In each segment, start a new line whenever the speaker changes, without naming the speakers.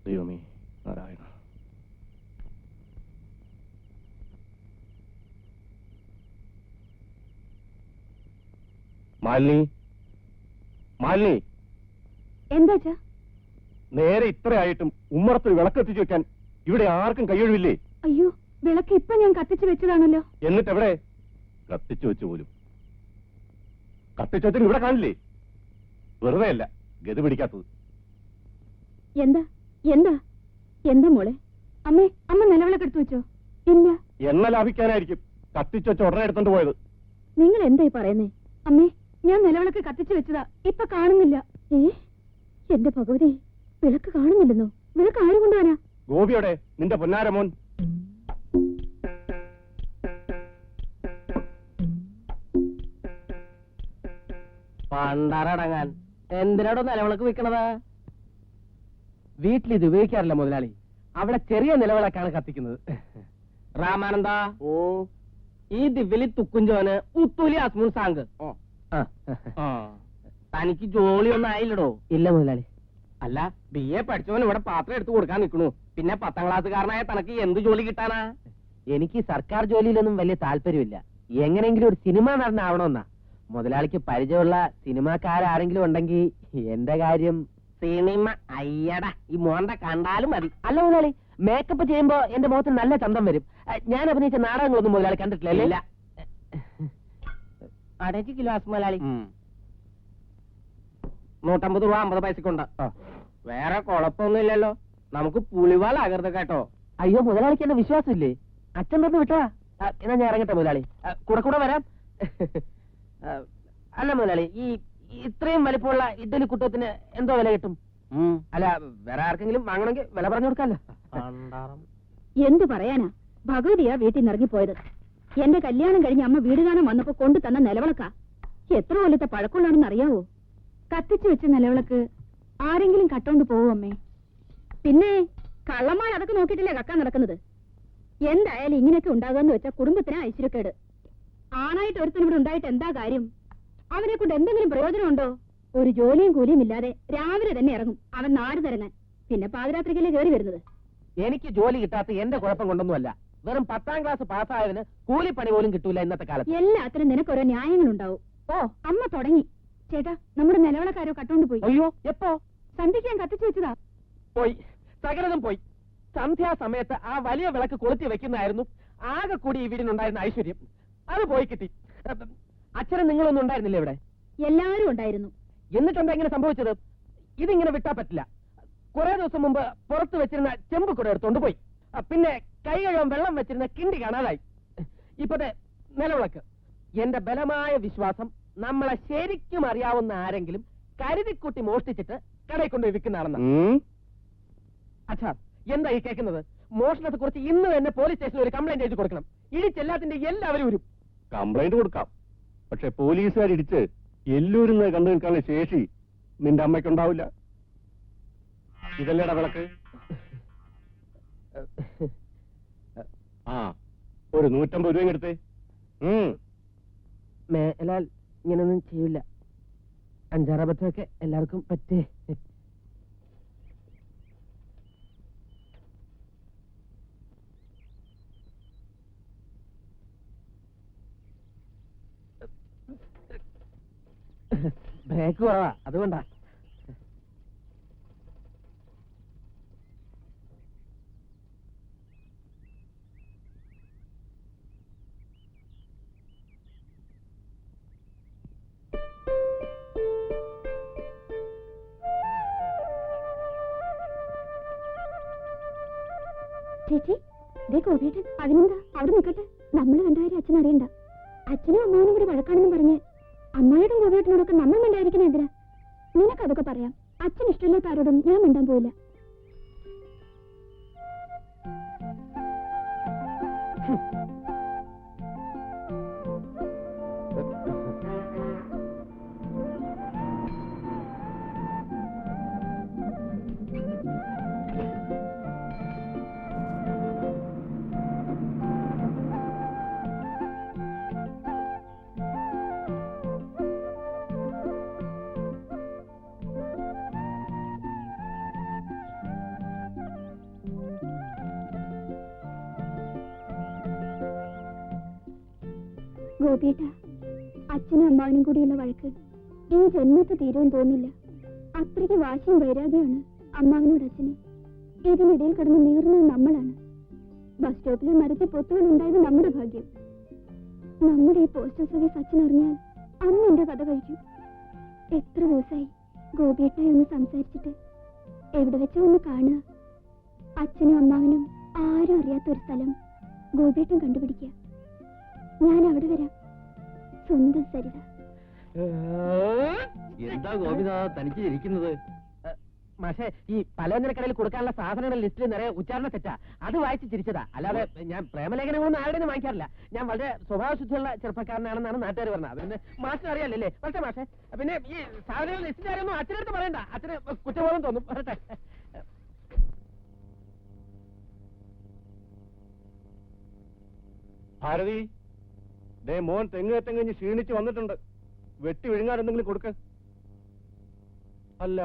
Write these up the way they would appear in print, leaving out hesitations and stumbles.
ദൈവമേ നാരായണ. മാലിനി, മാലിനി,
എന്താ?
നേരെ ഇത്രയായിട്ടും ഉമ്മറത്ത് വിളക്കെത്തിച്ചു വെക്കാൻ ഇവിടെ ആർക്കും കയ്യൊഴിവില്ലേ?
അയ്യോ, വിളക്ക് ഇപ്പൊ ഞാൻ കത്തിച്ചു വെച്ചതാണല്ലോ.
എന്നിട്ട് എവിടെ? കത്തിച്ചു വെച്ചു പോലും. കത്തിച്ചു വെച്ചിട്ട് ഇവിടെ കാണില്ലേ? വെറുതെ അല്ല ഗതി പിടിക്കാത്തത്.
എന്താ എന്താ എന്താ മോളെ? അമ്മേ, അമ്മ നിലവിളക്കെടുത്തു വെച്ചോ? ഇല്ല.
എണ്ണ ലാഭിക്കാനായിരിക്കും കത്തിച്ചു വെച്ച് ഉടനെ എടുത്തോണ്ട് പോയത്.
നിങ്ങൾ എന്തായി പറയുന്നേ? അമ്മേ, ഞാൻ നിലവിളക്ക് കത്തിച്ചു വെച്ചതാ, ഇപ്പൊ കാണുന്നില്ല. എന്റെ ഭഗവതി, വിളക്ക് കാണുന്നില്ലെന്നോ? വിളക്ക് ആര് കൊണ്ടുവരാ?
ഗോപിയോടെ നിന്റെ പൊന്നാരമോൻ.
പണ്ടാറടങ്ങാൻ എന്തിനാടോ നിലവിളക്ക് വെക്കണത്? വീട്ടിൽ ഇത് ഉപയോഗിക്കാറില്ല മുതലാളി. അവിടെ ചെറിയ നിലവിളക്കാണ് കത്തിക്കുന്നത്. രാമാനന്ദ, ഓ ഈ ദിവ്യലി തുക്കുഞ്ചോന് ഉത്തൂലി അസ്മൂൻ സാങ്ക്. തനിക്ക് ജോലിയൊന്നും ആയില്ലടോ? ഇല്ല മുതലാളി. അല്ല, BA പഠിച്ചവൻ ഇവിടെ പാത്രം എടുത്തു കൊടുക്കാൻ നിൽക്കണു. പിന്നെ 10ാം ക്ലാസ്സുകാരനായ തനക്ക് എന്ത് ജോലി കിട്ടാനാ? എനിക്ക് സർക്കാർ ജോലിയിലൊന്നും വലിയ താല്പര്യമില്ല. എങ്ങനെയെങ്കിലും ഒരു സിനിമ നടനാവണമെന്നാ. മുതലാളിക്ക് പരിചയമുള്ള സിനിമാക്കാരെങ്കിലും ഉണ്ടെങ്കിൽ എന്റെ കാര്യം. സിനിമ? അയ്യടാ, ഈ മോന്റെ കണ്ടാലും മതി. അല്ല മുതലാളി, മേക്കപ്പ് ചെയ്യുമ്പോ എന്റെ മുഖത്ത് നല്ല ചന്തം വരും. ഞാൻ അഭിനയിച്ച നാടകങ്ങളൊന്നും മുതലാളി കണ്ടിട്ടില്ല? 1.5 കിലോ മുതലാളി. 150 രൂപ 50 പൈസക്കുണ്ട്. വേറെ കുഴപ്പമൊന്നുമില്ലല്ലോ. നമുക്ക് പുളിവാലാകരുത് കേട്ടോ. അയ്യോ, മുതലാളിക്ക് എന്നെ വിശ്വാസമില്ലേ? അച്ഛൻ പറഞ്ഞ് വിട്ടാ. എന്നാ ഞാൻ ഇറങ്ങട്ടെ മുതലാളി, കൂടെ വരാം. അല്ല മുതലാളി, ഈ ഇത്രയും വലിപ്പമുള്ള ഇഡ്ഡലി കുട്ടത്തിന് എന്തോ വില കിട്ടും? അല്ല വേറെ ആർക്കെങ്കിലും വാങ്ങണമെങ്കിൽ വില പറഞ്ഞു കൊടുക്കാല്ലോ.
എന്തു പറയാനാ, ഭഗവതിയാ വീട്ടിൽ നിന്ന് ഇറങ്ങിപ്പോയത്. എന്റെ കല്യാണം കഴിഞ്ഞ് അമ്മ വീട് കാണാൻ വന്നപ്പോ കൊണ്ടു തന്ന നിലവിളക്കാ. എത്ര കൊല്ലത്തെ പഴക്കമുള്ളാണെന്ന് അറിയാവോ? കത്തിച്ചു വെച്ച നിലവിളക്ക് ആരെങ്കിലും കട്ടോണ്ട് പോവോ അമ്മേ? പിന്നെ കള്ളന്മാർ അതൊക്കെ നോക്കിയിട്ടില്ലേ കക്കാൻ നടക്കുന്നത്. എന്തായാലും ഇങ്ങനെയൊക്കെ ഉണ്ടാകുമെന്ന് വെച്ചാൽ കുടുംബത്തിന് ഐശ്വര്യക്കേട്. ആണായിട്ട് ഒരുത്തൻ ഇവിടെ ഉണ്ടായിട്ട് എന്താ കാര്യം? അവനെ കൊണ്ട് എന്തെങ്കിലും പ്രയോജനമുണ്ടോ? ഒരു ജോലിയും കൂലിയും ഇല്ലാതെ രാവിലെ തന്നെ ഇറങ്ങും അവൻ നാട് തരങ്ങാൻ. പിന്നെ പാതിരാത്രിക്കല്ലേ കയറി വരുന്നത്.
എനിക്ക് ജോലി കിട്ടാത്ത എന്റെ കുഴപ്പം കൊണ്ടൊന്നുമല്ല. വെറും 10ാം ക്ലാസ് പാസ്സായതിന് കൂലിപ്പണി പോലും കിട്ടൂല ഇന്നത്തെ കാലത്ത്.
എല്ലാത്തിനും നിനക്കൊരോ ന്യായങ്ങളുണ്ടാവും. ഓ, അമ്മ തുടങ്ങി. ചേട്ടാ, നമ്മുടെ നിലവിളക്കാരോ കട്ടോണ്ട് പോയി.
അയ്യോ, എപ്പോ?
സന്ധ്യയ്ക്ക് ഞാൻ കത്തിച്ചു വെച്ചതാ.
പോയി, സകലതും പോയി. സന്ധ്യാസമയത്ത് ആ വലിയ വിളക്ക് കൊളുത്തി വെക്കുന്നതായിരുന്നു ആകെ കൂടി ഈ വീടിനുണ്ടായിരുന്ന ഐശ്വര്യം. അത് പോയി കിട്ടി. അച്ഛനും നിങ്ങളൊന്നും ഉണ്ടായിരുന്നില്ല ഇവിടെ?
എല്ലാവരും ഉണ്ടായിരുന്നു.
എന്നിട്ടെന്താ ഇങ്ങനെ സംഭവിച്ചത്? ഇതിങ്ങനെ വിട്ടാ പറ്റില്ല. കുറെ ദിവസം മുമ്പ് പുറത്ത് വെച്ചിരുന്ന ചെമ്പ് കൂടെ എടുത്തോണ്ട് പോയി. പിന്നെ കൈ കഴുകാൻ വെള്ളം വെച്ചിരുന്ന കിണ്ടി കാണാതായി. ഇപ്പത്തെ നിലവിളക്ക്. എന്റെ ബലമായ വിശ്വാസം നമ്മളെ ശരിക്കും അറിയാവുന്ന ആരെങ്കിലും കരുതിക്കുട്ടി മോഷ്ടിച്ചിട്ട് കടയിൽ കൊണ്ടുപോയി വിൽക്കുന്നതാണെന്ന്. അച്ഛാ, എന്താ ഈ കേൾക്കുന്നത്? മോഷണത്തെ കുറിച്ച് ഇന്ന് തന്നെ പോലീസ് സ്റ്റേഷനിൽ ഒരു കംപ്ലൈന്റ് എഴുതി കൊടുക്കണം. ഇടിച്ചെല്ലാത്തിന്റെ എല്ലാവരും വരും.
കംപ്ലൈന്റ് കൊടുക്കാം, പക്ഷെ പോലീസുകാരിടിച്ച് എല്ലൂരുന്ന് കണ്ടു നിൽക്കാനുള്ള ശേഷി നിന്റെ അമ്മയ്ക്കുണ്ടാവില്ല. ഇതല്ലേടാ വിളക്ക്? ആ, ഒരു 150 രൂപ എടുത്തേ.
മേലാൽ ഇങ്ങനൊന്നും ചെയ്യില്ല. 5-6 അബദ്ധമൊക്കെ എല്ലാവർക്കും പറ്റേ. ബ്രേക്ക് കുറവാ, അതുകൊണ്ടാ.
ചേച്ചി, ദേ ഗോപിയേട്ടൻ. അതിനെന്താ, അവിടെ നിൽക്കട്ടെ. നമ്മൾ കണ്ടാരും അച്ഛൻ അറിയണ്ട. അച്ഛനും അമ്മാവനും കൂടി വഴക്കാണെന്ന് പറഞ്ഞ് അമ്മായിയോടും ഗോപിയേട്ടനോടൊക്കെ നമ്മൾ മിണ്ടായിരിക്കണ എന്തിനാ? നിനക്കതൊക്കെ പറയാം. അച്ഛൻ ഇഷ്ടമില്ലാത്ത ആരോടും ഞാൻ മിണ്ടാൻ പോയില്ല. ഗോപിയേട്ട, അച്ഛനും അമ്മാവനും കൂടിയുള്ള വഴക്ക് ഈ ജന്മത്തെ തീരുമെന്ന് തോന്നില്ല. അത്രയ്ക്ക് വാശിയും വൈരാഗ്യമാണ് അമ്മാവനോട് അച്ഛന്. ഇതിനിടയിൽ കിടന്ന് നീറുന്നത് നമ്മളാണ്. ബസ് സ്റ്റോപ്പിൽ മരത്തിൽ പൊത്തുകൾ ഉണ്ടായത് നമ്മുടെ ഭാഗ്യം. നമ്മുടെ ഈ പോസ്റ്റൽ സർവീസ് അച്ഛൻ അറിഞ്ഞാൽ അന്ന് എന്റെ കഥ കഴിക്കും. എത്ര ദിവസമായി ഗോപിയേട്ടായി ഒന്ന് സംസാരിച്ചിട്ട്. എവിടെ വെച്ചാ ഒന്ന് കാണുക. അച്ഛനും അമ്മാവനും ആരും അറിയാത്ത ഒരു സ്ഥലം ഗോപിയേട്ടൻ കണ്ടുപിടിക്കുക. ഞാൻ അവിടെ വരാം. സ്വന്തം സരിത.
എന്താ ഗോപിനാഥ തനിച്ച് ഇരിക്കുന്നത്? പക്ഷേ ഈ പലചരക്കടയിൽ കൊടുക്കാനുള്ള സാധനങ്ങളുടെ ലിസ്റ്റിൽ നിറയെ ഉച്ചാരണ തെറ്റാ. അത് വായിച്ച് ചിരിച്ചതാ. അല്ലാതെ ഞാൻ പ്രേമലേഖനങ്ങളൊന്നും ആരുടെയും വാങ്ങിക്കാറില്ല. ഞാൻ വളരെ സ്വഭാവശുദ്ധിയുള്ള ചെറുപ്പക്കാരനാണെന്നാണ് നാട്ടുകാർ പറഞ്ഞത്. അതിന് മാഷിന് അറിയാലല്ലേ? പക്ഷേ മാഷെ, പിന്നെ ഈ സാധനങ്ങളുടെ ലിസ്റ്റിന്റെ കാര്യമൊന്നും അച്ഛനടുത്ത് പറയണ്ട. അച്ഛന് കുറ്റബോധം തോന്നും. പറയട്ടെ.
ഭാരതി, ദേ മോൻ തെങ്ങ് കഴിഞ്ഞ് ക്ഷീണിച്ച് വന്നിട്ടുണ്ട്. വെട്ടി വിഴുങ്ങാൻ എന്തെങ്കിലും കൊടുക്ക. അല്ല,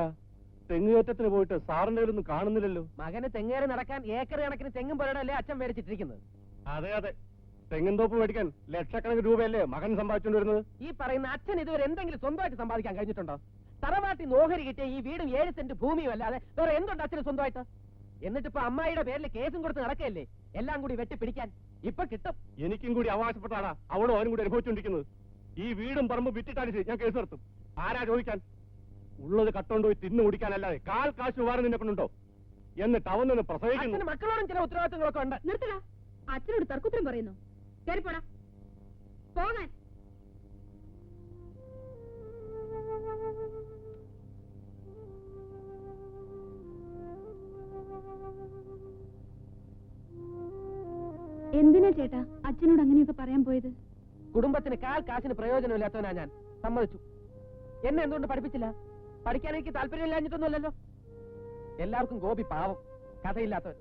തെങ്ങുകയറ്റത്തിന് പോയിട്ട് സാറിന്റെ കയ്യിലൊന്നും കാണുന്നില്ലല്ലോ.
മകന് തെങ്ങേറി നടക്കാൻ ഏക്കർ കണക്കിന് തെങ്ങും പുരടല്ലേ അച്ഛൻ മേടിച്ചിട്ടിരിക്കുന്നത്.
അതെ അതെ, തെങ്ങിൻതോപ്പ് മേടിക്കാൻ ലക്ഷക്കണക്കിന് രൂപയല്ലേ മകൻ സമ്പാദിച്ചുകൊണ്ട് വരുന്നത്.
ഈ പറയുന്ന അച്ഛൻ ഇതുവരെ എന്തെങ്കിലും സ്വന്തമായിട്ട് സമ്പാദിക്കാൻ കഴിഞ്ഞിട്ടുണ്ടോ? തറവാട്ടി നോഹരി കിട്ടിയ ഈ വീടും 7 സെന്റ് ഭൂമിയും അല്ലാതെ വേറെ എന്തുണ്ട് അച്ഛന് സ്വന്തമായിട്ട്? എന്നിട്ടിപ്പോ അമ്മായിയുടെ പേരിൽ കേസും കൊടുത്ത് നടക്കല്ലേ എല്ലാം കൂടി വെട്ടിപ്പിടിക്കാൻ. ഇപ്പൊ കിട്ടും.
എനിക്കും കൂടി അവകാശപ്പെട്ടാണ് അവളും അവനും കൂടി അനുഭവിച്ചുകൊണ്ടിരിക്കുന്നത്. ഈ വീടും പറമ്പ് വിറ്റിട്ടാണ് ശരി, ഞാൻ കേസ് നടത്തും. ആരാ ചോദിക്കാൻ? ഉള്ളത് കട്ടോണ്ടുപോയി തിന്നു കുടിക്കാനല്ലാതെ കാൽ കാശ് ഉപകാരം നിന്നെ കൊണ്ടുണ്ടോ? എന്നിട്ട് അവൻ നിന്ന് പ്രസവിക്കുന്നു.
മക്കളോടും ചില ഉത്തരവാദിത്തങ്ങളൊക്കെ ഉണ്ട്.
നിർത്തടാ, അച്ഛനോട് തർക്കുത്തരം പറയുന്നു. കേറിപ്പോടാ, പോകാൻ. എന്തിനാ ചേട്ടാ അച്ഛനോട് അങ്ങനെയൊക്കെ പറയാൻ പോയത്?
കുടുംബത്തിന് കാശിന് പ്രയോജനമില്ലാത്തവനാ ഞാൻ, സമ്മതിച്ചു. എന്നെ എന്തുകൊണ്ട് പഠിപ്പിച്ചില്ല? പഠിക്കാൻ എനിക്ക് താല്പര്യമില്ലാഞ്ഞിട്ടൊന്നുമല്ലല്ലോ. എല്ലാവർക്കും ഗോപി പാവം, കഥയില്ലാത്തവൻ.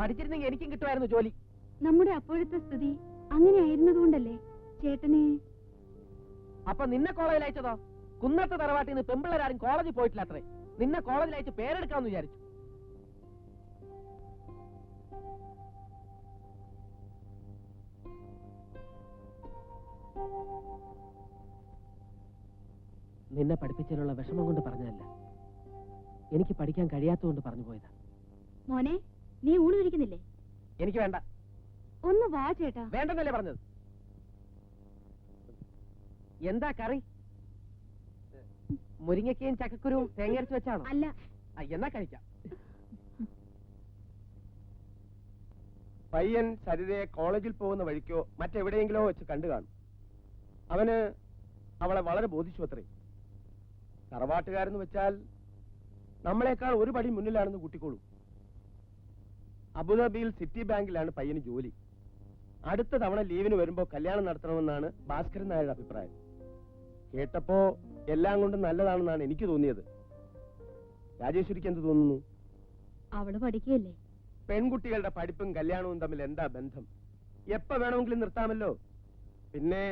പഠിച്ചിരുന്നെങ്കിൽ എനിക്കും കിട്ടുമായിരുന്നു ജോലി.
നമ്മുടെ അപ്പോഴത്തെ സ്ഥിതി അങ്ങനെ ആയിരുന്നതുകൊണ്ടല്ലേ ചേട്ടനെ.
അപ്പൊ നിന്നെ കോളേജിൽ അയച്ചതോ? കുന്നത്തെ തറവാട്ടിൽ നിന്ന് പെമ്പിള്ളേരാരും കോളേജിൽ പോയിട്ടില്ല അത്രേ. നിന്നെ കോളേജിൽ അയച്ച് പേരെടുക്കാമെന്ന് വിചാരിച്ചു. നിന്നെ പഠിപ്പിച്ചതിനുള്ള വിഷമം കൊണ്ട് പറഞ്ഞതല്ല, എനിക്ക് പഠിക്കാൻ കഴിയാത്തതുകൊണ്ട് പറഞ്ഞു പോയതാ.
മോനെ, നീ ഊണ് കഴിക്കുന്നില്ലേ?
എനിക്ക് വേണ്ട.
ഒന്ന് വാ ചേട്ടാ.
വേണ്ടെന്നല്ലേ പറഞ്ഞത്? എന്താ കറി? മുരിങ്ങക്കയും ചക്കക്കുരുവും തേങ്ങയരച്ച് വെച്ചാണോ?
അല്ല.
എന്നാ കഴിക്കാം.
പയ്യൻ സരിതയെ കോളേജിൽ പോകുന്ന വഴിക്കോ മറ്റെവിടെയെങ്കിലോ വെച്ച് കണ്ടു കാണും. അവന് അവളെ വളരെ ബോധിച്ചു അത്രേ. തറവാട്ടുകാരെന്ന് വെച്ചാൽ നമ്മളെക്കാൾ ഒരു പടി മുന്നിലാണെന്ന് കൂട്ടിക്കോളൂ. അബുദാബിയിൽ സിറ്റി ബാങ്കിലാണ് പയ്യന് ജോലി. അടുത്ത തവണ ലീവിന് വരുമ്പോ കല്യാണം നടത്തണമെന്നാണ് ഭാസ്കരൻ നായരുടെ അഭിപ്രായം. കേട്ടപ്പോ എല്ലാം കൊണ്ടും നല്ലതാണെന്നാണ് എനിക്ക് തോന്നിയത്. രാജേശ്വരിക്ക് എന്ത് തോന്നുന്നു?
അവള് പഠിക്കുകയല്ലേ.
പെൺകുട്ടികളുടെ പഠിപ്പും കല്യാണവും തമ്മിൽ എന്താ ബന്ധം? എപ്പ വേണമെങ്കിലും നിർത്താമല്ലോ. പിന്നെ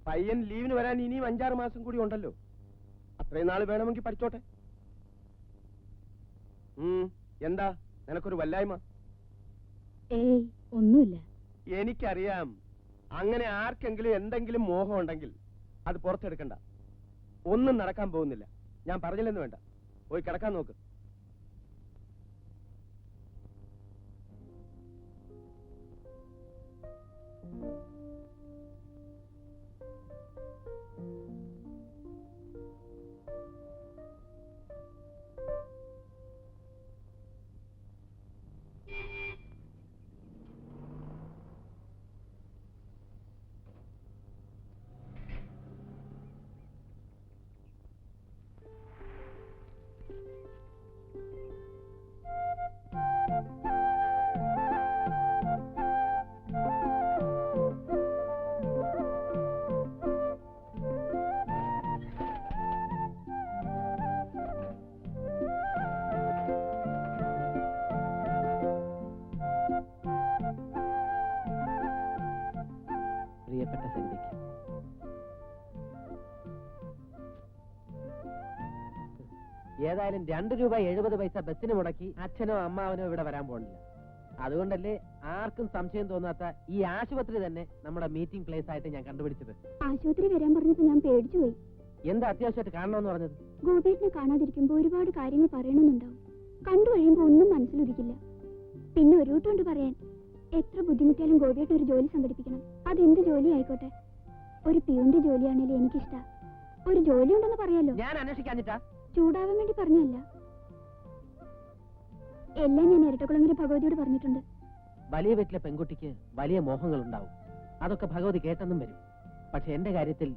പയ്യൻ ലീവിന് വരാൻ ഇനിയും 5-6 മാസം കൂടി ഉണ്ടല്ലോ. അത്രയും നാൾ വേണമെങ്കിൽ പഠിച്ചോട്ടെ. എന്താ നിനക്കൊരു വല്ലായ്മ?
ഏയ് ഒന്നുമില്ല.
എനിക്കറിയാം. അങ്ങനെ ആർക്കെങ്കിലും എന്തെങ്കിലും മോഹം ഉണ്ടെങ്കിൽ അത് പുറത്തെടുക്കണ്ട. ഒന്നും നടക്കാൻ പോകുന്നില്ല. ഞാൻ പറഞ്ഞില്ലെന്ന് വേണ്ട. പോയി കിടക്കാൻ നോക്ക്.
പ്രിയപ്പെട്ട സരിതയ്ക്ക് ഏതായാലും 2 രൂപ 70 പൈസ ബസ്സിന് മുടക്കി അച്ഛനോ അമ്മാവനോ ഇവിടെ വരാൻ പോണില്ല. അതുകൊണ്ടല്ലേ ആർക്കും സംശയം തോന്നാത്ത ഈ ആശുപത്രി തന്നെ നമ്മുടെ മീറ്റിംഗ് പ്ലേസ് ആയിട്ട് ഞാൻ കണ്ടുപിടിച്ചത്.
ആശുപത്രി വരാൻ പറഞ്ഞപ്പോ ഞാൻ പേടിച്ചുപോയി.
എന്താ അത്യാവശ്യമായിട്ട് കാണണമെന്ന് പറഞ്ഞത്?
ഗോപേട്ടിനെ കാണാതിരിക്കുമ്പോ ഒരുപാട് കാര്യങ്ങൾ പറയണമെന്നുണ്ടാവും. കണ്ടു കഴിയുമ്പോ ഒന്നും മനസ്സിലൊതുക്കില്ല. പിന്നെ ഒരു കൂട്ടുണ്ട് പറയാൻ. എത്ര ബുദ്ധിമുട്ടിയാലും ഗോപിയായിട്ട് ഒരു ജോലി സംഘടിപ്പിക്കണം. അതെന്ത് ജോലി ആയിക്കോട്ടെ. ഒരു പിയൂന്റെ ജോലിയാണേലും എനിക്കിഷ്ട. ഒരു ജോലി ഉണ്ടെന്ന് പറയാലോ.
ഞാൻ അന്വേഷിക്കാഞ്ഞിട്ടാ?
ചൂടാവാൻ വേണ്ടി പറഞ്ഞല്ല. എല്ലാം ഞാൻ ഇരട്ടക്കുളങ്ങര ഭഗവതിയോട് പറഞ്ഞിട്ടുണ്ട്.
വലിയ വീട്ടിലെ പെൺകുട്ടിക്ക് വലിയ മോഹങ്ങൾ ഉണ്ടാവും. അതൊക്കെ ഭഗവതി കേട്ടെന്നും വരും. പക്ഷെ എന്റെ കാര്യത്തിൽ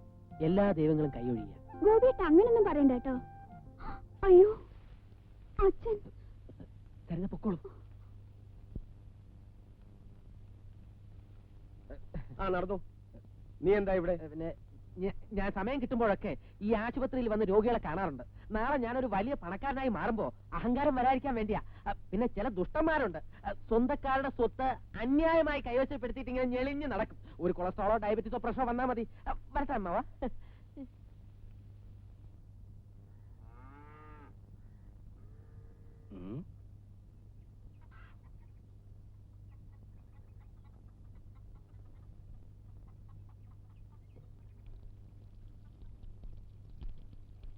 എല്ലാ ദൈവങ്ങളും കൈയൊഴിയ.
ഗോപിയേട്ട അങ്ങനൊന്നും പറയണ്ട കേട്ടോ. അയ്യോ അച്ഛൻ.
തരുന്ന പൊക്കോളൂ.
നടന്നു. നീ എന്താ ഇവിടെ?
പിന്നെ ഞാൻ സമയം കിട്ടുമ്പോഴൊക്കെ ഈ ആശുപത്രിയിൽ വന്ന് രോഗികളെ കാണാറുണ്ട്. നാളെ ഞാനൊരു വലിയ പണക്കാരനായി മാറുമ്പോ അഹങ്കാരം വരാതിരിക്കാൻ വേണ്ടിയാ. പിന്നെ ചില ദുഷ്ടന്മാരുണ്ട്, സ്വന്തക്കാരുടെ സ്വത്ത് അന്യായമായി കൈവശപ്പെടുത്തിയിട്ട് ഇങ്ങനെ ഞെളിഞ്ഞ് നടക്കും. ഒരു കൊളസ്ട്രോളോ ഡയബറ്റീസോ പ്രഷറോ വന്നാൽ മതി. വരട്ടെ അമ്മാവാ.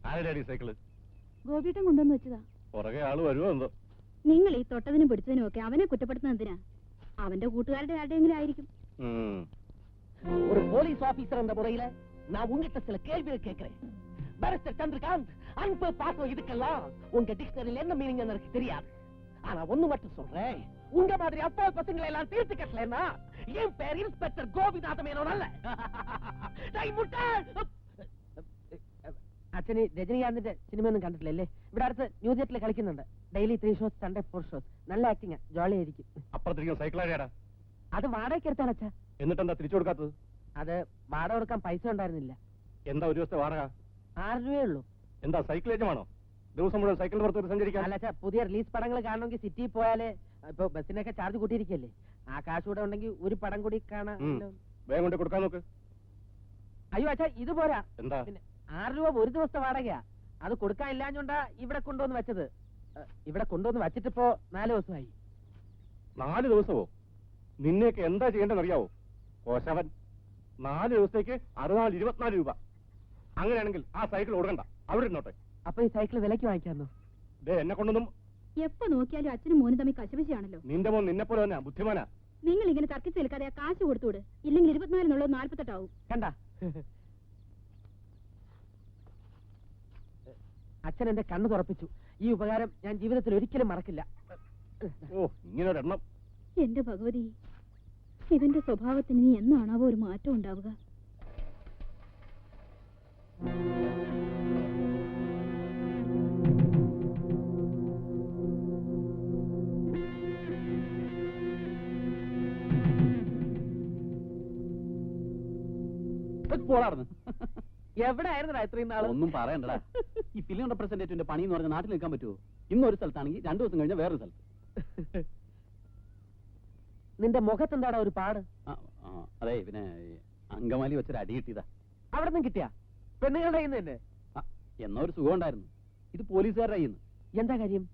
ആരുടെ സൈക്കിള്?
ഗോപിയേട്ടൻ കൊണ്ടുവന്ന് വെച്ചതാ.
പുറകെ ആള് വരുമോ എന്തോ.
നിങ്ങൾ ഈ തൊട്ടതിനും പിടിച്ചതിനും ഒക്കെ അവനെ കുറ്റപ്പെടുത്തുന്ന എന്തിനാ? അവന്റെ കൂട്ടുകാരുടെ ആരുടെയെങ്കിലും ആയിരിക്കും.
ஒரு போலீஸ் ஆபீசர் என்ற முறையில நான் உங்ககிட்ட சில கேள்விகள் கேட்கிறேன். பாரிஸ்டர் சந்திரகாந்த், அன்பு பாசம் இதுக்கெல்லாம் உங்க டிக்ஷனரியில் என்ன மீனிங் எனக்கு தெரியாது. ஆனா ஒண்ணு மட்டும் சொல்றேன், உங்க மாதிரி அப்பா பசங்களை எல்லாம் தீர்த்து கட்டலன்னா என் பேர் இன்ஸ்பெக்டர் கோபிநாத மேனோன் அல்ல. അച്ഛന് രജനീകാന്തിന്റെ സിനിമയൊന്നും കണ്ടിട്ടില്ലല്ലേ? ഇവിടെ അടുത്ത് ന്യൂ തിയേറ്ററിൽ കളിക്കുന്നുണ്ട്. Daily 3 shows, Sunday 4 shows. നല്ല ആക്ടിങ്, ജോളി ആയിരിക്കും.
അപ്പുറത്തിരിക്കുന്ന സൈക്കിൾ ആരാടാ?
അത് വാടകയ്ക്ക് എടുത്താണ് അച്ഛാ.
എന്നിട്ടെന്താ തിരിച്ചു കൊടുക്കാത്തത്?
അത് വാടക കൊടുക്കാൻ പൈസ ഉണ്ടായിരുന്നില്ല.
എന്താ ഒരു ദിവസത്തെ വാടക?
6 രൂപയേ ഉള്ളൂ.
എന്താ സൈക്കിൾ ഏജമാണോ? ദിവസം മുഴുവൻ സൈക്കിൾ പുറത്ത് സഞ്ചരിക്കാൻ?
അല്ല അച്ഛാ, പുതിയ റിലീസ് പടങ്ങൾ കാണണമെങ്കിൽ സിറ്റിയിൽ പോയാലേ, ഇപ്പൊ ബസ്സിനൊക്കെ ചാർജ് കൂട്ടിയിരിക്കല്ലേ, ആ കാശ് കൂടെ ഉണ്ടെങ്കിൽ ഒരു പടം കൂടി കാണാൻ.
വേഗം കൊണ്ട് കൊടുക്കാൻ നോക്ക്.
അയ്യോ അച്ഛാ, ഇത് പോരാ.
എന്താ?
പിന്നെ 6 രൂപ ഒരു ദിവസത്തെ വാടകയാ. അത് കൊടുക്കാൻ ഇല്ലാഞ്ഞോണ്ടാ ഇവിടെ കൊണ്ടുവന്ന് വെച്ചത്. ഇവിടെ കൊണ്ടുവന്ന് വെച്ചിട്ടിപ്പോ 4 ദിവസമായി.
4 ദിവസമോ? നിന്നെയൊക്കെ എന്താ ചെയ്യേണ്ടതെന്ന് അറിയാവോ? കോശവൻ, 4 ദിവസത്തേക്ക് 64 രൂപ. അങ്ങനെയാണെങ്കിൽ ആ സൈക്കിൾ കൊടുക്കണ്ട, അവിടെ ഇരുന്നോട്ടെ.
അപ്പൊ ഈ സൈക്കിൾ വിലക്ക് വാങ്ങിക്കാന്നോ?
എന്നെ കൊണ്ടൊന്നും.
എപ്പോ നോക്കിയാലും അച്ഛനും മോനും തമ്മിൽ കശപിശയാണല്ലോ.
നിന്റെ മോൻ നിന്നെ പോലെ തന്നെ ബുദ്ധിമാനാ.
നിങ്ങൾ ഇങ്ങനെ തർക്കിച്ച് നിൽക്കാതെ ആ കാശ് കൊടുത്തുവിട്. ഇല്ലെങ്കിൽ 24 48 ആവും.
കണ്ട, അച്ഛൻ എന്റെ കണ്ണ് തുറപ്പിച്ചു. ഈ ഉപകാരം ഞാൻ ജീവിതത്തിൽ ഒരിക്കലും മറക്കില്ല.
ഓ, ഇങ്ങനെ ഒരെണ്ണം.
എന്റെ ഭഗവതി, ഇവന്റെ സ്വഭാവത്തിന് ഇനി എന്നാണാവോ ഒരു മാറ്റം ഉണ്ടാവുക?
എവിടെ ആയിരുന്നടാ ഇത്രയും നാള്?
ഒന്നും പറയണ്ടടാ. ഈ ഫിലിം റെപ്രസെന്റേറ്റീവിന്റെ പണി എന്ന് പറഞ്ഞ നാട്ടിൽ നിൽക്കാൻ പറ്റുമോ? ഇന്നൊരു സ്ഥലത്താണെങ്കിൽ 2 ദിവസം കഴിഞ്ഞാൽ വേറൊരു സ്ഥലത്ത്.
നിന്റെ മുഖത്തെന്താടാ ഒരു പാട്?
അതെ, പിന്നെ അങ്കമാലി വെച്ചൊരു അടി കിട്ടിയതാ.
അവിടെ നിന്നും കിട്ടിയാ? പെണ്ണുങ്ങളുടെ കയ്യിൽ നിന്ന് തന്നെ?
എന്നോ ഒരു സുഖം ഉണ്ടായിരുന്നു. ഇത് പോലീസുകാരുടെ കയ്യിൽ നിന്ന്.
എന്താ കാര്യം?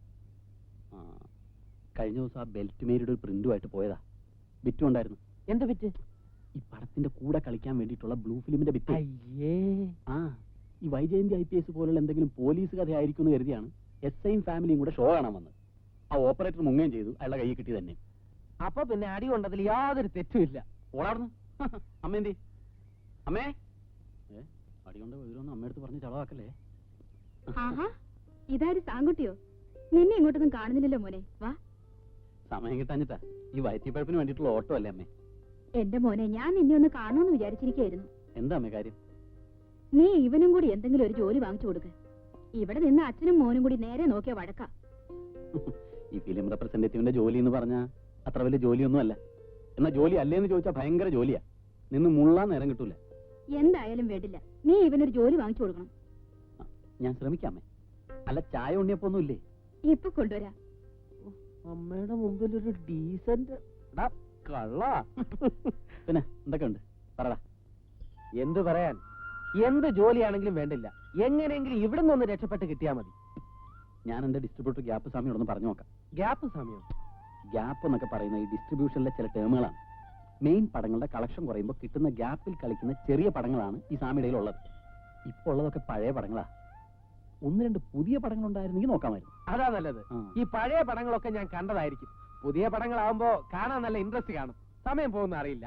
കഴിഞ്ഞ ദിവസം ആ ബെൽറ്റ് മേരിയുടെ ഒരു പ്രിന്റുമായിട്ട് പോയതാ. ബിറ്റും ഉണ്ടായിരുന്നു.
എന്ത് ബിറ്റ്?
ഈ പടത്തിന്റെ കൂടെ കളിക്കാൻ വേണ്ടിയിട്ടുള്ള ബ്ലൂ ഫിലിമിന്റെ ബിറ്റ്.
അയ്യേ.
ഈ വൈജയന്തി IPS പോലുള്ള എന്തെങ്കിലും പോലീസ് കഥയായിരിക്കും എന്ന് കരുതിയാണ് SIയും ഫാമിലിയും കൂടെ ഷോ കാണാൻ വന്നത്. ആ ഓപ്പറേറ്റർ മുങ്ങുകയും ചെയ്തു. അയാളുടെ കൈ കിട്ടി തന്നെ.
അപ്പൊ പിന്നെ അടി കൊണ്ടതിൽ യാതൊരു തെറ്റുമില്ല.
ഓടാർന്നു. അമ്മ എന്തി? അമ്മേ, അടി കൊണ്ട് വീരൊന്നും അമ്മയടുത്ത് പറഞ്ഞ് ചളവാക്കല്ലേ.
ആഹാ, ഇതാര് സാങ്കുട്ടിയോ? നിന്നെ ഇങ്ങോട്ടൊന്നും കാണുന്നില്ലല്ലോ മോനെ. വാ.
സമയം കിട്ടാഞ്ഞിട്ടാ. ഈ വയറ്റിപ്പഴപ്പിന് വേണ്ടിയിട്ടുള്ള ഓട്ടോ അല്ലേ അമ്മേ?
എന്റെ മോനെ, ഞാൻ നിന്നെ ഒന്ന് കാണുമെന്ന് വിചാരിച്ചിരിക്കായിരുന്നു.
എന്താ അമ്മേ കാര്യം?
നീ ഇവനും കൂടി എന്തെങ്കിലും ഒരു ജോലി വാങ്ങിച്ചു കൊടുക്ക. ഇവിടെ നിന്ന് അച്ഛനും മോനും കൂടി നേരെ നോക്കിയ വഴക്കാ.
ഈ ഫിലിം റെപ്രസെന്റേറ്റീവിന്റെ ജോലി എന്ന് പറഞ്ഞാ അത്ര വലിയ ജോലിയൊന്നും അല്ല. എന്നാ ജോലി അല്ലേന്ന് ചോദിച്ചാൽ ഭയങ്കര ജോലിയാ. നിന്ന് മുള്ളാൻ നേരം കിട്ടൂല.
എന്തായാലും വേണ്ടില്ല, നീ ഇവനൊരു ജോലി വാങ്ങിച്ചു കൊടുക്കണം.
ഞാൻ ശ്രമിക്കാമേ. അല്ല, ചായ ഉണ്ണിയപ്പൊന്നും ഇല്ലേ?
ഇപ്പൊ കൊണ്ടുവരാ.
അമ്മയുടെ മുമ്പിൽ ഒരു ഡീസന്റ് കള്ള.
പിന്നെ എന്തൊക്കെ ഉണ്ട് പറടാ.
എന്ത് പറയാൻ? എന്ത് ജോലിയാണെങ്കിലും വേണ്ടില്ല, എങ്ങനെയെങ്കിലും ഇവിടെ നിന്ന് രക്ഷപ്പെട്ട് കിട്ടിയാ മതി.
ഞാൻ എന്റെ ഡിസ്ട്രിബ്യൂട്ടർ ഗ്യാപ്പ് സ്വാമിയോടൊന്ന് പറഞ്ഞു നോക്കാം.
ഗ്യാപ്പ് സമയം?
ഗ്യാപ്പ് എന്നൊക്കെ പറയുന്ന ഈ ഡിസ്ട്രിബ്യൂഷനിലെ ചില ടേമുകളാണ്. മെയിൻ പടങ്ങളുടെ കളക്ഷൻ കുറയുമ്പോൾ കിട്ടുന്ന ഗ്യാപ്പിൽ കളിക്കുന്ന ചെറിയ പടങ്ങളാണ് ഈ സ്വാമിയുടെ ഉള്ളത്. ഇപ്പോൾ ഉള്ളതൊക്കെ പഴയ പടങ്ങളാ. 1-2 പുതിയ പടങ്ങൾ ഉണ്ടായിരുന്നെങ്കിൽ നോക്കാമായിരുന്നു.
അതാ നല്ലത്. ഈ പഴയ പടങ്ങളൊക്കെ ഞാൻ കണ്ടതായിരിക്കും. പുതിയ പടങ്ങളാവുമ്പോ കാണാൻ നല്ല ഇൻട്രസ്റ്റ് കാണും. സമയം പോകുന്ന അറിയില്ല.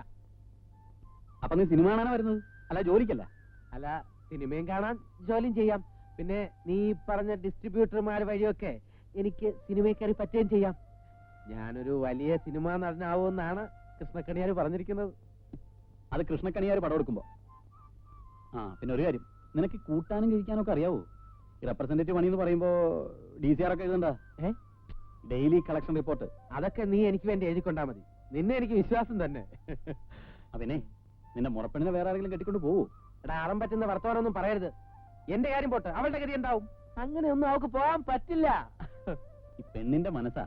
അപ്പൊ നീ സിനിമ കാണാനാ വരുന്നത്, അല്ല ജോലിക്കല്ല?
അല്ല, സിനിമയും കാണാൻ ജോലിയും ചെയ്യാം. പിന്നെ നീ പറഞ്ഞ ഡിസ്ട്രിബ്യൂട്ടർമാർ വഴിയൊക്കെ എനിക്ക് സിനിമയിൽ കയറി പറ്റുകയും ചെയ്യാം. ഞാനൊരു വലിയ സിനിമ നടനാവുമെന്നാണ് കൃഷ്ണക്കണിയാർ പറഞ്ഞിരിക്കുന്നത്.
അത് കൃഷ്ണക്കണിയാർ പടം എടുക്കുമ്പോ. പിന്നെ ഒരു കാര്യം, നിനക്ക് കൂട്ടാനും കഴിക്കാനും ഒക്കെ അറിയാവോ? ഈ റെപ്രസെന്റേറ്റീവ് പണി എന്ന് പറയുമ്പോ DCR ഒക്കെ എഴുതണ്ട. Daily collection report.
അതൊക്കെ നീ എനിക്ക് വേണ്ടി എഴുതിക്കൊണ്ടാ മതി. നിന്നെ എനിക്ക് വിശ്വാസം തന്നെ.
അതിനെ നിന്റെ മുറപ്പെണ്ണിനെ വേറെ ആരെങ്കിലും കെട്ടിക്കൊണ്ട് പോവൂ?
എടാ, അറം പറ്റുന്ന വർത്തമാനമൊന്നും പറയരുത്. എന്റെ കാര്യം പോട്ടെ, അവളുടെ ഗതി എന്താവും? അങ്ങനെയൊന്നും അവൾക്ക് പോകാൻ പറ്റില്ല.
ഈ പെണ്ണിന്റെ മനസ്സാ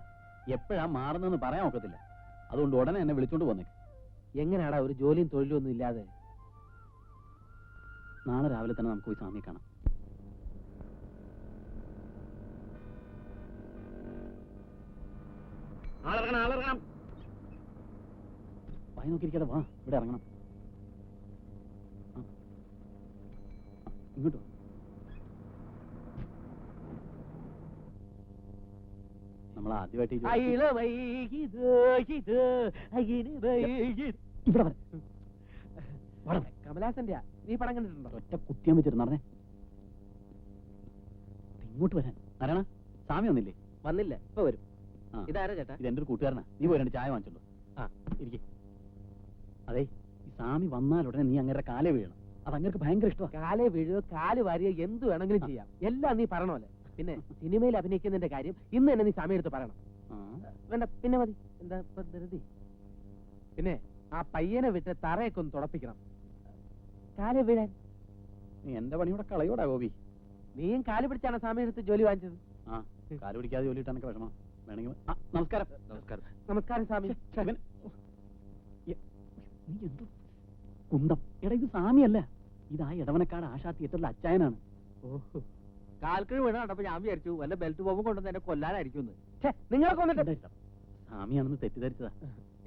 എപ്പോഴാ മാറുന്നെന്ന് പറയാൻ ഒക്കത്തില്ല. അതുകൊണ്ട് ഉടനെ എന്നെ വിളിച്ചോണ്ട് പോന്നേക്ക്.
എങ്ങനെയാടാ ഒരു ജോലിയും തൊഴിലും ഒന്നും ഇല്ലാതെ?
നാളെ രാവിലെ തന്നെ നമുക്ക് പോയി സ്വാമിയെ കാണാം. വായി നോക്കിയിരിക്കാതെ വാ, ഇവിടെ ഇറങ്ങണം. ഇങ്ങോട്ടോ. നമ്മൾ ആദ്യമായിട്ട്
കമലാസന്റെ നീ പടം കണ്ടിട്ടുണ്ടോ?
ഒറ്റ കുത്തിയാൻ വെച്ചിട്ട് നടന്നേ. ഇങ്ങോട്ട് വരാൻ നാരായണ, സ്വാമി വന്നില്ലേ?
വന്നില്ല, ഇപ്പൊ വരും. ഇതാരാ ചേട്ടാ?
ഇത് എന്റെ ഒരു കൂട്ടുകാരനാ. നീ പോയി 2 ചായ വാങ്ങിച്ചോണ്ടോ. ഇരിക്കേ. അതെ, ഈ സ്വാമി വന്നാൽ ഉടനെ നീ അങ്ങനെ കാലേ വീഴണം. അത് അങ്ങനെ ഭയങ്കര ഇഷ്ടമാണ്.
കാലേ വീഴുകയോ കാല് വാരിയോ എന്ത് വേണമെങ്കിലും ചെയ്യാം. എല്ലാം നീ പറഞ്ഞോലെ. പിന്നെ സിനിമയിൽ അഭിനയിക്കുന്നതിന്റെ കാര്യം ഇന്ന് തന്നെ നീ സമയം എടുത്ത് പറയണം. വേണ്ട, പിന്നെ മതി. എന്താ ഇപ്പൊ ധൃതി? പിന്നെ ആ പയ്യനെ വിട്ട് തറയൊക്കെ ഒന്ന് തുടപ്പിക്കണം. കാലേ വീഴാൻ
നീ എന്റെ പണിയുടെ കളയോടാ ഗോപി.
നീയും കാല് പിടിച്ചാണ് സമയം എടുത്ത് ജോലി വാങ്ങിച്ചത്.
ആ കാല് പിടിക്കാതെ ജോലി ഇട്ടാനൊക്കെ വിഷമം വേണമെങ്കിൽ. നമസ്കാരം. നമസ്കാരം.
നമസ്കാരം സ്വാമി.
നീ എന്തോ കുന്തം. എടാ ഇത് സ്വാമിയല്ല, ഇത് ആ ഇടവനക്കാട് ആശാ തിയേറ്ററിലെ അച്ചായനാണ്.
ഓഹോ, കാൽക്കിഴ് വീണ കണ്ടപ്പോ ഞാൻ വിചാരിച്ചു വല്ല ബെൽറ്റ് ബോംബും കൊണ്ടുവന്ന് എന്നെ കൊല്ലാനായിരിക്കും. നിങ്ങളൊക്കെ വന്നിട്ട്
സ്വാമിയാണെന്ന് തെറ്റിദ്ധരിച്ചതാ.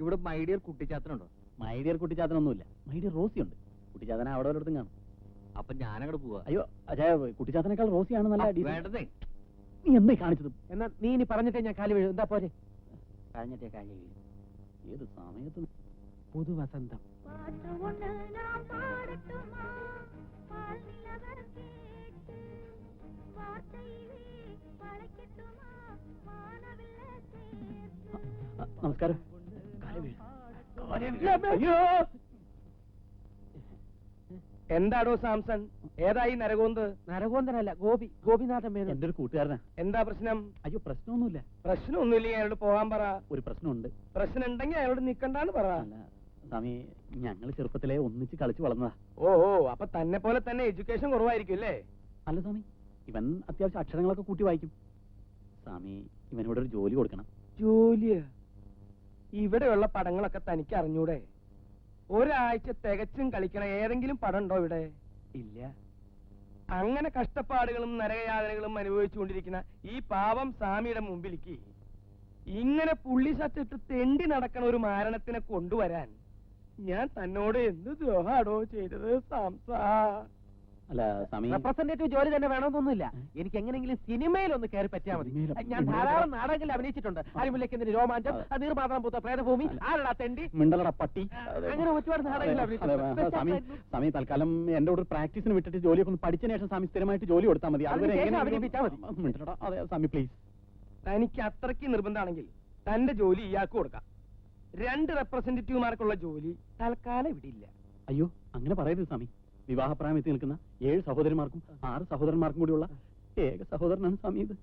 ഇവിടെ മൈഡിയർ കുട്ടിച്ചാത്തനുണ്ടോ?
മൈഡിയർ കുട്ടിച്ചാത്തനൊന്നുമില്ല, മൈഡിയർ റോസി ഉണ്ട്. കുട്ടിച്ചാത്തന അവിടെ വല്ലയിടത്തും കാണും.
അപ്പൊ ഞാനങ്ങോട്ട് പോവാ.
അയ്യോ അജയ, കുട്ടിച്ചാത്തനേക്കാൾ റോസിയാണ് നല്ല
വേണ്ടതേ.
നീ എന്തായി കാണിച്ചത്?
എന്നാ നീ ഇനി പറഞ്ഞിട്ടേ ഞാൻ കാല് വീഴും. എന്താ പോരെ? പറഞ്ഞിട്ടേ കാല് വീഴും.
ഏത് സമയത്ത്?
പുതുവസന്തം.
നമസ്കാരം.
എന്താടോ സാംസൺ, ഏതായി നരകോന്ത്?
നരകോന്തനല്ല, ഗോപിനാഥൻ മേനോൻ.
എന്റെ ഒരു കൂട്ടുകാരനാ.
എന്താ പ്രശ്നം?
അയ്യോ പ്രശ്നമൊന്നുമില്ല.
പ്രശ്നമൊന്നുമില്ലെങ്കിൽ അയാളോട് പോകാൻ പറ.
ഒരു പ്രശ്നമുണ്ട്.
പ്രശ്നം ഉണ്ടെങ്കിൽ അയാളോട് നിക്കണ്ടാന്ന് പറ.
അല്ല സ്വാമി, ഞങ്ങൾ ചെറുപ്പത്തിലെ ഒന്നിച്ച് കളിച്ചു വളർന്നതാ.
ഓ, അപ്പൊ തന്നെ പോലെ തന്നെ എഡ്യൂക്കേഷൻ കുറവായിരിക്കും അല്ലേ?
അല്ല സ്വാമി, ഇവൻ അത്യാവശ്യം അക്ഷരങ്ങളൊക്കെ കൂട്ടി വായിക്കും. സ്വാമി, ഇവനോട് ഒരു ജോലി കൊടുക്കണം.
ജോലിയ? ഇവിടെയുള്ള പടങ്ങളൊക്കെ തനിക്ക് അറിഞ്ഞൂടെ? ഒരാഴ്ച തികച്ചും കളിക്കണ ഏതെങ്കിലും പടം ഉണ്ടോ ഇവിടെ? ഇല്ല. അങ്ങനെ കഷ്ടപ്പാടുകളും നരകയാതനകളും അനുഭവിച്ചുകൊണ്ടിരിക്കുന്ന ഈ പാവം സ്വാമിയുടെ മുമ്പിലേക്ക് ഇങ്ങനെ പുള്ളി സത്തിട്ട് തെണ്ടി നടക്കണ ഒരു മാരണത്തിനെ കൊണ്ടുവരാൻ ഞാൻ തന്നോട് എന്ത് ദ്രോഹാടോ ചെയ്തത് സാംസാ?
അല്ല സ്വാമി,
റെപ്രസെന്റേറ്റീവ് ജോലി തന്നെ വേണമെന്നൊന്നുമില്ല. എനിക്ക് എങ്ങനെയെങ്കിലും സിനിമയിൽ ഒന്ന് കയറി പറ്റിയാൽ മതി. ഞാൻ ധാരാളം നാടകങ്ങളിൽ അഭിനയിച്ചിട്ടുണ്ട്. അരിമുല്ലയ്ക്കെന്തിന് രോമാഞ്ചം, നീർമാത്രം പൂത്ത പ്രേതഭൂമി, ആരടാ തെണ്ടി,
മിണ്ടലട പട്ടി,
അങ്ങനെ ഒരുപാട് നാടകങ്ങളിൽ
സ്വാമി. സ്വാമി തൽക്കാലം എന്റെ കൂടെ പ്രാക്ടീസിന് വിട്ടിട്ട് ജോലിയൊക്കെ ഒന്ന് പഠിച്ചതിന് ശേഷം സ്വാമി സ്ഥിരമായിട്ട് ജോലി കൊടുത്താൽ മതി. അതുവരെ
അഭിനയിപ്പിച്ചാൽ മതി.
മിണ്ടലടാ. അതെ സ്വാമി പ്ലീസ്.
തനിക്ക് അത്രയ്ക്ക് നിർബന്ധമാണെങ്കിൽ തന്റെ ജോലി ഇയാൾക്ക് കൊടുക്കാം. 2 റെപ്രസെന്റേറ്റീവുമാർക്കുള്ള ജോലി തൽക്കാലം ഇവിടെ ഇല്ല.
അയ്യോ അങ്ങനെ പറയരുത് സ്വാമി. വിവാഹപ്രായത്തിൽ നിൽക്കുന്ന 7 സഹോദരന്മാർക്കും 6 സഹോദരന്മാർക്കും കൂടിയുള്ള ഏക സഹോദരനാണ് സ്വാമി ഇത്.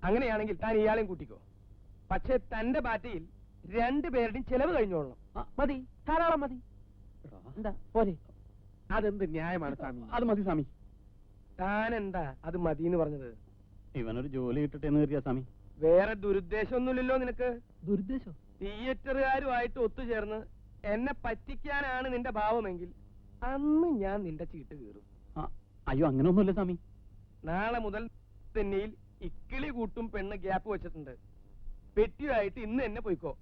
അങ്ങനെയാണെങ്കിൽ താൻ ഇയാളെയും കൂട്ടിക്കോ. പക്ഷെ തന്റെ പാർട്ടിയിൽ 2 പേരുടെയും ചെലവ് കഴിഞ്ഞോളണം.
മതി, ധാരാളം മതി. എന്താ പോരെ? അതെന്ത് ന്യായമാണ് സ്വാമി?
അത് മതി സ്വാമി.
താൻ എന്താ അത് മതിന്ന് പറഞ്ഞത്?
ഇവനൊരു ജോലി കിട്ടട്ടെ എന്ന് കരുതിയാ സ്വാമി.
വേറെ ദുരുദ്ദേശമൊന്നുമില്ലല്ലോ നിനക്ക്?
ദുരുദ്ദേശം?
തിയേറ്ററുകാരുമായിട്ട് ഒത്തുചേർന്ന് എന്നെ പറ്റിക്കാനാണ് നിന്റെ ഭാവമെങ്കിൽ അന്ന് ഞാൻ നിന്റെ ചീട്ട് കീറും.
അയ്യോ അങ്ങനെയൊന്നുമില്ല സ്വാമി.
നാളെ മുതൽ തെന്നിയിൽ ഇക്കിളി കൂട്ടും പെണ്ണ് ഗ്യാപ്പ് വെച്ചിട്ടുണ്ട്. പെട്ടിയുമായിട്ട് ഇന്ന് എന്നെ പോയിക്കോ.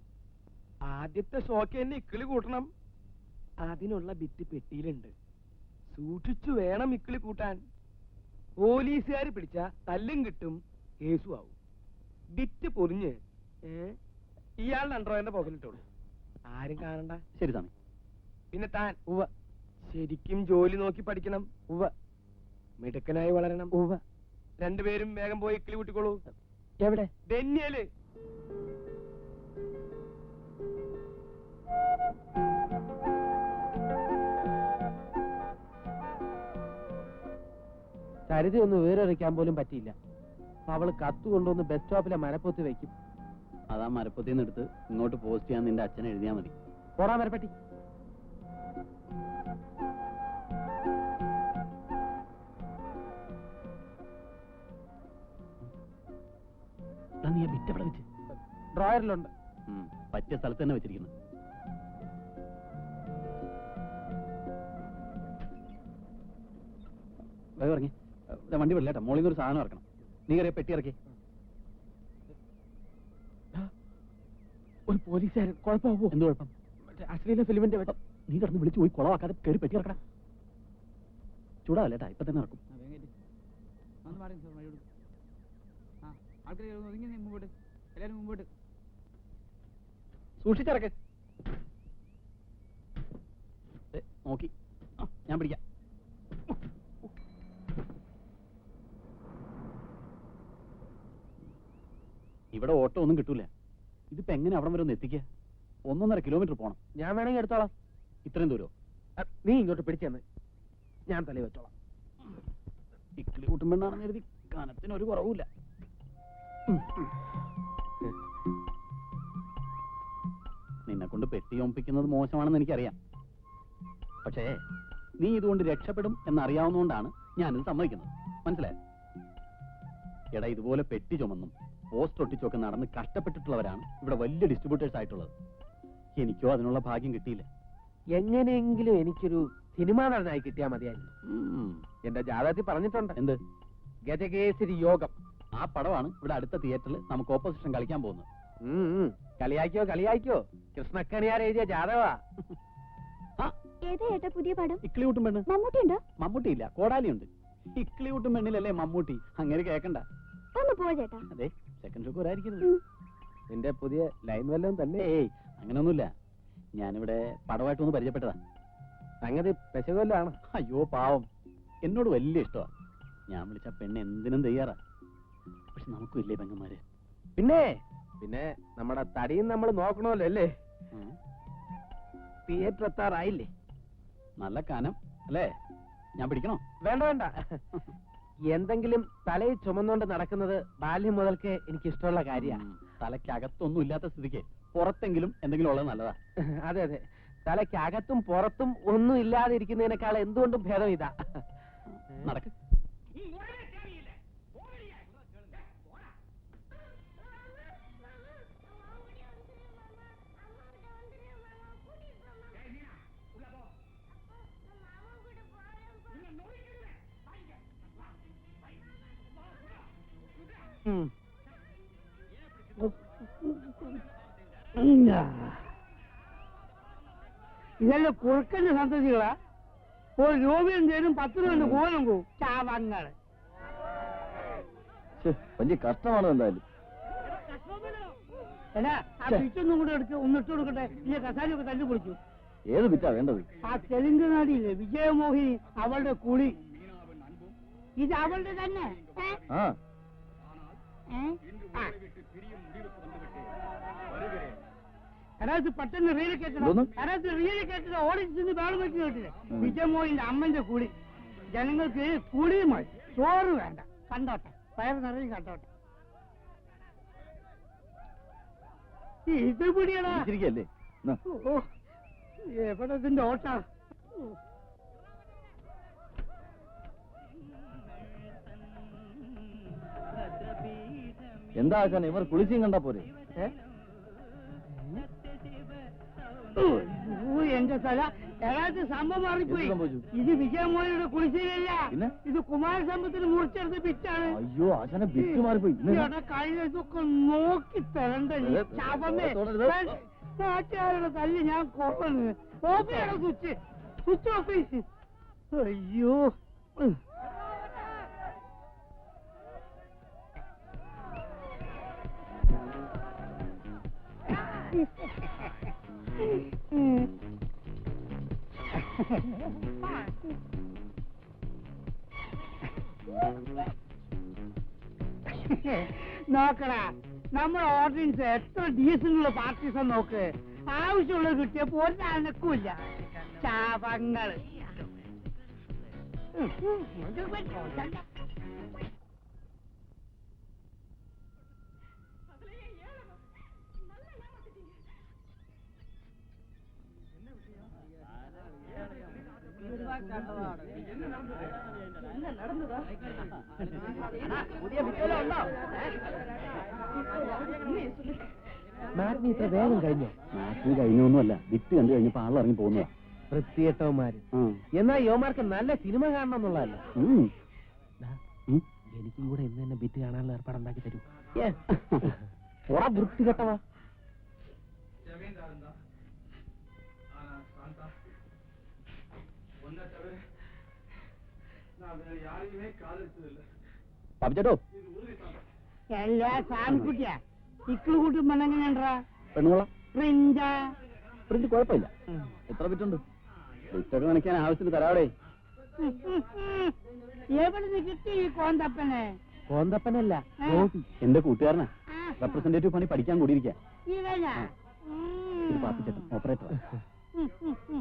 ആദ്യത്തെ ഷോക്ക് എന്നെ ഇക്കിളി കൂട്ടണം. അതിനുള്ള ബിറ്റ് പെട്ടിയിലുണ്ട്. സൂക്ഷിച്ചു വേണം ഇക്കിളി കൂട്ടാൻ. പോലീസുകാർ പിടിച്ച തല്ലും കിട്ടും, കേസും ആവും. ബിറ്റ് പൊറിഞ്ഞ് ഇയാളുടെ അണ്ടർവെയറിന്റെ പോക്കലിട്ടോളൂ. ആരും കാണണ്ട.
ശരി സ്വാമി.
പിന്നെ താൻ ശരിക്കും ജോലി നോക്കി പഠിക്കണം. മിടുക്കനായി വളരണം. 2 പേരും വേഗം പോയി ഇക്കിളി കൂട്ടിക്കോളൂ.
എവിടെ?
ഡെന്നിയല്.
സരിത ഒന്ന് വേറെറിയിക്കാൻ പോലും പറ്റിയില്ല. അവള് കത്ത് കൊണ്ടുവന്ന് ബസ് സ്റ്റോപ്പിലെ മരപ്പൊത്ത് വെക്കും.
അതാ മരപ്പത്തിൽ നിന്ന് എടുത്ത് ഇങ്ങോട്ട് പോസ്റ്റ് ചെയ്യാൻ നിന്റെ അച്ഛനെ എഴുതിയാ മതി.
പോടാ മരപ്പറ്റി.
നീ ബിറ്റ് എവിടെ വെച്ച്?
ഡ്രോയറിലുണ്ട്.
പറ്റിയ സ്ഥലത്ത് തന്നെ വെച്ചിരിക്കുന്നു. വേഗം ഇറങ്ങി. വണ്ടി വിടില്ലേട്ടാ, മോളിൽ നിന്ന് ഒരു സാധനം ഇറക്കണം. നീ കയറിയ പെട്ടി ഇറക്കി.
ഒരു പോലീസുകാരൻ. കുഴപ്പമാവോ?
എന്ത് കുഴപ്പം?
അശ്ലീല ഫിലിമിന്റെ
നീ കിടന്ന് വിളിച്ചു പോയി കുളവാക്കാതെ കയറി പെട്ടി ഇറക്കടാ. ചൂടാവല്ലേട്ടാ, ഇപ്പൊ തന്നെ ഇറക്കും.
സൂക്ഷിച്ചിറക്ക്.
നോക്കി ഞാൻ പിടിക്കാം. ഇവിടെ ഓട്ടോ ഒന്നും കിട്ടൂല. ഇതിപ്പോ എങ്ങനെ അവിടെ വരെ ഒന്ന് എത്തിക്കുക? 1.5 കിലോമീറ്റർ പോണം.
ഞാൻ വേണമെങ്കിൽ എടുത്തോളാം.
ഇത്രയും ദൂരോ?
നീ ഇങ്ങോട്ട് പിടിച്ചെന്ന് ഞാൻ തലയിൽ വെച്ചോളാം.
ഇക്കിളി കൂട്ടുമ്പോഴാണെന്ന് കരുതി കനത്തിന് ഒരു കുറവുമില്ല. നിന്നെ കൊണ്ട് പെട്ടി ഒമ്പിക്കുന്നത് മോശമാണെന്ന് എനിക്കറിയാം. പക്ഷേ നീ ഇതുകൊണ്ട് രക്ഷപ്പെടും എന്നറിയാവുന്നതുകൊണ്ടാണ് ഞാനിത് സമ്മതിക്കുന്നത്. മനസ്സിലായോ? എടാ, ഇതുപോലെ പെട്ടി ചുമന്നും പോസ്റ്റ് ഒട്ടിച്ചൊക്കെ നടന്ന് കഷ്ടപ്പെട്ടിട്ടുള്ളവരാണ് ഇവിടെ വലിയ ഡിസ്ട്രിബ്യൂട്ടേഴ്സ് ആയിട്ടുള്ളത്. എനിക്കോ അതിനുള്ള ഭാഗ്യം കിട്ടിയില്ല.
എങ്ങനെയെങ്കിലും എനിക്കൊരു സിനിമാ നടനായി കിട്ടിയാൽ മതിയായിരുന്നു. എന്റെ ജാതകത്തിൽ പറഞ്ഞിട്ടുണ്ട്.
എന്ത്?
ഗജകേസരി യോഗം.
ആ പടമാണ് ഇവിടെ അടുത്ത തിയേറ്ററിൽ നമുക്ക് ഓപ്പോസിഷൻ കളിക്കാൻ പോകുന്നത്.
കളിയാക്കിയോ കളിയാക്കിയോ, കൃഷ്ണക്കണിയാർ എഴുതിയ ജാതകവാ.
ഏതാ ഏട്ടാ പുതിയ പടം?
ഇക്കിളി കൂട്ടും പെണ്ണ്.
മമ്മൂട്ടി ഉണ്ടോ?
മമ്മൂട്ടിയില്ല, കോടാലിയുണ്ട്. ഇക്കിളി കൂട്ടും പെണ്ണിലല്ലേ മമ്മൂട്ടി. അങ്ങനെ കേക്കണ്ട.
ഒന്ന് പോ ചേട്ടാ.
അതെ, സെക്കൻഡ് ഷോക്ക് വരായിരിക്കുന്നത്.
നിന്റെ പുതിയ ലൈൻ വല്ലതും തന്നെ?
ഏയ്, അങ്ങനൊന്നുമില്ല. ഞാനിവിടെ പടമായിട്ടൊന്ന് പരിചയപ്പെട്ടതാ.
സംഗതി പെശകൊല്ലാണ്.
അയ്യോ പാവം, എന്നോട് വലിയ ഇഷ്ടമാണ്. ഞാൻ വിളിച്ച പെണ്ണ് എന്തിനും തയ്യാറാ. പക്ഷെ നമുക്കും ഇല്ലേ പെങ്ങന്മാര്?
പിന്നെ പിന്നെ നമ്മുടെ തടിയും നമ്മൾ നോക്കണമല്ലോ അല്ലേ? തിയേറ്റർ എത്താറായില്ലേ?
നല്ല കനം അല്ലേ? ഞാൻ പിടിക്കണോ?
വേണ്ട വേണ്ട. എന്തെങ്കിലും തലയിൽ ചുമന്നുകൊണ്ട് നടക്കുന്നത് ബാല്യം മുതൽക്ക് എനിക്ക് ഇഷ്ടമുള്ള കാര്യമാണ്.
തലയ്ക്കകത്തൊന്നും ഇല്ലാത്ത സ്ഥിതിക്ക് പുറത്തെങ്കിലും എന്തെങ്കിലും ഉള്ളത് നല്ലതാ.
അതെ അതെ, തലയ്ക്കകത്തും പുറത്തും ഒന്നും ഇല്ലാതിരിക്കുന്നതിനേക്കാൾ എന്തുകൊണ്ടും ഭേദം ഇതാ.
നടക്ക്.
ഇതെല്ലാം കുറുക്കന്റെ സന്തതികളാ. ഒരു രൂപയും തരും 10 രൂപ കോലം പോവും. ചാവങ്ങള്
വലിയ കഷ്ടമാണ് എന്തായാലും.
എടാ, ആ പിച്ചൊന്നും കൂടെ എടുത്ത് ഒന്നിട്ട് കൊടുക്കട്ടെ. ഈ കസാലയൊക്കെ തല്ലി പൊളിച്ചു.
ഏത് പിറ്റാ വേണ്ടത്?
ആ തെലുങ്ക് നാടിയില്ലേ വിജയമോഹിനി, അവളുടെ കുളി. ഇത് അവളുടെ തന്നെ. കരാത്ത് പെട്ടെന്ന് റീല് കേട്ടണം. കരാത്ത് റീല് കേട്ടിട്ട് ഓടിച്ചിട്ട് വേളം വെച്ച് കേട്ടില്ലേ? വിജയമോഹിന്റെ അമ്മന്റെ കുളി. ജനങ്ങൾക്ക് കുളി മതി, ചോറ് വേണ്ട. കണ്ടോട്ടെ, പയർ നിറയും കണ്ടോട്ടെ. ഇത് പിടിയടാ. ഓ, എവിടെ ഇതിന്റെ ഓട്ടാ?
എന്താ ആക്കാൻ ഇവർ കുളിച്ചും കണ്ടാ പോരെ?
എന്റെ സ്ഥല ഏതാണ്ട് സംഭവം മാറിപ്പോയി. ഇത് വിജയമോഹയുടെ കുളിശ്ശേരിയല്ല, ഇത് കുമാരസമ്പത്തിന് മുറിച്ചെടുത്ത പിറ്റാണ്.
അയ്യോ, ആശാനെ ബിറ്റ് മാറിപ്പോയി.
കഴിഞ്ഞ ഇതൊക്കെ നോക്കി തരണ്ടേ ശവമേ. നാട്ടുകാരുടെ തല്ലി ഞാൻ കൊള്ളണ്. ഓഫിയാണ് സ്വിച്ച്, സ്വിച്ച് ഓഫീസ്. അയ്യോ, നോക്കടാ, നമ്മുടെ ഓർഡിനൻസ് എത്ര ഡീസന്റുള്ള പാർട്ടീസാ നോക്ക്. ആവശ്യമുള്ളത് കിട്ടിയപ്പോ ഒരു അനക്കൂല്ല. ചാപങ്ങള്.
മാറ്റിനി ഇത്ര വേഗം കഴിഞ്ഞോ?
മാറ്റിന് കഴിഞ്ഞൊന്നുമല്ല, വിറ്റ് കണ്ടു കഴിഞ്ഞപ്പോ ആളിറങ്ങി പോകുന്നതാ.
വൃത്തിയേട്ടവന്മാര്. എന്നാ യോമാർക്ക് നല്ല സിനിമ കാണണം എന്നുള്ളതല്ല. എനിക്കും കൂടെ ഇന്ന് തന്നെ ബിറ്റ് കാണാനുള്ള ഏർപ്പാടുണ്ടാക്കി തരൂ. വൃത്തികെട്ടവാ.
പാപ്പിച്ചേട്ടോ,
എല്ലാ സാൻകുട്ടിയാ ഇക്കള് കൂട്ടും പെണ്ണെങ്ങനെയാ?
പെണ്ണുകൊള്ളാം.
പ്രിഞ്ചാ?
പ്രിന്റ് കുഴപ്പമില്ല. എത്ര ബിറ്റുണ്ട്? ബിറ്റൊക്കെ കാണിക്കാൻ ആവശ്യത്തിന് തരാവടേ.
എവിടെ കിട്ടി ഈ കോന്തപ്പനെ?
കോന്തപ്പനല്ല,
എന്റെ കൂട്ടുകാരനാ. റെപ്രസെന്റേറ്റീവ് പണി പഠിക്കാൻ കൂടിയിരിക്കാം.
ഇവനാ?
ഇത് പാപ്പിച്ചേട്ടൻ ഓപ്പറേറ്റർ,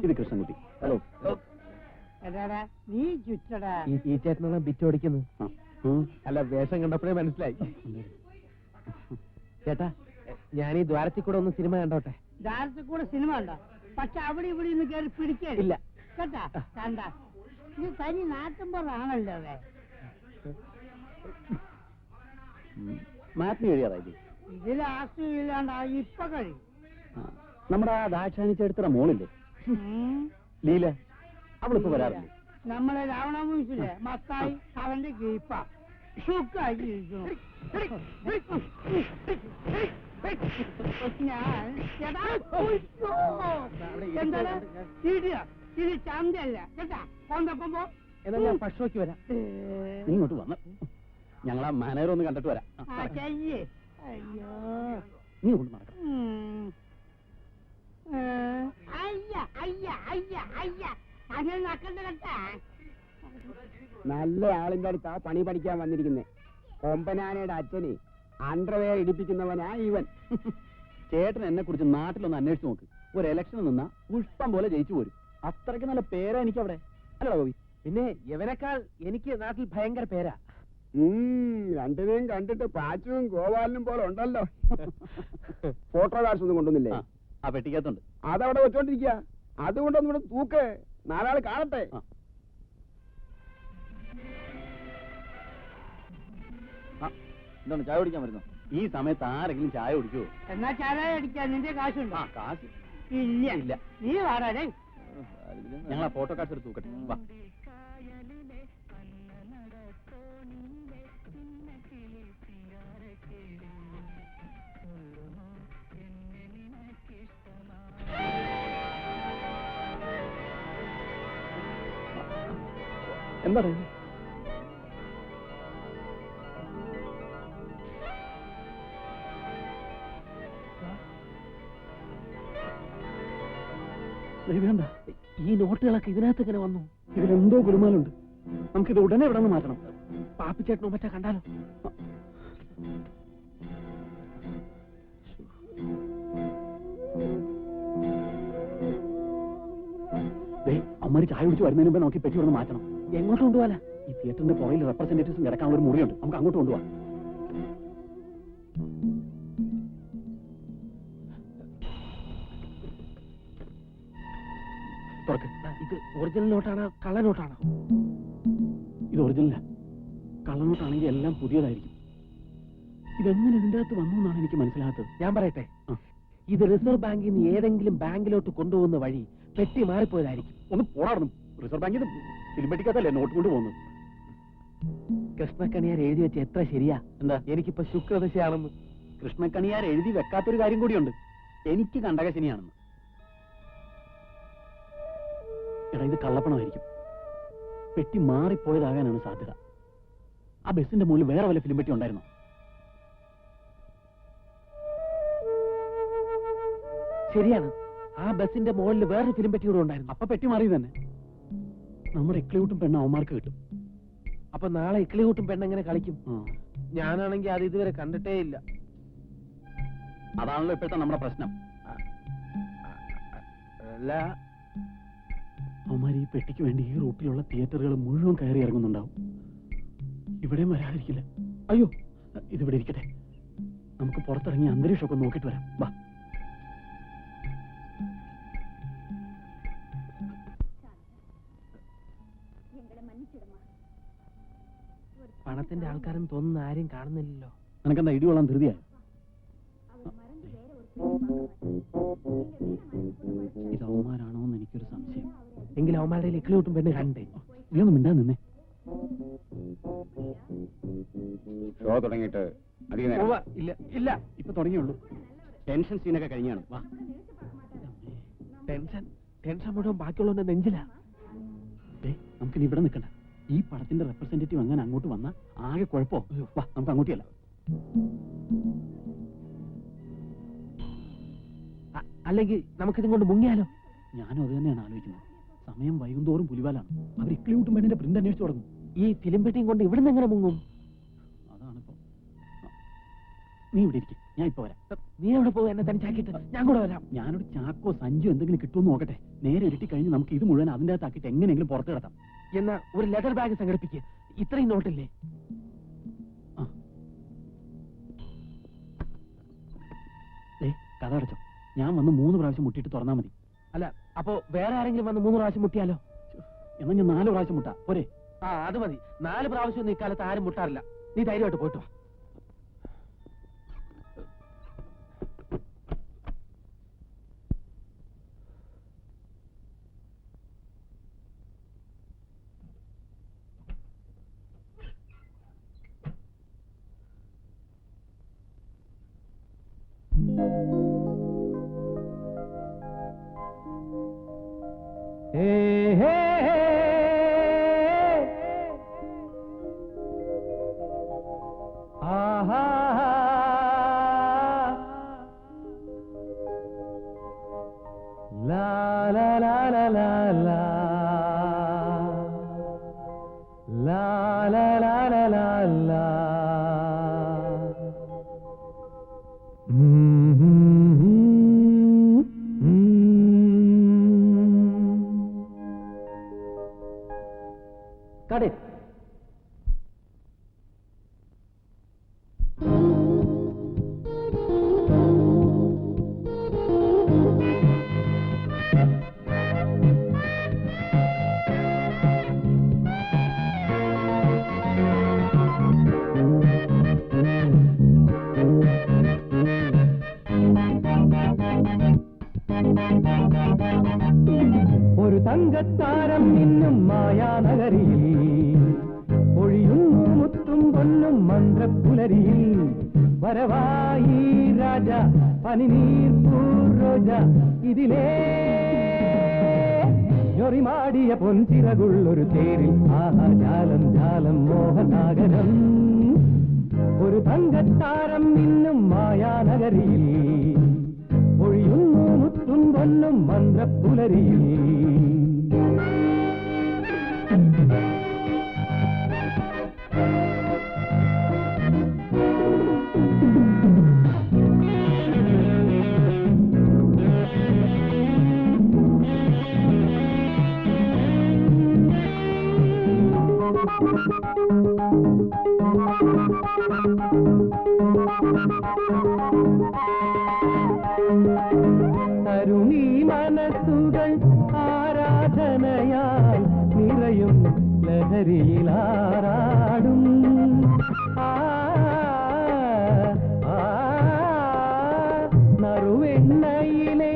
ഇത് കൃഷ്ണൻകുട്ടി. ഹലോ.
എടാടാ നീ ചുറ്റടാ.
ഈ ചേട്ടനാണ് ബിറ്റ് ഓടിക്കുന്നത്. അല്ല, വേഷം കണ്ടപ്പോഴേ മനസ്സിലായി. ചേട്ടാ, ഞാൻ ഈ ദ്വാരത്തിൽ കൂടെ ഒന്ന് സിനിമ കണ്ടോട്ടെ.
ദ്വാരത്തിൽ കൂടെ സിനിമ ഉണ്ടോ? പക്ഷെ അവിടെ ഇവിടെ നിന്ന് കയറി പിടിക്കില്ല കേട്ടാ. കണ്ട ഇത് തനി നാട്ടുമ്പോഴാണല്ലോ അതെ.
മാപ്പിന് കഴിയാറായി.
ഇതിൽ ആശ്രയില്ലാണ്ട് ഇപ്പൊ കഴിയും.
നമ്മുടെ ആ ദാക്ഷാണിച്ചെടുത്ത മോളില്ലേ ലീല, അവളിപ്പോ വരാറില്ലേ?
നമ്മളെ രാവണമൂസിലെ മത്തായി അവന്റെ കീപ്പ സുഖായി ഇരിക്കുന്നു. എന്താണ് ഇത് ചന്തല്ല കേട്ടാ. കൊണ്ടപ്പം പോ.
എന്നാ ഞാൻ ഭക്ഷണക്ക് വരാം.
നീ ഇങ്ങോട്ട് വന്ന ഞങ്ങളാ മാനേജർ ഒന്ന് കണ്ടിട്ട് വരാം.
അയ്യോ
നീ കൊണ്ട് നടക്കാം.
അയ്യ അയ്യ അയ്യ അയ്യ അങ്ങനെ നക്കണ്ട കേട്ടാ.
നല്ല ആളിന്റെ അടുത്താ പണി പഠിക്കാൻ വന്നിരിക്കുന്നേ. കൊമ്പനാനയുടെ അച്ഛന് അണ്ടർവെയർ ഇടിപ്പിക്കുന്നവനാ ഇവൻ.
ചേട്ടൻ എന്നെ കുറിച്ച് നാട്ടിലൊന്ന് അന്വേഷിച്ച് നോക്ക്. ഒരു ഇലക്ഷൻ നിന്നാ പുഷ്പം പോലെ ജയിച്ചു പോരും. അത്രയ്ക്ക് നല്ല പേരാ എനിക്ക് അവിടെ. അല്ലടാ ഗോപി?
പിന്നെ യവനേക്കാൾ എനിക്ക് നാട്ടിൽ ഭയങ്കര പേരാ.
രണ്ടിനെയും കണ്ടിട്ട് പാച്ചുവും ഗോപാലിനും പോലെ ഉണ്ടല്ലോ. ഫോട്ടോ കാർഡ്സ് ഒന്നും കൊണ്ടുവന്നില്ലേ?
ആ പെട്ടിക്കകത്തുണ്ട്.
അതവിടെ വെച്ചോണ്ടിരിക്കുക. അതുകൊണ്ടൊന്നും ഇവിടെ തൂക്ക്, നാലാള് കാണട്ടെ.
എന്താണ് ചായ കുടിക്കാൻ വരുന്നു? ഈ സമയത്ത് ആരെങ്കിലും ചായ കുടിക്കുവോ?
എന്നാ ചായ അടിക്കാൻ നിന്റെ കാശുണ്ടോ?
കാശ്
ഇല്ല
ഇല്ല.
നീ വാടാടേ.
ഞങ്ങൾ ആ ഫോട്ടോ കാർഡ്സ് എടുത്ത് തൂക്കട്ടെ. വാ. എന്താ പറയുന്നത്?
വേണ്ട, ഈ നോട്ടുകളൊക്കെ ഇതിനകത്ത് ഇങ്ങനെ വന്നു.
ഇതിലെന്തോ ഗുരുമാലുണ്ട്. നമുക്കിത് ഉടനെ ഇവിടെ നിന്ന് മാറ്റണം.
പാപ്പിച്ചേട്ടനോ മറ്റാ കണ്ടാലോ?
അമ്മമാര് ചായ കുടിച്ച് വരുന്നതിന് മുമ്പ് നമുക്ക് പെട്ടി ഇവിടെ മാറ്റണം.
എങ്ങോട്ട് കൊണ്ടുപോകാനാ?
ഈ തിയേറ്ററിന്റെ പുറയിൽ റെപ്രസെന്റേറ്റീവ്സും കിടക്കാനുള്ള ഒരു മുറിയുണ്ട്. നമുക്ക് അങ്ങോട്ട് കൊണ്ടുപോകാം. തുറക്ക്.
ഇത് ഒറിജിനൽ നോട്ടാണോ കള്ള നോട്ടാണോ?
ഇത് ഒറിജിനലാ. കള്ളനോട്ടാണെങ്കിൽ എല്ലാം പുതിയതായിരിക്കും. ഇതെങ്ങനെ ഇതിന്റെ അകത്ത് വന്നു എന്നാണ് എനിക്ക് മനസ്സിലാകാത്തത്.
ഞാൻ പറയട്ടെ, ഇത് റിസർവ് ബാങ്കിൽ നിന്ന് ഏതെങ്കിലും ബാങ്കിലോട്ട് കൊണ്ടുപോകുന്ന വഴി പെട്ടി മാറിപ്പോയതായിരിക്കും.
ഒന്ന് പോരാടുന്നു. റിസർവ് ബാങ്കിൽ ഫിലിം പെട്ടിക്കകത്തല്ലേ നോട്ട് കൊണ്ട് പോകുന്നത്?
കൃഷ്ണക്കണിയാർ എഴുതി വെച്ച എത്ര ശരിയാ.
എന്താ?
എനിക്കിപ്പോ ശുക്രദശയാണെന്ന്.
കൃഷ്ണക്കണിയാർ എഴുതി വെക്കാത്തൊരു കാര്യം കൂടിയുണ്ട്. എനിക്ക് കണ്ടകശനിയാണെന്ന്. എടാ, ഇത് കള്ളപ്പണമായിരിക്കും. പെട്ടി മാറിപ്പോയതാകാനാണ് സാധ്യത. ആ ബസിന്റെ മുകളിൽ വേറെ വല്ല ഫിലിം പെട്ടി ഉണ്ടായിരുന്നോ?
ശരിയാണ്, ആ ബസിന്റെ മുകളിൽ വേറൊരു ഫിലിം പെട്ടി കൂടെ ഉണ്ടായിരുന്നു.
അപ്പൊ പെട്ടി മാറി തന്നെ. നമ്മുടെ എക്ലിയൂട്ടും പെണ്ണ അവന്മാർക്ക് കിട്ടും.
അപ്പൊ നാളെ ഇക്ലികൂട്ടും പെണ്ണെങ്ങനെ കളിക്കും? ഞാനാണെങ്കിൽ അത് ഇതുവരെ കണ്ടിട്ടേ ഇല്ല.
അതാണല്ലോ ഇപ്പോഴത്തെ നമ്മുടെ പ്രശ്നം.
അല്ല,
അവന്മാർ ഈ പെട്ടിക്ക് വേണ്ടി ഈ റൂട്ടിലുള്ള തിയേറ്ററുകൾ മുഴുവൻ കയറി ഇറങ്ങുന്നുണ്ടാവും. ഇവിടെയും വരാതിരിക്കില്ല. അയ്യോ, ഇതിവിടെ ഇരിക്കട്ടെ. നമുക്ക് പുറത്തിറങ്ങി അന്തരീക്ഷമൊക്കെ നോക്കിയിട്ട് വരാം. വാ.
പണത്തിന്റെ ആൾക്കാരെന്ന് തോന്നുന്ന ആരും കാണുന്നില്ലല്ലോ.
നിനക്കെന്താ ഇടി കൊള്ളാൻ ധൃതിയായി? ഇത് അവന്മാരാണോ എന്ന് എനിക്കൊരു സംശയം.
എങ്കിലും അവന്മാരുടെ ഇക്ലികൂട്ടും പെണ്ണ് കണ്ടേ.
നീ ഒന്നും മിണ്ടാ നിന്നേ.
ഷോ തുടങ്ങിയിട്ട് അധികം നേരം
ഇല്ല ഇല്ല,
ഇപ്പൊ തുടങ്ങിയുള്ളൂ. ടെൻഷൻ സീനൊക്കെ കഴിഞ്ഞാണ്. വാ.
ടെൻഷൻ മുഴുവൻ ബാക്കിയുള്ളവന്റെ നെഞ്ചിലാ.
നമുക്കിനി ഇവിടെ നിൽക്കണ്ട. ഈ പടത്തിന്റെ റെപ്രസെന്റേറ്റീവ് അങ്ങനെ അങ്ങോട്ട് വന്നാ ആകെ കുഴപ്പമോ? വാ, നമുക്ക് അങ്ങോട്ടല്ല.
അല്ലെങ്കിൽ നമുക്കിതും കൊണ്ട് മുങ്ങിയാലോ?
ഞാനും അത് തന്നെയാണ് ആലോചിക്കുന്നത്. സമയം വൈകുന്തോറും പുലിവാലാണ്. അവർ ഇക്ലിയൂട്ടും പെണ്ണിന്റെ പ്രിന്റ് അന്വേഷിച്ചു തുടങ്ങും.
ഈ ഫിലിം പെട്ടിയും കൊണ്ട് ഇവിടുന്ന് എങ്ങനെ മുങ്ങും?
അതാണിപ്പോ. നീ നീ ഇവിടെ ഇരിക്കും, ഞാൻ ഇപ്പൊ വരാം.
നീ എവിടെ പോകും? എന്നെ തനിച്ചാക്കിയിട്ട് ഞാൻ കൂടെ വരാം.
ഞാനൊരു ചാക്കോ സഞ്ചു എന്തെങ്കിലും കിട്ടുമെന്ന് നോക്കട്ടെ. നേരെ ഇരുട്ടി കഴിഞ്ഞ് നമുക്ക് ഇത് മുഴുവൻ അതിൻ്റെ അകത്താക്കിയിട്ട് എങ്ങനെയെങ്കിലും പുറത്ത് കിടത്താം.
എന്നാ ഒരു ലെതർ ബാഗ് സംഘടിപ്പിക്കുക. ഇത്രയും നോട്ടില്ലേ?
കഥ അടച്ചോ. ഞാൻ വന്ന് 3 പ്രാവശ്യം മുട്ടിയിട്ട് തുറന്നാൽ മതി.
അല്ല, അപ്പോ വേറെ ആരെങ്കിലും വന്ന് 3 പ്രാവശ്യം മുട്ടിയാലോ?
എന്നാൽ ഞാൻ 4 പ്രാവശ്യം മുട്ടാ പോരെ?
ആ, അത് മതി. 4 പ്രാവശ്യം ഒന്നും ഇക്കാലത്ത് ആരും മുട്ടാറില്ല. നീ ധൈര്യമായിട്ട് പോയിട്ട് വാ. Cut it. ഒരു തങ്കത്താരം ഇന്നും മായാനഗരിയിൽ ഒഴിയുന്നു മുത്തും പൊന്നും മന്ത്രപ്പുലരിയിൽ വരവായി രാജ പനിനീർ പൂരോജ ഇതിലേ ഞൊറിമാടിയ പൊൻചിറകുള്ളൊരു തേരിൽ ആഹാ ജാലം ജാലം മോഹനാഗരം ഒരു തങ്കത്താരം ഇന്നും മായാനഗരിയിൽ ഒഴിയുന്നു മുത്തും പൊന്നും മന്ത്രപ്പുലരിയിൽ തരുണീ മനസ്സുകൾ ആരാധനയാൽ നിറയും ലഹരിയിലാറാടും നറുവെണ്ണയിലെ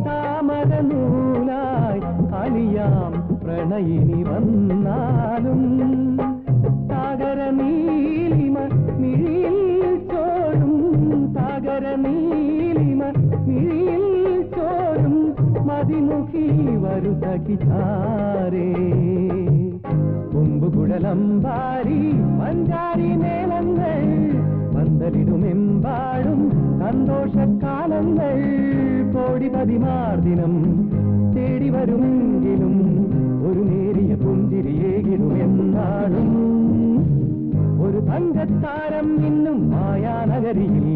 താമരനൂലായി അലിയാം പ്രണയിനി വന്നാലും സാഗര നീലിമ മിഴിയിൽ ചോടും സാഗര നീലിമ മിഴിയിൽ ചോടും മതിമുഖി വരുസഖിതാരേ കുമ്പുകുഴലമ്പാരി പഞ്ചാരി മേളങ്ങൾ പന്തലിടുമെമ്പാടും സന്തോഷക്കാലങ്ങൾ കോടി പതിമാർദിനം തേടി വരുമെങ്കിലും ഒരു നേരിയ പുഞ്ചിരിയേകിടുമെന്നാളും ഒരു തങ്കത്താരം ഇന്നും മായാനഗരിയിൽ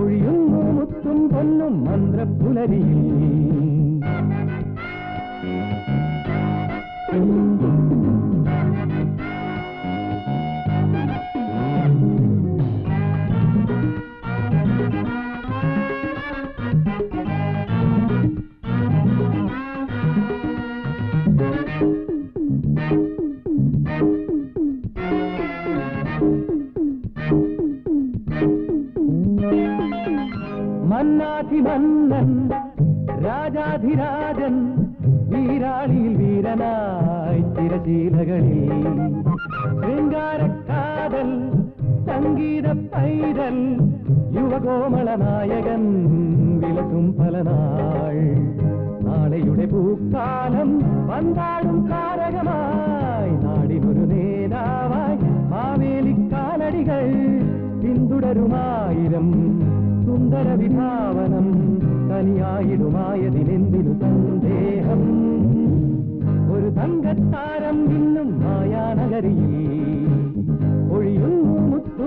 ഒഴിയുന്നു മുത്തും പൊന്നും മന്ത്രപ്പുലരിയിൽ മന്നാധിമന്നൻ രാജാധിരാജൻ വീരാളിയിൽ വീരനായി തിരശീലകളിൽ ശൃംഗാരക്കാതൽ സംഗീത പൈതൽ യുവകോമള നായകൻ വിലസും പലനാൾ നാളെയുടെ പൂക്കാലം വന്നാടും താരകമായി നാടിനൊരു നേതാവായി മാവേലിക്കാലടികൾ പിന്തുടരുമായിരം സുന്ദര വിഭാവനം തനിയായിടുമായതിനെന്തിനു സന്ദേഹം ഒരു തങ്കത്താരം ഇന്നും മായാനഗരിയിൽ ഒഴിയുന്നു മുത്തു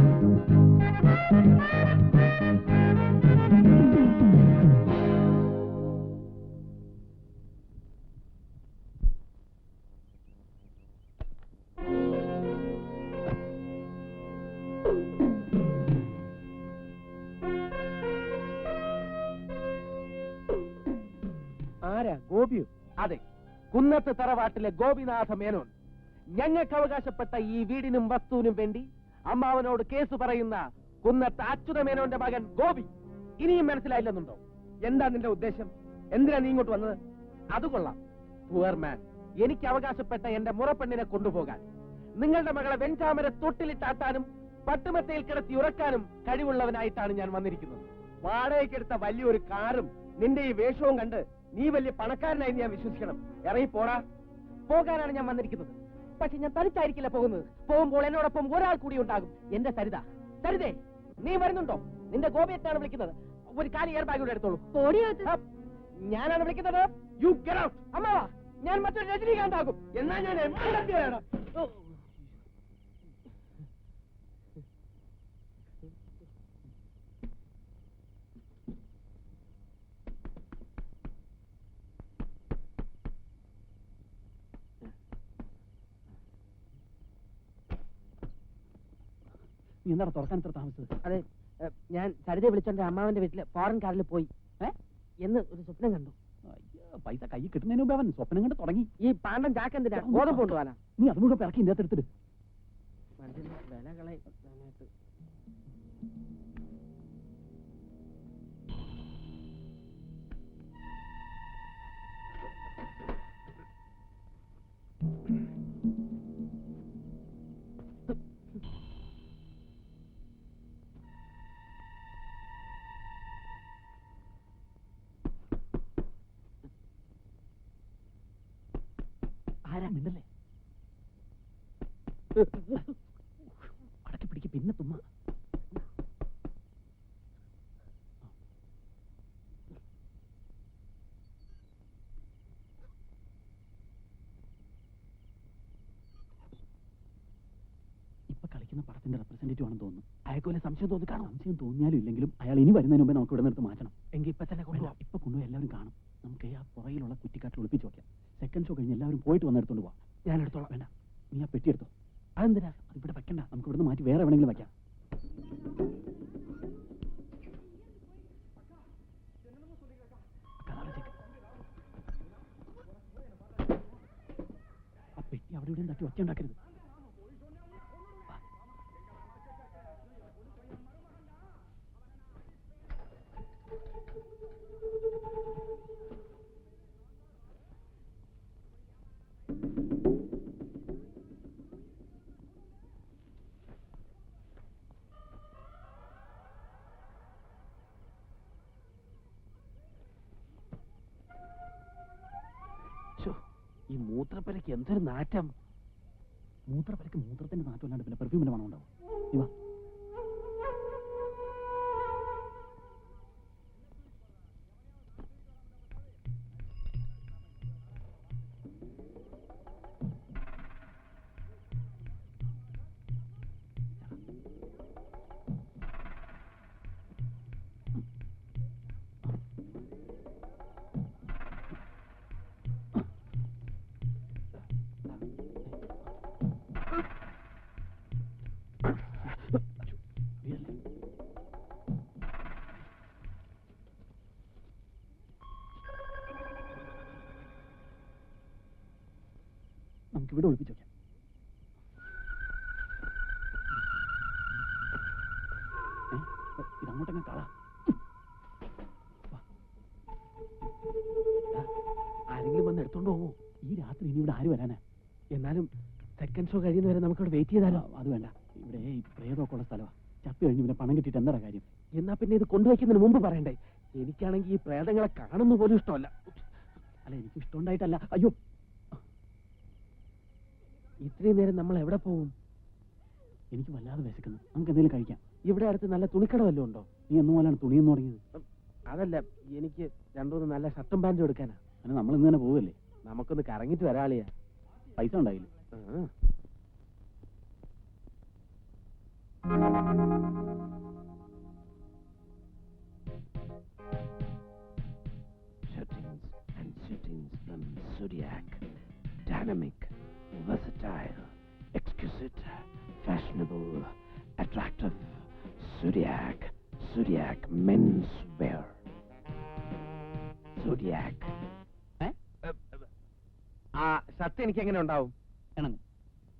ആരാ? ഗോപിയോ? അതെ, കുന്നത്ത് തറവാട്ടിലെ ഗോപിനാഥ മേനോൻ. ഞങ്ങൾക്ക് അവകാശപ്പെട്ട ഈ വീടിനും വസ്തുവിനും വേണ്ടി അമ്മാവനോട് കേസ് പറയുന്ന കുന്നത്ത് അച്യുത മേനോന്റെ മകൻ ഗോപി. ഇനിയും മനസ്സിലായില്ലെന്നുണ്ടോ? എന്താ നിന്റെ ഉദ്ദേശം? എന്തിനാ നീ ഇങ്ങോട്ട് വന്നത്? അത് കൊള്ളാം, പുവർ മാൻ. എനിക്ക് അവകാശപ്പെട്ട എന്റെ മുറപ്പെണ്ണിനെ കൊണ്ടുപോകാൻ, നിങ്ങളുടെ മകളെ വെഞ്ചാമര തൊട്ടിലിട്ടാട്ടാനും പട്ടുമെത്തയിൽ കിടത്തി ഉറക്കാനും കഴിവുള്ളവനായിട്ടാണ് ഞാൻ വന്നിരിക്കുന്നത്. വാടകയ്ക്കെടുത്ത വലിയൊരു കാറും നിന്റെ ഈ വേഷവും കണ്ട് നീ വലിയ പണക്കാരനായി ഞാൻ വിശ്വസിക്കണം. ഇറങ്ങി പോടാ. പോകാനാണ് ഞാൻ വന്നിരിക്കുന്നത്. പക്ഷെ ഞാൻ തനിച്ചായിരിക്കില്ല പോകുന്നത്. പോകുമ്പോൾ എന്നോടൊപ്പം ഒരാൾ കൂടി ഉണ്ടാകും, എന്റെ സരിത. സരിതേ, നീ വരുന്നുണ്ടോ? നിന്റെ ഗോപിയത്താണ് വിളിക്കുന്നത്. ഒരു കാലി എയർ ബാഗ് കൂടെ എടുത്തോളൂ. ഞാനാണ് വിളിക്കുന്നത്. You get out. അമ്മാവാ, ഞാൻ മറ്റൊരു രജനീകാന്താകും. എന്നാ ഞാൻ എവിടെയാണ്?
നീ എന്താണ് തുറക്കാൻ ഇത്ര താമസിച്ചത്?
അതെ, ഞാൻ സരിതയെ വിളിച്ചോണ്ട് അമ്മാവന്റെ വീട്ടില് ഫോറിൻ കാറിൽ പോയി എന്ന് ഒരു സ്വപ്നം കണ്ടു.
പൈസ കൈ കിട്ടുന്നതിന് മുമ്പ് അവൻ സ്വപ്നം കണ്ട് തുടങ്ങി.
ഈ പാണ്ടൻ ചാക്ക് എന്തിനാ? ഗോതമ്പ് കൊണ്ടുപോകാനാ?
നീ അത് മുഴുവൻ ഇറക്കി ഇതിന്റെ അകത്തെടുത്തിട്ട്.
വിലകളെ
ആരാ മിണ്ടല്ലേ? അടക്കി പിടിക്ക്, പിന്നെ തുമ്മ. ഇപ്പൊ കളിക്കുന്ന പടത്തിന്റെ റെപ്രസെന്റേറ്റീവ് ആണെന്ന് തോന്നുന്നു. അയാൾക്കൊരു സംശയം തോന്നി കാണും. സംശയം തോന്നിയാലും ഇല്ലെങ്കിലും അയാൾ ഇനി വരുന്നതിന് മുമ്പേ നമുക്ക് ഇവിടെ നിർത്ത് മാറ്റണം. എങ്കിൽ ഇപ്പൊ തന്നെ കൊണ്ടുപോകാം. ഇപ്പൊ കൊണ്ടുപോയി എല്ലാവരും കാണും. നമുക്ക് ആ പുറയിലുള്ള കുറ്റിക്കാട്ടിൽ ഒളിപ്പിച്ച് വെക്കാം. സെക്കൻഡ് ഷോ കഴിഞ്ഞ് എല്ലാവരും പോയിട്ട് വന്നെടുത്തോണ്ട് പോവാം. ഞാൻ എടുത്തോളാം. വേണ്ട, നീ ആ പെട്ടി എടുത്തോ. അതെന്തിനാ? അത് ഇവിടെ വെക്കണ്ട, നമുക്ക് ഇവിടുന്ന് മാറ്റി വേറെ എവിടെയെങ്കിലും വെക്കാം. ആ പെട്ടി അവിടെ ഇവിടെ തട്ടി ഒച്ച ഉണ്ടാക്കരുത്. ഈ മൂത്രപ്പരക്ക് എന്തൊരു നാറ്റം. മൂത്രപ്പരക്ക് മൂത്രത്തിന്റെ നാറ്റം അല്ലാണ്ട് പിന്നെ പെർഫ്യൂമിന്റെ മണം ഉണ്ടാവും. ഇവ നമുക്കിവിടെ ഒളിപ്പിച്ചു വെക്കാം. ഇതങ്ങോട്ടങ്ങ് കള. ആരെങ്കിലും വന്ന് എടുത്തോണ്ട് പോവോ? ഈ രാത്രി ഇനി ഇവിടെ ആര് വരാനാ?
എന്നാലും സെക്കൻഡ് ഷോ കഴിയുന്നവരെ നമുക്ക് ഇവിടെ വെയിറ്റ് ചെയ്താലോ?
അത് വേണ്ട, ഇവിടെ ഈ പ്രേതമൊക്കെ ഉള്ള സ്ഥലമാണ്. ചത്തു കഴിഞ്ഞ് പിന്നെ പണം കിട്ടിയിട്ട് എന്താ കാര്യം?
എന്നാ പിന്നെ ഇത് കൊണ്ടുവയ്ക്കുന്നതിന് മുമ്പ് പറയണ്ടേ? എനിക്കാണെങ്കിൽ ഈ പ്രേതങ്ങളെ കാണുന്ന പോലും ഇഷ്ടമല്ല.
അല്ല, എനിക്ക് ഇഷ്ടമുണ്ടായിട്ടല്ല. അയ്യോ,
ഇത്രയും നേരം നമ്മൾ എവിടെ പോകും?
എനിക്ക് വല്ലാതെ വിശക്കുന്നു. നമുക്ക് എന്തെങ്കിലും കഴിക്കാം.
ഇവിടെ അടുത്ത് നല്ല തുണിക്കട വല്ലതും ഉണ്ടോ?
നീ എന്നു പോലാണ് തുണിയെന്ന് തുടങ്ങിയത്?
അതല്ല, എനിക്ക് രണ്ടുമൂന്ന് നല്ല ഷർട്ടും പാൻറ്റും എടുക്കാനാ.
അങ്ങനെ നമ്മൾ ഇന്ന് തന്നെ പോവല്ലേ?
നമുക്കൊന്ന് കറങ്ങിട്ട് വരാളിയാ.
പൈസ ഉണ്ടായില്ല.
Shootings and shootings from Zodiac. Dynamic, versatile, exquisite, fashionable, attractive. Zodiac. Zodiac men's wear. Zodiac. ആ ഷർട്ട് എനിക്ക് എങ്ങനെ ഉണ്ടാവും?
ഇണങ്ങും.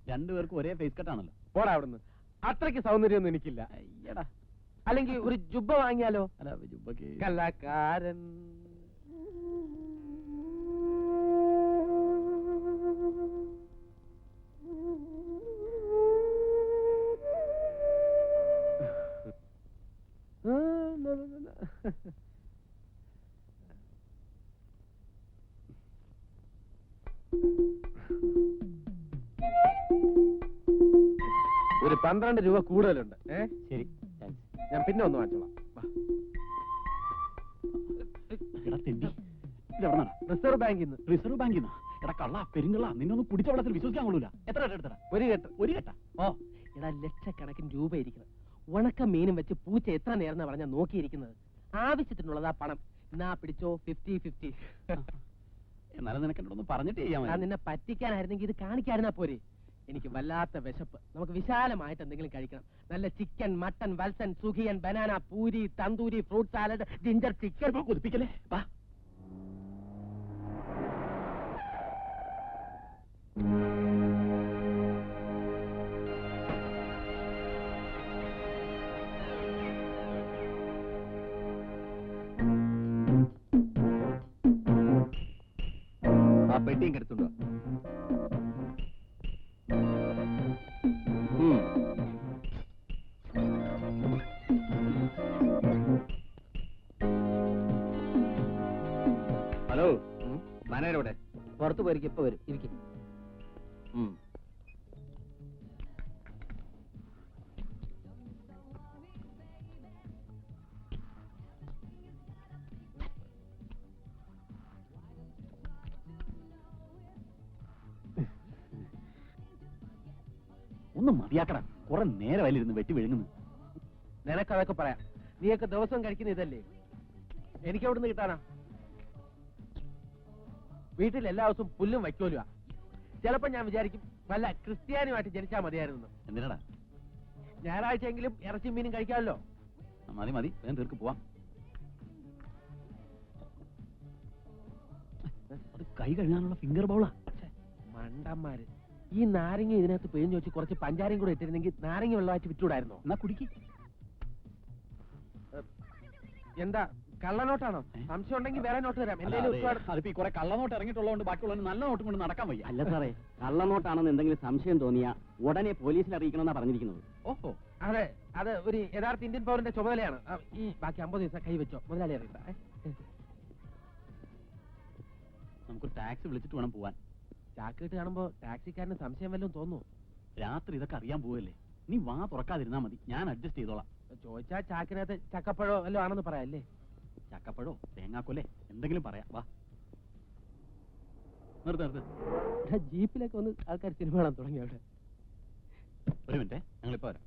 രണ്ടുപേർക്കും ഒരേ ഫേസ് കട്ടാണല്ലോ.
പോടാ അവിടുന്ന്. അത്രയ്ക്ക് സൗന്ദര്യമൊന്നും എനിക്കില്ല.
അയ്യടാ.
അല്ലെങ്കിൽ ഒരു ജുബ്ബ വാങ്ങിയാലോ?
അല്ല, ജുബ്ബക്ക്
കലാകാരൻ. ഒരു 12 രൂപ കൂടുതലുണ്ട്.
ശരി,
ഞാൻ പിന്നെ ഒന്ന് വാങ്ങിച്ചോളാം.
എടാ തെണ്ടി, ഇതെവിടെന്നാണ്?
റിസർവ് ബാങ്കിൽ നിന്ന്.
റിസർവ് ബാങ്കിൽ നിന്നാ? എടാ കള്ള, പെരുങ്കള്ള, നിന്നൊന്നും കുടിച്ച വെള്ളത്തിൽ വിശ്വസിക്കാൻ കൊള്ളൂല. എത്ര എടുത്തടാ?
ഒരു കെട്ട്.
ഒരു കെട്ടാ?
ഓ എടാ, ലക്ഷക്കണക്കിന് രൂപ ഇരിക്കുന്നത്. ഉണക്ക മീനും വെച്ച് പൂച്ച എത്ര നേരം പറഞ്ഞാൽ നോക്കിയിരിക്കുന്നത്. ആവശ്യത്തിനുള്ളതാ പണം. എന്നാ പിടിച്ചോ, 50-50.
എന്നാലും നിനക്ക് എന്നോടൊന്നും പറഞ്ഞിട്ട് ചെയ്യാൻ
ഞാൻ നിന്നെ പറ്റിക്കാനായിരുന്നെങ്കിൽ ഇത് കാണിക്കായിരുന്നാ പോരെ. എനിക്ക് വല്ലാത്ത വിശപ്പ്. നമുക്ക് വിശാലമായിട്ട് എന്തെങ്കിലും കഴിക്കണം. നല്ല ചിക്കൻ, മട്ടൻ, വത്സൻ, സുഖിയൻ, banana, puri, tandoori, fruit salad, ginger chicken.
കൊതിപ്പിക്കല്ലേ? വാ.
ആ പെട്ടിയും എടുത്തുണ്ടോ?
ഹലോ, മാനേജരോടെ
പുറത്തു പോയിരിക്കും. ഇപ്പൊ വരും. ഇരിക്കും.
ഒന്നും മതിയാക്കടാ. കുറെ നേരമായിരുന്നു വെട്ടി വിഴുങ്ങുന്നു.
നിനക്കതൊക്കെ പറയാം. നീയൊക്കെ ദിവസം കഴിക്കുന്ന ഇതല്ലേ? എനിക്ക് എവിടുന്ന് കിട്ടാനാ? വീട്ടിൽ എല്ലാ ദിവസവും പുല്ലും വയ്ക്കോലുവാ. ചിലപ്പോ ഞാൻ വിചാരിക്കും വല്ല ക്രിസ്ത്യാനിയുമായിട്ട് ജനിച്ചാൽ മതിയായിരുന്നു.
എന്തിനാടാ?
ഞായറാഴ്ചയെങ്കിലും ഇറച്ചി മീനും കഴിക്കാമല്ലോ.
മതി മതി, വേഗം തീർക്ക് പോവാം. അത് കൈ കഴുകാനുള്ള ഫിംഗർ ബൗളാ.
മണ്ടന്മാര്. ഈ നാരങ്ങ ഇതിനകത്ത് പിഴിഞ്ഞു വെച്ച് കുറച്ച് പഞ്ചാരയും കൂടെ ഇട്ടിരുന്നെങ്കിൽ നാരങ്ങ വെള്ളമായിട്ട് വിറ്റുകൂടായിരുന്നോ?
എന്നാ കുടിക്ക്.
എന്താ കള്ളനോട്ടാണോ? സംശയം ഉണ്ടെങ്കിൽ വേറെ നോട്ട് തരാം.
അതിപ്പോ കുറെ കള്ളനോട്ട് ഇറങ്ങിയിട്ടുള്ളതുകൊണ്ട് ബാക്കിയുള്ളവന് നല്ല നോട്ടും കൊണ്ട് നടക്കാൻ വയ്യ.
അല്ല സാറേ, കള്ളനോട്ടാണെന്ന് എന്തെങ്കിലും സംശയം തോന്നിയാ ഉടനെ പോലീസിൽ അറിയിക്കണമെന്നാ പറഞ്ഞിരിക്കുന്നത്.
ഓഹോ, അതെ, അത് ഒരു യഥാർത്ഥ ഇന്ത്യൻ പൗരന്റെ ചുമതലയാണ്. ഈ ബാക്കി 50 ദിവസം കൈവച്ചോ, മുതലാളി അറിയണ്ട.
നമുക്ക് ടാക്സി വിളിച്ചിട്ട് വേണം പോവാൻ.
ചാക്കിട്ട് കാണുമ്പോ ടാക്സിക്കാരന് സംശയം വല്ലതും തോന്നുന്നു.
രാത്രി ഇതൊക്കെ അറിയാൻ പോവല്ലേ? നീ വാ തുറക്കാതിരുന്നാ മതി, ഞാൻ അഡ്ജസ്റ്റ് ചെയ്തോളാം.
ചോദിച്ചാ ചാക്കിനകത്ത് ചക്കപ്പഴോ വല്ലതും ആണെന്ന് പറയാല്ലേ?
ചക്കപ്പഴോ തേങ്ങാക്കൊല്ലേ എന്തെങ്കിലും പറയാം. വാ, നിർത്ത്.
ജീപ്പിലൊക്കെ വന്ന് ആൾക്കാർ സിനിമ കാണാൻ തുടങ്ങി. അവിടെ
ഒരു മിനിറ്റ്, ഞങ്ങളിപ്പോ വരാം.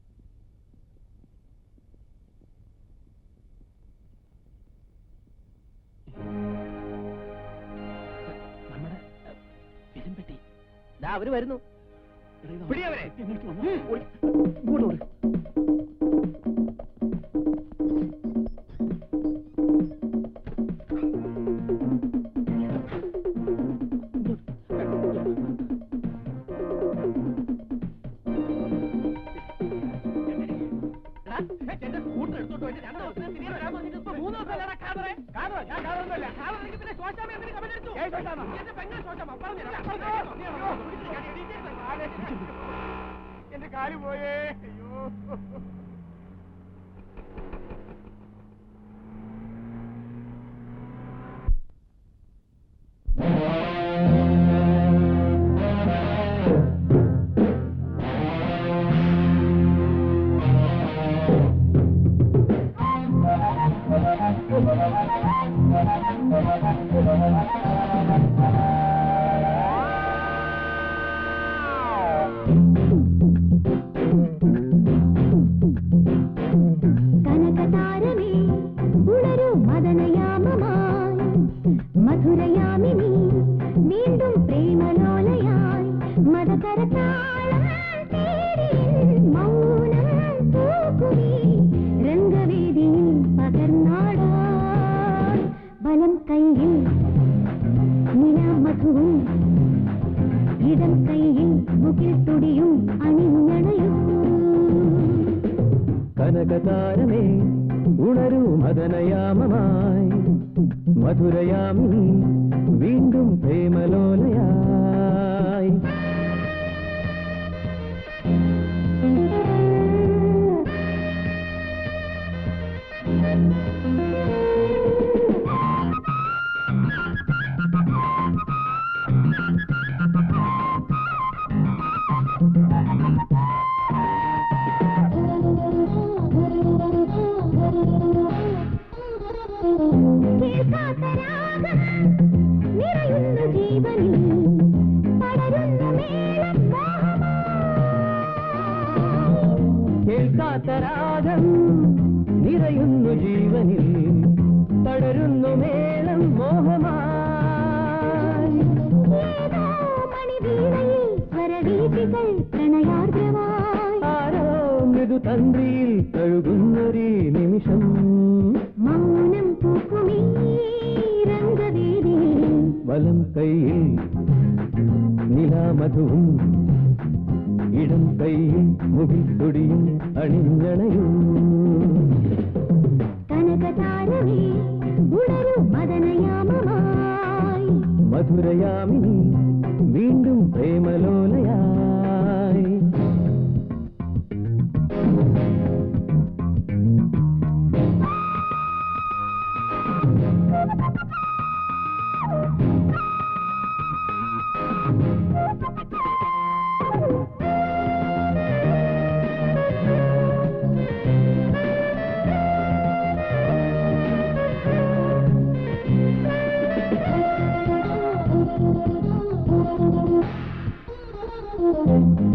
നമ്മുടെ ഫിലിം പെട്ടി. അവര് വരുന്നു.
പിടിയവരെ.
എന്റെ കാല് പോയേ. അയ്യോ,
കനകതാരമേ ഉണരൂ മദനയാമമായി മധുരയാമിനി വീണ്ടും പ്രേമലോലയായി മദകരതാളം തേടി മൗനം പൂക്കുമീ രംഗവേദിയിൽ പകർന്നാടാൻ വലം കൈയിൽ നിലാമധുവും ഇടം കൈയിൽ മുകിൽ തുടിയും അണിഞ്ഞണയും
കനകതാരമേ ഉണരൂ മദനയാമമായി മധുരയാമിനി വീണ്ടും പ്രേമലോലയായി
നിറയുന്നു ജീവനിൽ പടരുന്നു മേളം
കേൾക്കാത്ത രാഗം നിറയുന്നു ജീവനിൽ പടരുന്നു മേളം മോഹമായി
ഏതോ മണിവീണയിൽ സ്വരവീചികൾ പ്രണയാർദ്രമായി
ആരോ മൃദു തന്ത്രിയിൽ കഴുകുന്നൊരു നിമിഷം
മൗനം പൂക്കുമീ രംഗവേദിയിൽ
വലം കൈയിൽ നിലാമധുവും ഇടം കൈയിൽ മുകിൽ തൊടിയും അണിഞ്ഞണയും
കനകതാരമേ ഉണരൂ മദനയാമമായി
മധുരയാമിനി വീണ്ടും പ്രേമലോലയായി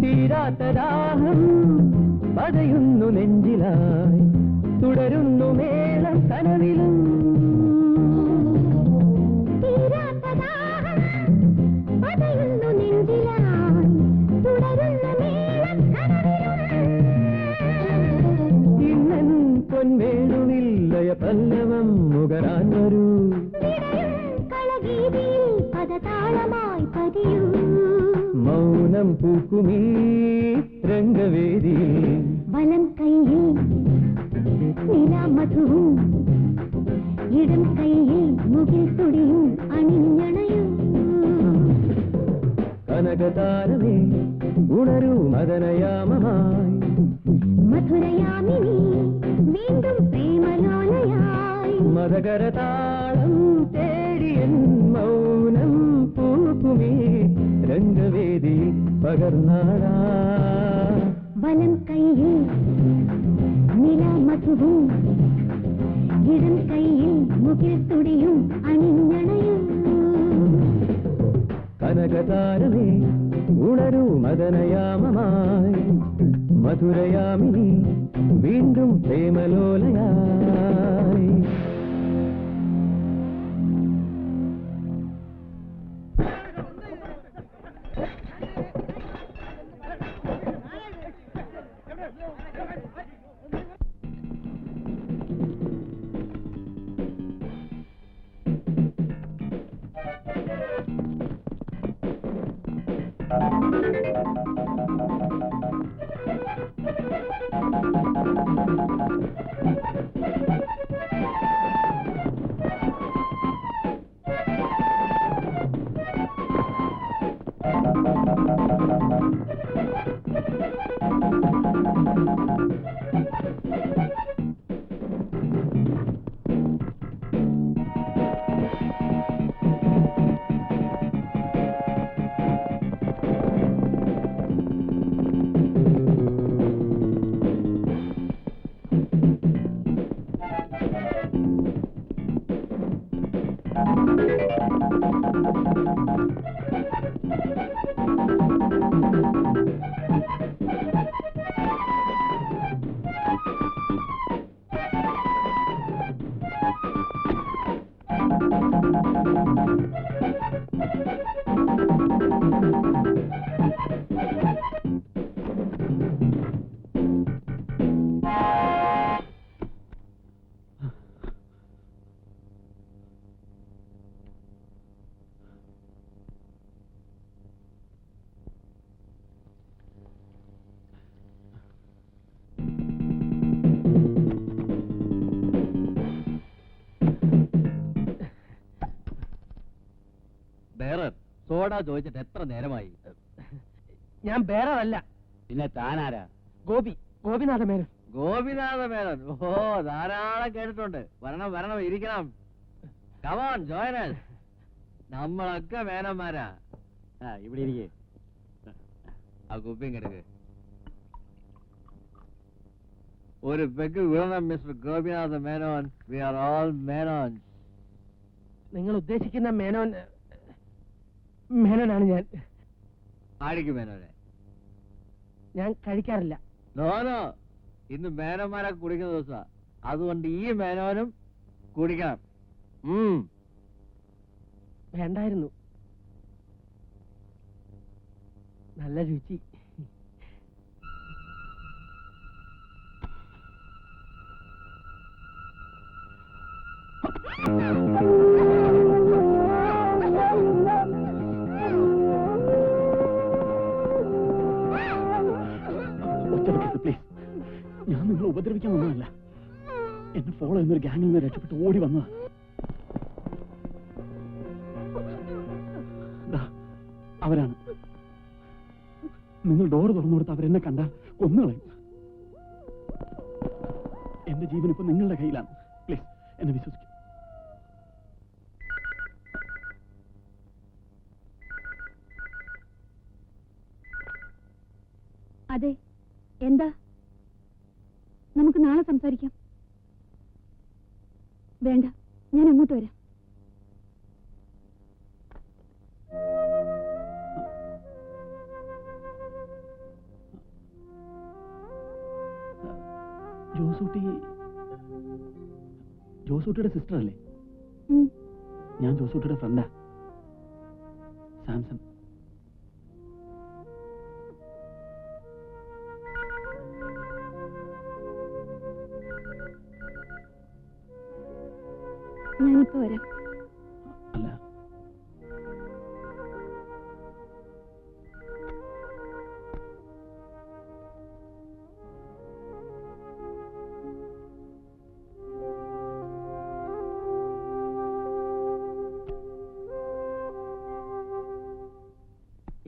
തീരാത്ത ദാഹം പതയുന്നു നെഞ്ചിലായി തുടരുന്നു മേളം കനവിലും
തീരാത്ത ദാഹം പതയുന്നു നെഞ്ചിലായി തുടരുന്ന മേളം കനവിലും
ഇന്നൻ പൊൻവേണുവിൽ ലയ പല്ലവം മുകരാൻ വരൂ
നിറയും കളഗീതിയിൽ പദതാളമായി പതിയൂ
മൗനം പൂക്കുമീ രംഗവേദിയിൽ
വലം കൈയിൽ നിലാമധുവും ഇടം കൈയിൽ മുകിൽ തുടിയും അണിഞ്ഞണയും
കനകതാരമേ ഉണരൂ മദനയാമമായി
മധുരയാമിനി വീണ്ടും പ്രേമലോലയായി
മദകരതാളം തേടിയൻ മൗനം പൂക്കുമീ രംഗവേദി പകർന്നാടാ
വലം കൈയിൽ നിലാമധുവും ഇടം കൈയിൽ മുകിൽ തുടിയും അണിഞ്ഞണയും
കനകതാരമേ ഉണരൂ മദനയാമമായി മധുരയാമിനി വീണ്ടും പ്രേമലോലയായി
ബേറർ സോഡ ചോദിച്ചിട്ട് എത്ര നേരമായി?
ഞാൻ ബേറല്ല,
പിന്നെ താനാരാ?
ഗോപിനാഥ മേനോൻ.
ഗോപിനാഥ മേനോൻ. ഓ, ധാരാളം കേട്ടിട്ടുണ്ട്. വരണം വരണം, ഇരിക്കണം. Come on join us. നമ്മളൊക്കെ മേനന്മാരാ. ഇവിടെ ഇരിക്കേ. ആ കുപ്പിയും കിടക്ക്. ഒരു പെഗ് വീണം mister Gopinatha Menon. We are all Menon.
നിങ്ങൾ ഉദ്ദേശിക്കുന്ന മേനോനാണ് ഞാൻ.
ആടിക്ക് മേനോനെ?
ഞാൻ കഴിക്കാറില്ല.
നോനോ, ഇന്ന് മേനന്മാരെ കുടിക്കുന്ന ദിവസാ. അതുകൊണ്ട് ഈ മേനോനും കുടിക്കണം.
വേണ്ടായിരുന്നു. നല്ല രുചി.
പ്ലീസ്, ഞാൻ നിങ്ങളെ ഉപദ്രവിക്കാൻ വന്നതല്ല. എന്നെ ഫോളോ ചെയ്യുന്നൊരു ഗ്യാങ്ങിൽ നിന്ന് രക്ഷപ്പെട്ട് ഓടി വന്നതാ. അവരാണ്. നിങ്ങൾ ഡോർ തുറന്നു കൊടുത്ത് അവരെന്നെ കണ്ടാൽ കൊന്നുകളയും. എന്റെ ജീവൻ ഇപ്പൊ നിങ്ങളുടെ കയ്യിലാണ്. പ്ലീസ്, എന്നെ വിശ്വസിക്കും.
അതെ, എന്താ? നമുക്ക് നാളെ സംസാരിക്കാം. വേണ്ട, ഞാൻ അങ്ങോട്ട് വരാം. ജോസൂട്ടിയുടെ സിസ്റ്റർ അല്ലേ? ഞാൻ ജോസൂട്ടിയുടെ ഫ്രണ്ടാ, സാംസൺ. ഞാനിപ്പോ വരാം. അല്ല,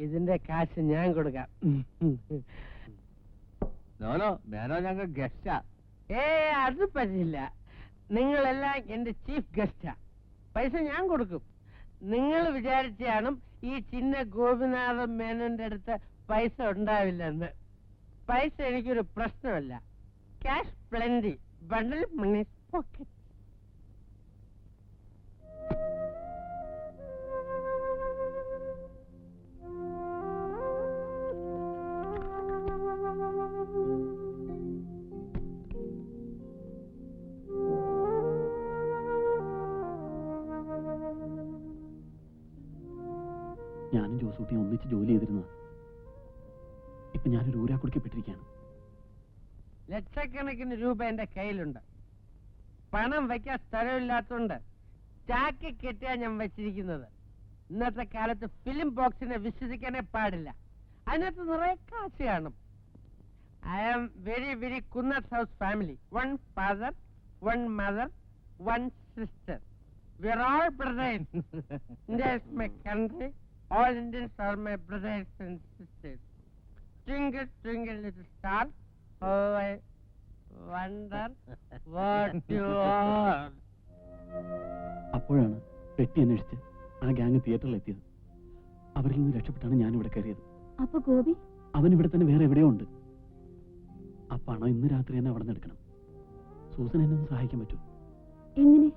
ഇതിന്റെ കാശ് ഞാൻ കൊടുക്കാം.
നോനോ, മേനോ ഞങ്ങൾ ഗസ്റ്റാ.
അത് പറ്റില്ല. നിങ്ങളെല്ലാം എന്റെ ചീഫ് ഗസ്റ്റാ. പൈസ ഞാൻ കൊടുക്കും. നിങ്ങൾ വിചാരിച്ചാണ് ഈ ചിന്ന ഗോപിനാഥ മേനോന്റെ അടുത്ത് പൈസ ഉണ്ടാവില്ലെന്ന്. പൈസ എനിക്കൊരു പ്രശ്നമല്ല. ക്യാഷ് പ്ലന്റി, ബണ്ടിൽ മണി പോക്കറ്റ്.
ഞാനും ജോസൂട്ടിയും ഒന്നിച്ച് ജോലി ചെയ്തിരുന്ന. ഇപ്പൊ ഞാനൊരു ഊരാക്കുടിക്കപ്പെട്ടിരിക്കുകയാണ്.
ലക്ഷക്കണക്കിന് രൂപ എന്റെ കയ്യിലുണ്ട്. പണം വയ്ക്കാൻ സ്ഥലമില്ലാത്തോണ്ട് ചാക്കി കെട്ടിയാ ഞാൻ വെച്ചിരിക്കുന്നത്. ഇന്നത്തെ കാലത്ത് ഫിലിം ബോക്സിനെ വിശ്വസിക്കാനേ പാടില്ല. അതിനകത്ത് നിറയെ കാശ് കാണും. I am very very Kunnath house family. 1 father, 1 mother, 1 sister. We are all brothers. India is my country. All Indians are my brothers and sisters. Twinkle, twinkle, little star. Oh, I wonder what you are.
അപ്പോഴാണ് പെട്ടി അന്വേഷിച്ച് ആ gang തിയേറ്ററിൽ എത്തിയത്. അവരിൽ നിന്ന് രക്ഷപ്പെട്ടാണ് ഞാൻ ഇവിടെ കയറിയത്.
അപ്പൊ ഗോപി?
അവൻ ഇവിടെ തന്നെ വേറെ എവിടെയോ ഉണ്ട്. ആ പണം ഇന്ന് രാത്രി തന്നെ അവിടെ നിന്ന് എടുക്കണം. സൂസൻ എന്നെ ഒന്ന് സഹായിക്കാൻ പറ്റുമോ?
എങ്ങനെ?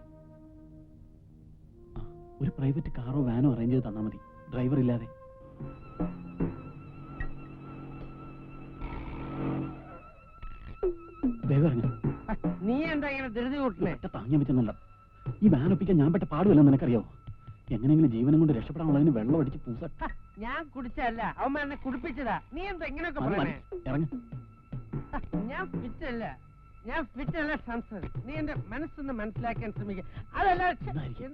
പ്രൈവറ്റ് കാറോ വാനോ അറേഞ്ച് ചെയ്ത് തന്നാൽ മതി, ഡ്രൈവർ ഇല്ലാതെ. വേഗം ഇറങ്ങ്.
നീ എന്താ ഇങ്ങനെ ധൃതി കൂട്ടണേ?
ഒറ്റ താങ്ങാൻ പറ്റുന്നല്ല. ഈ വാൻ ഒപ്പിക്കാൻ ഞാൻ പെട്ട പാടുമല്ലെന്ന് നിനക്കറിയാവോ? എങ്ങനെയെങ്കിലും ജീവനം കൊണ്ട് രക്ഷപ്പെടാനുള്ളതിന് വെള്ളം അടിച്ച് പൂസ.
ഞാൻ കുടിച്ചല്ല, അവന്മാർ എന്നെ കുടിപ്പിച്ചതാ. നീ എന്താ ഇങ്ങനെയൊക്കെ
അത്
പറയണേ?
ഇറങ്ങ്.
ഞാൻ ഫിറ്റല്ല, ഞാൻ ഫിറ്റല്ല സംസർ. നീ എന്റെ മനസ്സൊന്ന് മനസ്സിലാക്കാൻ ശ്രമിക്കുക. അതല്ല
എന്നായിരിക്കും?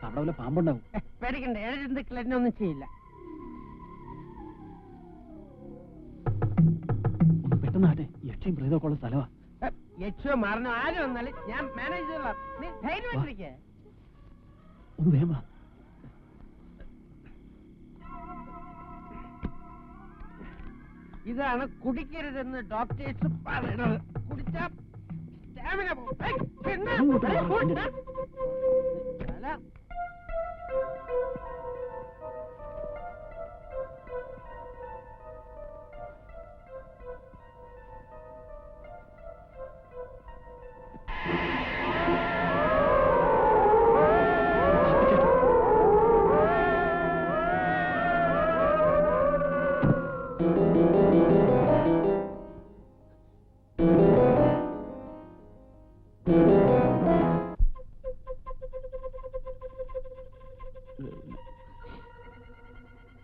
അവിടെ വല്ല പാമ്പുണ്ടാവും.
പേടിക്കണ്ട, എഴുതുക്കൾ എന്നെ ഒന്നും ചെയ്യില്ല.
ഒന്ന് പെട്ടെന്നാട്ടെ, യക്ഷയും പ്രേതമൊക്കെ ഉള്ള സ്ഥലമാ.
യക്ഷോ മാറണോ ആരും വന്നാലും ഞാൻ മാനേജ് ചെയ്തോളാം. നീ ധൈര്യമായിട്ടിരിക്കേ.
ഒന്ന് വേഗം വാ.
ഇതാണ് കുടിക്കരുതെന്ന് ഡോക്ടേഴ്സ് പറയണത്. കുടിച്ചാ സ്റ്റാമിന പോകും. ഏയ്, പിന്നെ
അങ്ങോട്ട് വാ,
പോട്ടെ.
എൻ്റെ-
അല്ല,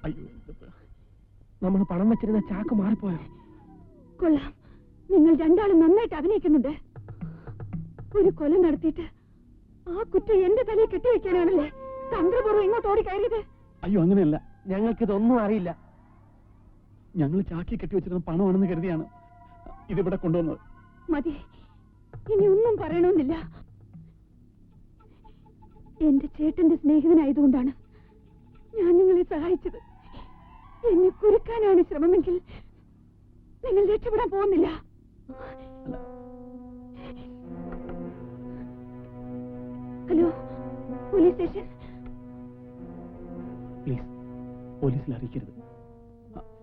അയ്യോ,
നമ്മൾ പണം വെച്ചിരുന്ന ചാക്ക് മാറിപ്പോയോ?
കൊള്ളാം, നിങ്ങൾ രണ്ടാളും നന്നായിട്ട് അഭിനയിക്കുന്നുണ്ട്. ഒരു കൊല നടത്തിയിട്ട് ആ കുറ്റം എന്റെ തലയിൽ കെട്ടിവെക്കാനാണല്ലേ തന്ത്രപൂർവ്വം ഇങ്ങോട്ട് ഓടി കയറിയത്?
അയ്യോ, അങ്ങനെയല്ല.
ഞങ്ങൾക്കിതൊന്നും അറിയില്ല.
ഞങ്ങൾ ചാക്കി കെട്ടി വെച്ചിരുന്ന പണമാണെന്ന് കരുതിയാണ് ഇതിവിടെ കൊണ്ടുവന്നത്.
മതി, ഇനി ഒന്നും പറയണമെന്നില്ല. എന്റെ ചേട്ടന്റെ സ്നേഹിതനായതുകൊണ്ടാണ് ഞാൻ നിങ്ങളെ സഹായിച്ചത്. എന്നെ കുരുക്കാനാണ് ശ്രമമെങ്കിൽ നിങ്ങൾ രക്ഷപ്പെടാൻ പോകുന്നില്ല. Hello, police station.
പ്ലീസ്, പോലീസിൽ അറിയിക്കരുത്.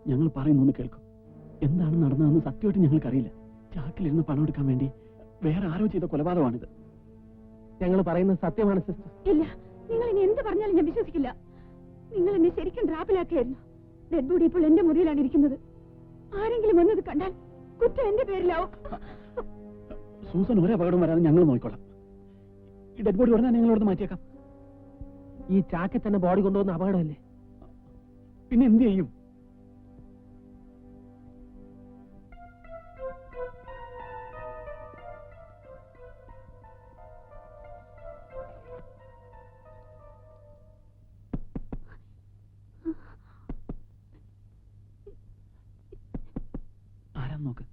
ഞങ്ങൾ പറയുന്നൊന്ന് കേൾക്കും. എന്താണ് നടന്നതെന്ന് സത്യമായിട്ട് ഞങ്ങൾക്കറിയില്ല. ചാക്കിലിരുന്ന് പണം എടുക്കാൻ വേണ്ടി വേറെ ആരോ ചെയ്ത കൊലപാതകമാണിത്.
ഞങ്ങൾ പറയുന്നത് സത്യമാണ് സിസ്റ്റർ.
ഇല്ല, നിങ്ങൾ ഇനി എന്ത് പറഞ്ഞാലും ഞാൻ വിശ്വസിക്കില്ല. നിങ്ങൾ എന്നെ ശരിക്കും ട്രാപ്പിലാക്കിയായിരുന്നു. ഡെഡ് ബോഡി ഇപ്പോൾ എന്റെ മുറിയിലാണ് ഇരിക്കുന്നത്. ആരെങ്കിലും വന്നത് കണ്ടാൽ കുറ്റം എന്റെ പേരിലാവും.
സൂസൻ ഒരു അപകടം വരാതെ ഞങ്ങൾ നോക്കിക്കോളാം. ഈ ഡെഡ് ബോഡി ഉടനെ ഞങ്ങളോട് മാറ്റിയേക്കാം.
ഈ ചാക്കിൽ തന്നെ ബോഡി കൊണ്ടുവന്ന അപകടമല്ലേ?
പിന്നെ എന്ത് ചെയ്യും? ആരാന്ന് നോക്ക്.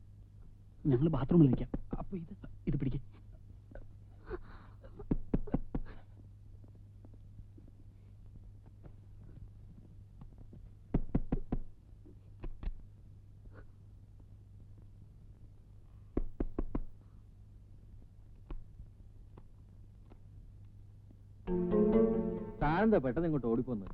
ഞങ്ങൾ ബാത്റൂമിൽ നിൽക്കാം. അപ്പൊ ഇത് പിടിക്കും.
താനെന്താ പെട്ടെന്ന് ഇങ്ങോട്ട് ഓടിപ്പോന്ന്?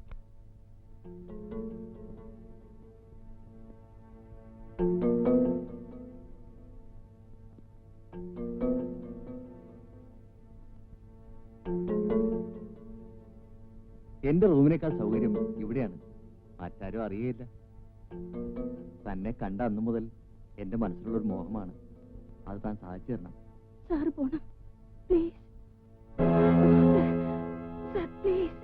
എന്റെ റൂമിനേക്കാൾ സൗകര്യം ഇവിടെയാണ്. മറ്റാരും അറിയില്ല. തന്നെ കണ്ട അന്നു മുതൽ എന്റെ മനസ്സിലുള്ളൊരു മോഹമാണ്. അത് താൻ സാധിച്ചു തരണം.
സാർ പോണം, പ്ലീസ്. Sir, please.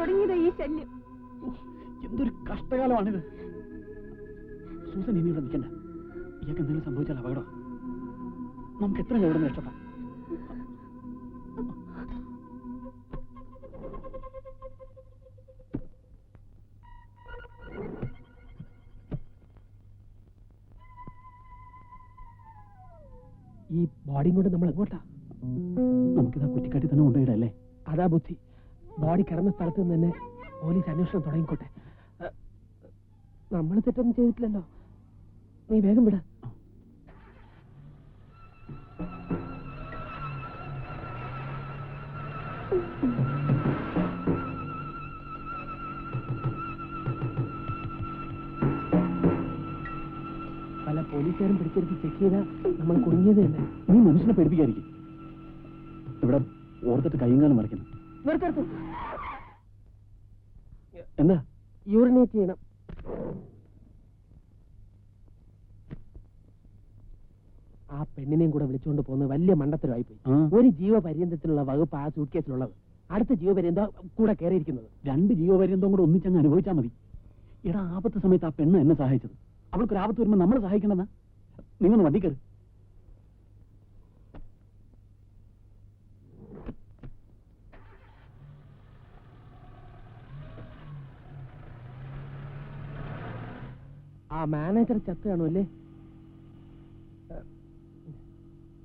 തുടങ്ങിയത് ഈ ശല്യം.
എന്തൊരു കഷ്ടകാലമാണിത്. സൂസൻ ഇനി ഇവിടെ നിൽക്കണ്ട. ഇയാൾക്ക് എന്തെങ്കിലും സംഭവിച്ചാൽ അപകടം. നമുക്ക് എത്ര ഇവിടെ നിന്ന് രക്ഷപ്പെടാം.
ഈ ബോഡിയും കൊണ്ട് നമ്മൾ എങ്ങോട്ടാ?
നമുക്കിതാ കുറ്റിക്കാട്ടി തന്നെ കൊണ്ടുപോയിടല്ലേ?
അതാ ബുദ്ധി. ബോഡി കിടന്ന സ്ഥലത്ത് നിന്ന് തന്നെ പോലീസ് അന്വേഷണം തുടങ്ങിക്കോട്ടെ. നമ്മൾ തെറ്റൊന്നും ചെയ്തിട്ടില്ലല്ലോ. നീ വേഗം വിട. പല പോലീസുകാരും പിടിച്ചെടുത്ത് ചെക്ക് ചെയ്താൽ നമ്മൾ കുടുങ്ങിയത് തന്നെ.
നീ മനുഷ്യനെ പേടിപ്പിക്കാതിരിക്കും. ഇവിടെ ഓർത്തിട്ട് കയ്യും കാലം മറിക്കുന്നു. എന്താ?
യൂറിനേറ്റ് ചെയ്യണം. ആ പെണ്ണിനെയും കൂടെ വിളിച്ചുകൊണ്ട് പോകുന്നത് വലിയ മണ്ടത്തരമായി പോയി. ഒരു ജീവപര്യന്തത്തിനുള്ള വകുപ്പ് ആ സൂട്ട് കേസിലുള്ളത്. അടുത്ത ജീവപര്യന്തം കൂടെ കയറിയിരിക്കുന്നത്.
2 ജീവപര്യന്തവും കൂടെ ഒന്നിച്ചങ്ങ് അനുഭവിച്ചാൽ മതി. എടാ, ആപത്ത് സമയത്ത് ആ പെണ്ണ് എന്നെ സഹായിച്ചത്. അവൾക്കൊരു ആപത്ത് വരുമ്പോൾ നമ്മൾ സഹായിക്കണ്ടെന്നാ? നീങ്ങൊന്ന് വണ്ടി കയറി.
ആ മാനേജർ ചത്ത് കാണുമല്ലേ?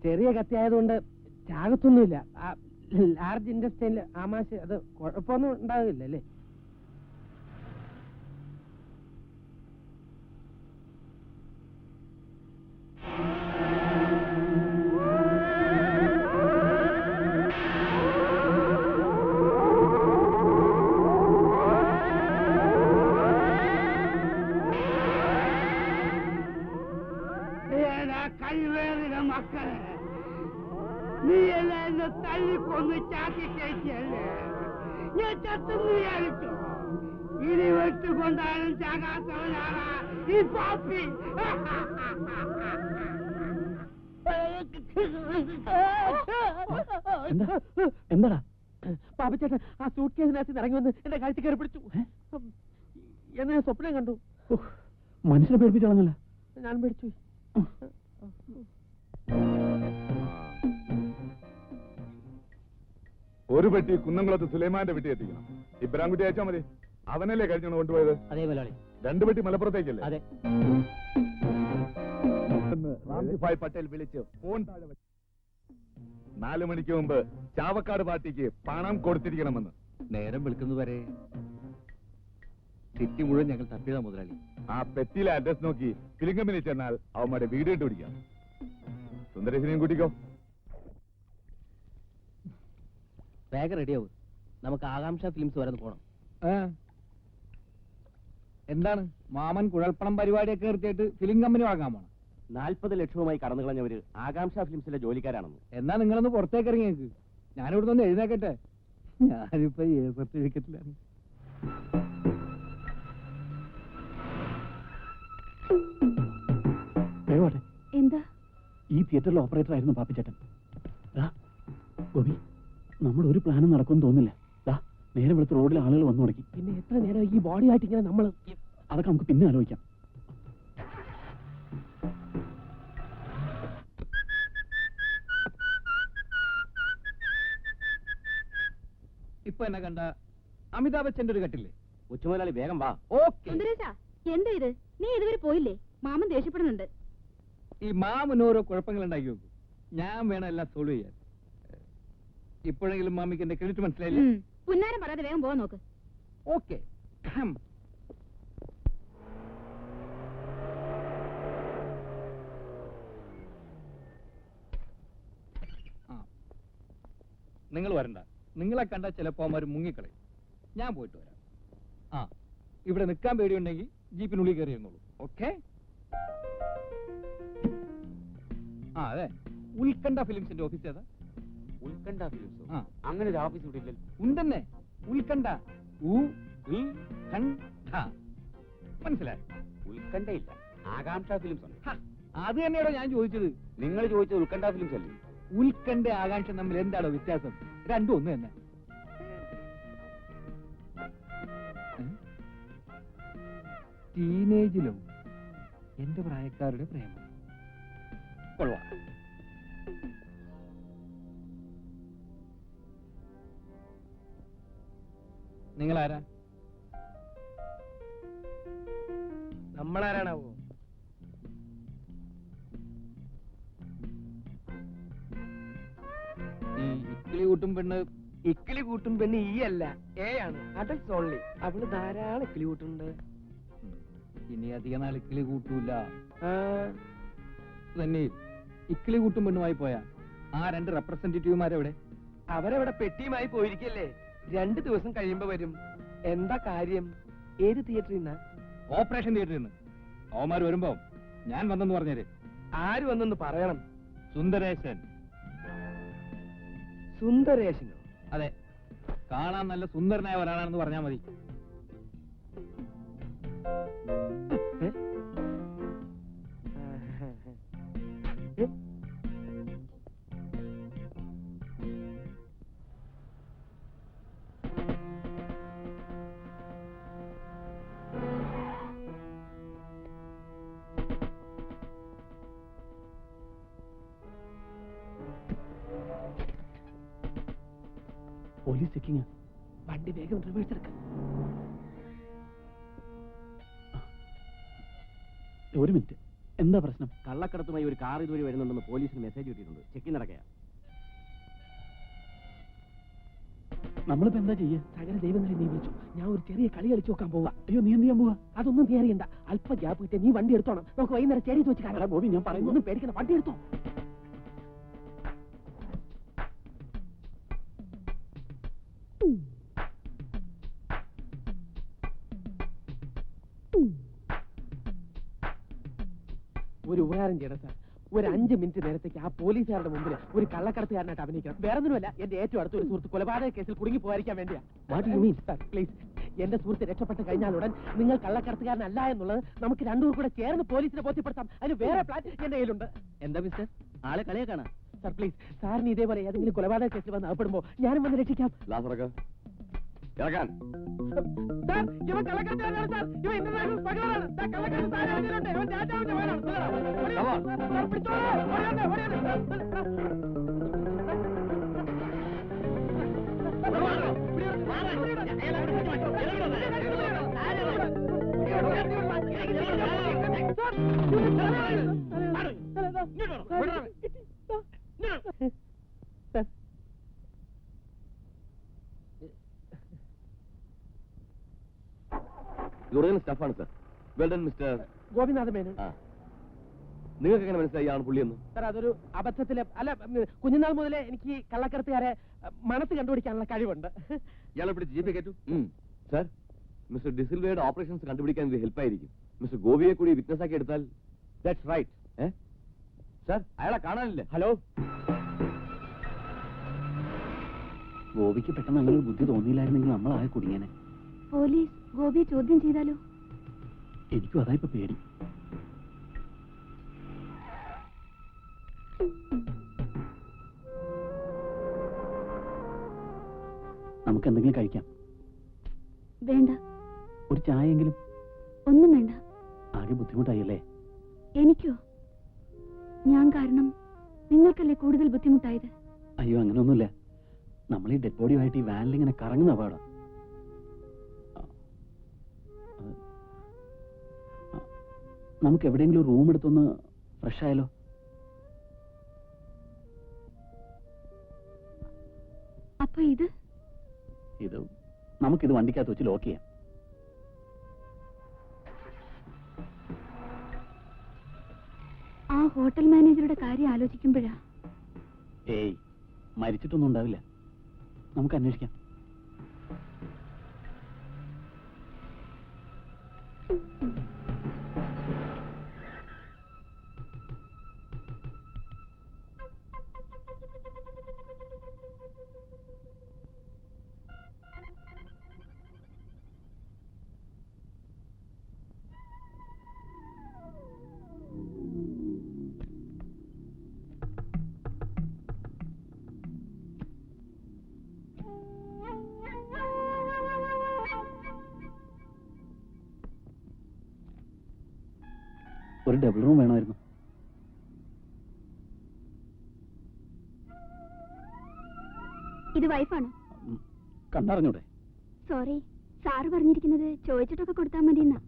ചെറിയ കത്തിയായതുകൊണ്ട് ചാകത്തൊന്നുമില്ല. ആ ലാർജ് ഇൻഡസ്ട്രിയിൽ ആമാശ അത് കുഴപ്പമൊന്നും ഉണ്ടാകില്ല അല്ലേ?
കഴിവേറിന മക്കളെ, നീ എല്ലാം എന്നെ തല്ലിക്കൊന്ന് ചാക്കി കയറ്റിയല്ലേ? ഞാൻ ചത്തെന്ന് വിചാരിച്ചോ? ഇനി വെട്ടുകൊണ്ടാലും ചാകാത്തവനാണ് ഈ പാപ്പി.
എന്താടാ?
പാപ്പച്ചേട്ടൻ ആ സൂട്ട് കേസിനകത്ത് ഇറങ്ങി വന്ന് എന്റെ കാഴ്ച കയറി പിടിച്ചു. എന്ന് ഞാൻ സ്വപ്നം കണ്ടു.
മനുഷ്യനെ പേടിപ്പിച്ചോളങ്ങല്ല.
ഞാൻ പേടിച്ചു.
ഒരു പെട്ടി കുന്നംകുളത്ത് സുലൈമാന്റെ വീട്ടിൽ എത്തിക്കണം. ഇബ്രാൻകുട്ടി അയച്ചാൽ മതി. അവനല്ലേ കഴിഞ്ഞാണ് കൊണ്ടുപോയത്?
അതേ മുതലാളി.
2 പെട്ടി മലപ്പുറത്തേക്കല്ലേ?
അതെ.
റാംജിഭായ് പട്ടേൽ വിളിച്ച് ഫോൺ താഴെ വെച്ചു. 4 മണിക്ക് മുമ്പ് ചാവക്കാട് പാർട്ടിക്ക് പണം കൊടുത്തിരിക്കണമെന്ന്.
നേരം വിളിക്കുന്നതുവരെ സിറ്റി മുഴുവൻ ഞങ്ങൾ തപ്പിയതാ മുതലാളി.
ആ പെട്ടിയിലെ അഡ്രസ് നോക്കി ഫിലിംകമ്പനി ചെന്നാൽ അവന്മാരെ വീട് ഇട്ട് പിടിക്കാം. സുന്ദരേശനെയും കൂട്ടിക്കോ.
വേഗം റെഡിയാവും. നമുക്ക് ആകാംക്ഷ ഫിലിംസ് വരെ പോണം.
എന്താണ് മാമൻ കുഴൽപ്പണം പരിപാടിയൊക്കെ നിർത്തിയിട്ട് ഫിലിം കമ്പനി വാങ്ങാൻ പോണം?
40 ലക്ഷവുമായി കടന്നു കളഞ്ഞവര് ആകാംക്ഷ ഫിലിംസിലെ ജോലിക്കാരാണെന്ന്.
എന്നാ നിങ്ങളൊന്ന് പുറത്തേക്ക് ഇറങ്ങിയേക്ക്. ഞാനിവിടെ ഒന്ന് എഴുന്നേക്കട്ടെ. ഞാനിപ്പോ സർട്ടിഫിക്കറ്റിലാണ്.
എന്താ?
ഈ തിയേറ്ററിലെ ഓപ്പറേറ്റർ ആയിരുന്നു പാപ്പിച്ചേട്ടൻ. ഗോപി, നമ്മൾ ഒരു പ്ലാനും നടക്കുമെന്ന് തോന്നില്ല. നേരെ വെളുത്ത് റോഡിൽ ആളുകൾ വന്നു തുടങ്ങി.
പിന്നെ എത്ര നേരം ഈ ബോഡി ആയിട്ട് ഇങ്ങനെ നമ്മൾ?
അതൊക്കെ നമുക്ക് പിന്നെ ആലോചിക്കാം. ഇപ്പൊ എന്നെ കണ്ട അമിതാഭ് ബച്ചന്റെ ഒരു കട്ടില്ലേ?
ഉച്ചമുതലാളി വേഗം വാ.
ഓക്കെ.
എന്താ ഇത്? നീ ഇതുവരെ പോയില്ലേ? മാമൻ ദേഷ്യപ്പെടുന്നുണ്ട്.
ഈ മാമന് ഓരോ കുഴപ്പങ്ങൾ ഉണ്ടാക്കി വെക്കും. ഞാൻ വേണം എല്ലാം സോൾവ് ചെയ്യാൻ. ഇപ്പോഴെങ്കിലും മാമിക്ക് എന്റെ ക്രെഡിറ്റ് മനസ്സിലായില്ലേ?
പുന്നാരം പറയാതെ വേഗം പോവാൻ നോക്ക്.
ഓക്കെ. നിങ്ങൾ വരണ്ട. നിങ്ങളെ കണ്ട ചിലപ്പോ അവന്മാർ മുങ്ങിക്കളയും. ഞാൻ പോയിട്ട് വരാം. ഇവിടെ നിൽക്കാൻ പേടിയുണ്ടെങ്കിൽ ജീപ്പിനുള്ളിൽ കയറി ഇരുന്നോളൂ. ഓക്കെ? അതെ. ഉത്കണ്ഠ ഫിലിംസിന്റെ ഓഫീസ് ഏതാ?
ഉത്കണ്ഠ ഫിലിംസോ? അങ്ങനെ ഒരു ഓഫീസ് ഇവിടെ ഇല്ലല്ലോ.
ഉണ്ടെന്നെ. ഉത്കണ്ഠ. മനസ്സിലായി?
ഉത്കണ്ഠയില്ല, ആകാംക്ഷ ഫിലിംസ് ഉണ്ട്.
അത് തന്നെയാണോ ഞാൻ ചോദിച്ചത്?
നിങ്ങൾ ചോദിച്ചത് ഉത്കണ്ഠ ഫിലിംസ് അല്ലേ?
ഉത്കണ്ഠ ആകാംക്ഷ തമ്മിൽ എന്താണോ വ്യത്യാസം? രണ്ടും ഒന്ന് തന്നെ.
ടീനേജിലും എന്റെ പ്രായക്കാരുടെ പ്രേമം കൊള്ളാം. നിങ്ങളാരാ?
നമ്മളാരാണാവോ?
ഈ ഇക്കിളി കൂട്ടും പെണ്ണ്
ഇക്കിളി കൂട്ടും പെണ്ണ് ഈ അല്ല, എ ആണ്. Adults only. അവള് ധാരാളം ഇക്കിളി കൂട്ടുണ്ട്.
ഇനി അധിക നാൾ ഇക്കിളി കൂട്ടൂല. തന്നെ ഇക്കിളി കൂട്ടും പെണ്ണുമായി പോയാ ആ 2 റെപ്രസെന്റേറ്റീവുമാരെവിടെ?
അവരവിടെ പെട്ടിയുമായി പോയിരിക്കല്ലേ. 2 ദിവസം കഴിയുമ്പോ വരും. എന്താ കാര്യം? ഏത് തിയേറ്ററിൽ നിന്നാ?
ഓപ്പറേഷൻ തിയേറ്ററിൽ നിന്ന്. അവന്മാർ വരുമ്പോ ഞാൻ വന്നെന്ന് പറഞ്ഞേര്.
ആര് വന്നെന്ന് പറയണം.
സുന്ദരേശൻ.
സുന്ദരേശനോ?
അതെ, കാണാൻ നല്ല സുന്ദരനായ ഒരാളാണെന്ന് പറഞ്ഞാൽ മതി.
Police checking.
വണ്ടി വേഗം റിവേഴ്സ് എടുക്ക.
ഒരു മിനിറ്റ്, എന്താ പ്രശ്നം?
കള്ളക്കടത്തുമായി ഒരു കാർ ഇതുവരെ വരുന്നുണ്ടെന്ന് പോലീസിന് മെസ്സേജ് കിട്ടിയിട്ടുണ്ട്. ചെക്കിങ് നടക്കുക.
നമ്മളിപ്പോ എന്താ ചെയ്യാ?
സകല ദൈവങ്ങളെ നീ വിളിച്ചു. ഞാൻ ഒരു ചെറിയ കളി കളിച്ചു നോക്കാൻ പോവാ.
അയ്യോ, നീ എന്ത് ചെയ്യാൻ പോവാ?
അതൊന്നും നീ അറിയണ്ട. അല്പ ഗ്യാപ്പ് കിട്ടിയ നീ വണ്ടി എടുത്തോണം. നമുക്ക് വൈകുന്നേരം ചേരി വെച്ച് കാണാം.
ബോബി, ഞാൻ പറയുന്നു.
ഒന്നും പേടിക്കണം, വണ്ടി എടുത്തോ. ഒരു ഉപകാരം ചെയ്യണം സാർ. ഒരു 5 മിനിറ്റ് നേരത്തേക്ക് ആ പോലീസുകാരുടെ മുമ്പിൽ ഒരു കള്ളക്കടത്തുകാരനായിട്ട് അഭിനയിക്കണം. വേറെ ഒന്നുമല്ല, എന്റെ ഏറ്റവും അടുത്ത ഒരു സുഹൃത്ത് കൊലപാതക കേസിൽ കുടുങ്ങി പോകാതിരിക്കാൻ വേണ്ടിയാ. What you mean sir? Please, എന്റെ സുഹൃത്ത് രക്ഷപ്പെട്ട് കഴിഞ്ഞാലുടൻ നിങ്ങൾ കള്ളക്കടത്തുകാരനല്ല എന്നുള്ളത് നമുക്ക് 2 പേർ കൂടെ ചേർന്ന് പോലീസിനെ ബോധ്യപ്പെടുത്താം. അതിന് വേറെ പ്ലാൻ എന്റെ കയ്യിലുണ്ട്.
എന്താ മിസ്റ്റർ, ആളെ കളിയാക്കാണ്?
സാർ പ്ലീസ്, സാറിന് ഇതേപോലെ ഏതെങ്കിലും കൊലപാതക കേസിൽ വന്ന് അകപ്പെടുമ്പോ ഞാനും വന്ന് രക്ഷിക്കാം.
ഇറക്കാൻ
സാർ, ഇവൻ കള്ളക്കടത്തുകാരനാണ് സാർ. ഇവൻ ഇന്റർനാഷണൽ സ്മഗ്ലറാണ്. സാർ, കള്ളക്കടത്ത് സാറിന്റെ വണ്ടിയിലുണ്ട്. ഇവൻ രാജാവിന്റെ മകനാണ്. സാർ, പിടിച്ചോളൂ. ഓടിയോട്ടെ, ഓടിയോട്ടെ.
സ്റ്റഫാണ് sir. Well done mister
Gopinatha Menon.
നിങ്ങൾക്ക് എങ്ങനെ മനസ്സിലായി ആണ് പുള്ളിയെന്ന്?
സാർ, അതൊരു അബദ്ധത്തില് അല്ല, കുഞ്ഞുനാൾ മുതലേ എനിക്ക് കള്ളക്കടത്തുകാരെ മനസ്സ് കണ്ടുപിടിക്കാനുള്ള കഴിവുണ്ട്.
ഇയാളെ പിടിച്ച് ജീപ്പേ കയറ്റു. സാർ, മിസ്റ്റർ ഡിസിൽവയുടെ ഓപ്പറേഷൻസ് കണ്ടുപിടിക്കാൻ ഇത് ഹെൽപ്പായിരിക്കും. മിസ്റ്റർ ഗോപിയെ കൂടി വിറ്റ്നസ് ആക്കി എടുത്താൽ. That's right. സാർ, അയാളെ കാണാനില്ല. ഹലോ.
ഗോപിക്ക് പെട്ടെന്ന് അങ്ങനെ ഒരു ബുദ്ധി തോന്നിയില്ലായിരുന്നെങ്കിൽ നമ്മളാകെ കുടുങ്ങിയനെ.
പോലീസ് ഗോപിയെ ചോദ്യം ചെയ്താലോ?
എനിക്കും അതാ ഇപ്പൊ പേടി. നമുക്ക് എന്തെങ്കിലും കഴിക്കാം.
വേണ്ട.
ഒരു ചായയെങ്കിലും?
ഒന്നും വേണ്ട.
ആകെ ബുദ്ധിമുട്ടായല്ലേ?
എനിക്കോ? ഞാൻ കാരണം നിങ്ങൾക്കല്ലേ കൂടുതൽ ബുദ്ധിമുട്ടായത്?
അയ്യോ, അങ്ങനെയൊന്നുമില്ല. നമ്മൾ ഈ ഡെഡ് ബോഡിയുമായിട്ട് ഈ വാനിൽ ഇങ്ങനെ കറങ്ങുന്ന അപകടം. നമുക്ക് എവിടെയെങ്കിലും റൂം എടുത്തൊന്ന് ഫ്രഷ് ആയാലോ?
അപ്പൊ ഇത്
നമുക്കിത് വണ്ടിക്കകത്ത് വെച്ച് ലോക്ക് ചെയ്യാം.
ആ ഹോട്ടൽ മാനേജറുടെ കാര്യം ആലോചിക്കുമ്പോഴാ.
ഏയ്, മരിച്ചിട്ടൊന്നും ഉണ്ടാവില്ല. നമുക്ക് അന്വേഷിക്കാം. ഒരു ഡബിൾ റൂം വേണമായിരുന്നു.
ഇത് വൈഫാണോ?
കണ്ടറിഞ്ഞൂടെ?
സോറി, സാറ് പറഞ്ഞിരിക്കുന്നത് ചോദിച്ചിട്ടൊക്കെ കൊടുത്താൽ മതി എന്നാ.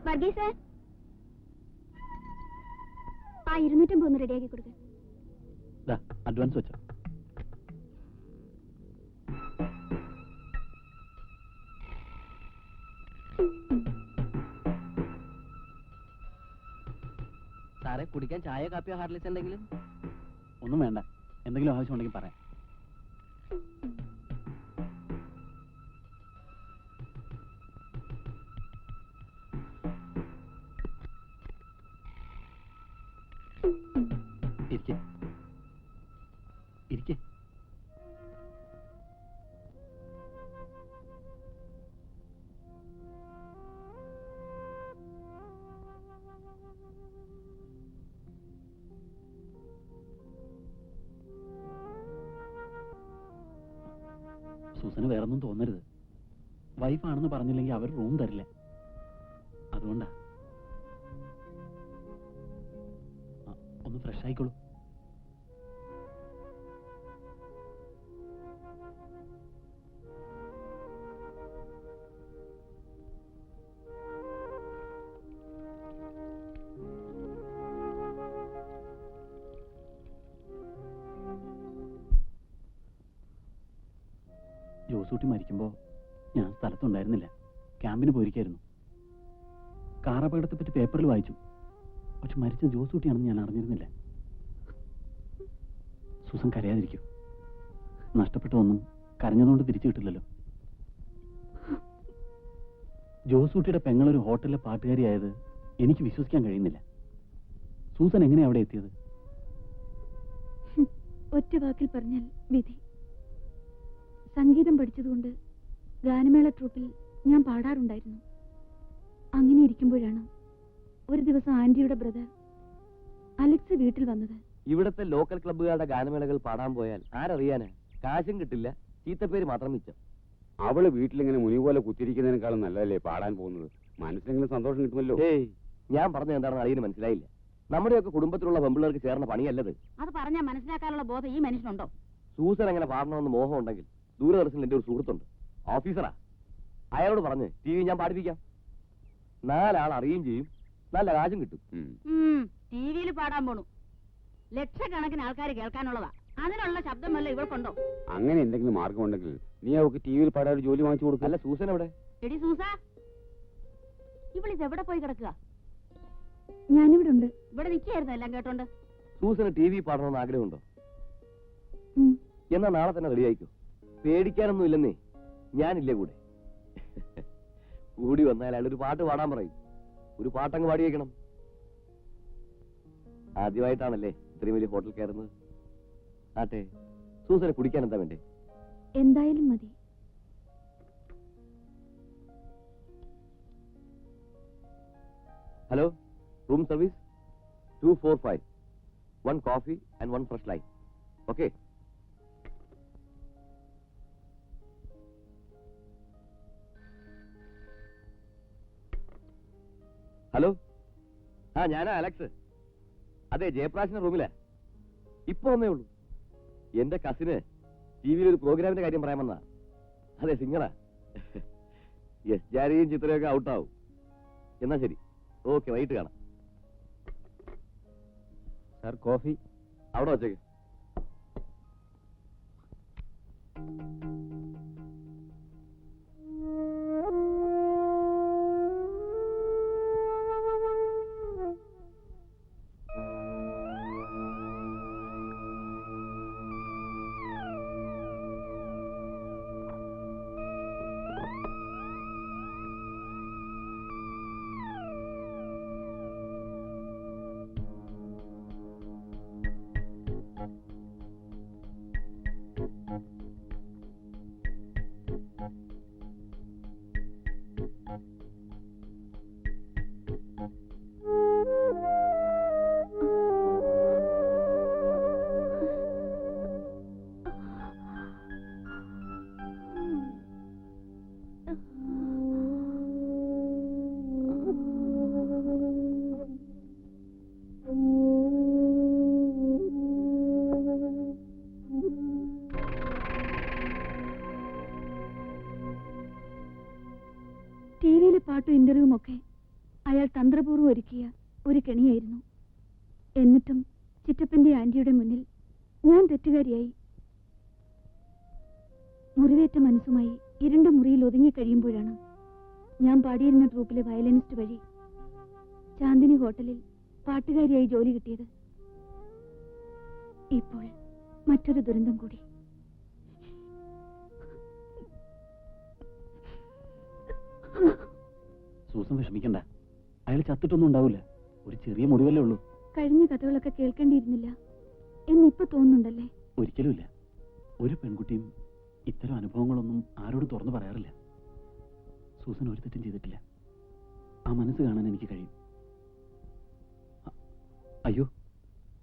വർഗീസ്, ആ 250 ഒന്ന് റെഡിയാക്കി കൊടുക്ക.
അഡ്വാൻസ് വെച്ചോ.
സാറേ, കുടിക്കാൻ ചായ കാപ്പിയോ ഹാർലിക്സ് എന്തെങ്കിലും?
ഒന്നും വേണ്ട, എന്തെങ്കിലും ആവശ്യമുണ്ടെങ്കിൽ പറയാം. ഇരിക്കെ ഇരിക്കെ. സൂസന് വേറൊന്നും തോന്നരുത്. വൈഫാണെന്ന് പറഞ്ഞില്ലെങ്കിൽ അവർ റൂം തരില്ല. അതുകൊണ്ടാ. ഒന്ന് ഫ്രഷ് ആയിക്കോളൂ. ജോസൂട്ടി മരിക്കുമ്പോ ഞാൻ സ്ഥലത്തുണ്ടായിരുന്നില്ല, ക്യാമ്പിന് പോയിരിക്കായിരുന്നു. കാർ അപകടത്തെപ്പറ്റി പേപ്പറിൽ വായിച്ചു, പക്ഷെ മരിച്ച ജോസൂട്ടിയാണെന്ന് ഞാൻ അറിഞ്ഞിരുന്നില്ല. സൂസൻ കരയാതിരിക്കും. നഷ്ടപ്പെട്ടതൊന്നും കരഞ്ഞതുകൊണ്ട് തിരിച്ചു കിട്ടില്ലല്ലോ. ജോസൂട്ടിയുടെ പെങ്ങളൊരു ഹോട്ടലിലെ പാട്ടുകാരിയായത് എനിക്ക് വിശ്വസിക്കാൻ കഴിയുന്നില്ല. സൂസൻ എങ്ങനെയാ അവിടെ എത്തിയത്?
ഒറ്റ വാക്കിൽ പറഞ്ഞാൽ വിധി. സംഗീതം പഠിച്ചതുകൊണ്ട് ഗാനമേള ട്രൂപ്പിൽ ഞാൻ പാടാറുണ്ടായിരുന്നു. അങ്ങനെ ഇരിക്കുമ്പോഴാണ് ഒരു ദിവസം ആന്റിയുടെ ബ്രദർ അലക്സ് വീട്ടിൽ വന്നത്.
ഇവിടത്തെ ലോക്കൽ ക്ലബ്ബുകാരുടെ ഗാനമേളകൾ പാടാൻ പോയാൽ ആരറിയാനാ? കാശും കിട്ടില്ല, ചീത്തപ്പേര് മാത്രം മിച്ചം.
അവള് വീട്ടിലിങ്ങനെ മുനി പോലെ കുത്തിരിക്കുന്നതിനേക്കാളും നല്ലതല്ലേ പാടാൻ പോകുന്നത്? മനസ്സിലെങ്കിലും സന്തോഷം കിട്ടുമല്ലോ.
ഏയ്, ഞാൻ പറഞ്ഞത് എന്താണെന്ന് അളിയന് മനസ്സിലായില്ല. നമ്മുടെയൊക്കെ കുടുംബത്തിലുള്ള പെമ്പിള്ളേർക്ക് ചേർന്ന പണിയല്ലത്.
അത് പറഞ്ഞാൽ മനസ്സിലാക്കാനുള്ള ബോധം ഈ മനുഷ്യനുണ്ടോ?
സൂസൻ എങ്ങനെ പാടണമെന്ന് മോഹം ഉണ്ടെങ്കിൽ ദൂരദർശനിൽ എന്റെ ഒരു സുഹൃത്തുണ്ട്, ഓഫീസറാ. അയാളോട് പറഞ്ഞ് ടി വി ഞാൻ പാടിപ്പിക്കാം. 4 ആൾ അറിയുകയും ചെയ്യും, നല്ല കാശും കിട്ടും.
ടി വിയിൽ പാടാൻ പോണു. ലക്ഷക്കണക്കിന് ആൾക്കാർ കേൾക്കാനുള്ളതാ. അതിനുള്ള ശബ്ദം വല്ല ഇവൾക്കുണ്ടോ?
അങ്ങനെ എന്തെങ്കിലും മാർഗം ഉണ്ടെങ്കിൽ നീ അവൾക്ക് ടി വിയിൽ പാടാൻ ഒരു ജോലി വാങ്ങിച്ചു കൊടുക്കും.
അല്ല, സൂസൻ എവിടെ?
എടി സൂസ, ഇവളിത് എവിടെ പോയി കിടക്കുക?
ഞാനിവിടെ ഉണ്ട്.
ഇവിടെ നിൽക്കായിരുന്നു എല്ലാം കേട്ടോണ്ട്.
സൂസന് ടി വി പാടണമെന്ന് ആഗ്രഹമുണ്ടോ? എന്നാ നാളെ തന്നെ റെഡിയായിക്കോ. പേടിക്കാനൊന്നും ഇല്ലെന്നേ, ഞാനില്ലേ കൂടെ. കൂടി വന്നാൽ അയാൾ ഒരു പാട്ട് പാടാൻ പറയും. ഒരു പാട്ടങ്ങ് പാടി വയ്ക്കണം. ആദ്യമായിട്ടാണല്ലേ ഇത്രയും വലിയ ഹോട്ടൽ കയറുന്നത്. ആട്ടെ, സൂസനെ കുടിക്കാൻ എന്താ വേണ്ടേ?
എന്തായാലും മതി.
Hello, room service 245. 1 coffee and 1 fresh line. Okay. Hello, ഞാനാ അലക്സ്. അതെ, ജയപ്രാശിന്റെ റൂമിലാ. ഇപ്പൊ വന്നേ ഉള്ളൂ. എന്റെ കസിന് ടി വിയിൽ ഒരു പ്രോഗ്രാമിന്റെ കാര്യം പറയാൻ വന്നാ. അതെ, സിംഗറാ. യെസ്, ജാരിയും ചിത്രയൊക്കെ ഔട്ടാവും. എന്നാ ശരി, ഓക്കെ, വൈകിട്ട് കാണാം.
സാർ, കോഫി
അവിടെ വച്ചേക്ക്.
തന്ത്രപൂർവ്വം ഒരുക്കിയ ഒരു കെണിയായിരുന്നു. എന്നിട്ടും ചിറ്റപ്പന്റെ ആന്റിയുടെ മുന്നിൽ ഞാൻ തെറ്റുകാരിയായി. മുറിവേറ്റ മനസ്സുമായി ഇരുണ്ട മുറിയിൽ ഒതുങ്ങിക്കഴിയുമ്പോഴാണ് ഞാൻ പാടിയിരുന്ന ട്രൂപ്പിലെ വയലിനിസ്റ്റ് വഴി ചാന്ദിനി ഹോട്ടലിൽ പാട്ടുകാരിയായി ജോലി കിട്ടിയത്. ഇപ്പോൾ മറ്റൊരു ദുരന്തം കൂടി.
സൂസൻ വിഷമിക്കണ്ട, അയാൾ ചത്തിട്ടൊന്നും ഉണ്ടാവില്ല. ഒരു ചെറിയ മുറിവല്ലേ ഉള്ളൂ.
കഴിഞ്ഞ കഥകളൊക്കെ കേൾക്കേണ്ടിയിരുന്നില്ല എന്നിപ്പോ തോന്നുന്നുണ്ടല്ലേ?
ഒരിക്കലുമില്ല. ഒരു പെൺകുട്ടിയും ഇത്തരം അനുഭവങ്ങളൊന്നും ആരോടും തുറന്നു പറയാറില്ല. സൂസൻ ഒരു തെറ്റും ചെയ്തിട്ടില്ല. ആ മനസ്സ് കാണാൻ എനിക്ക് കഴിയും. അയ്യോ,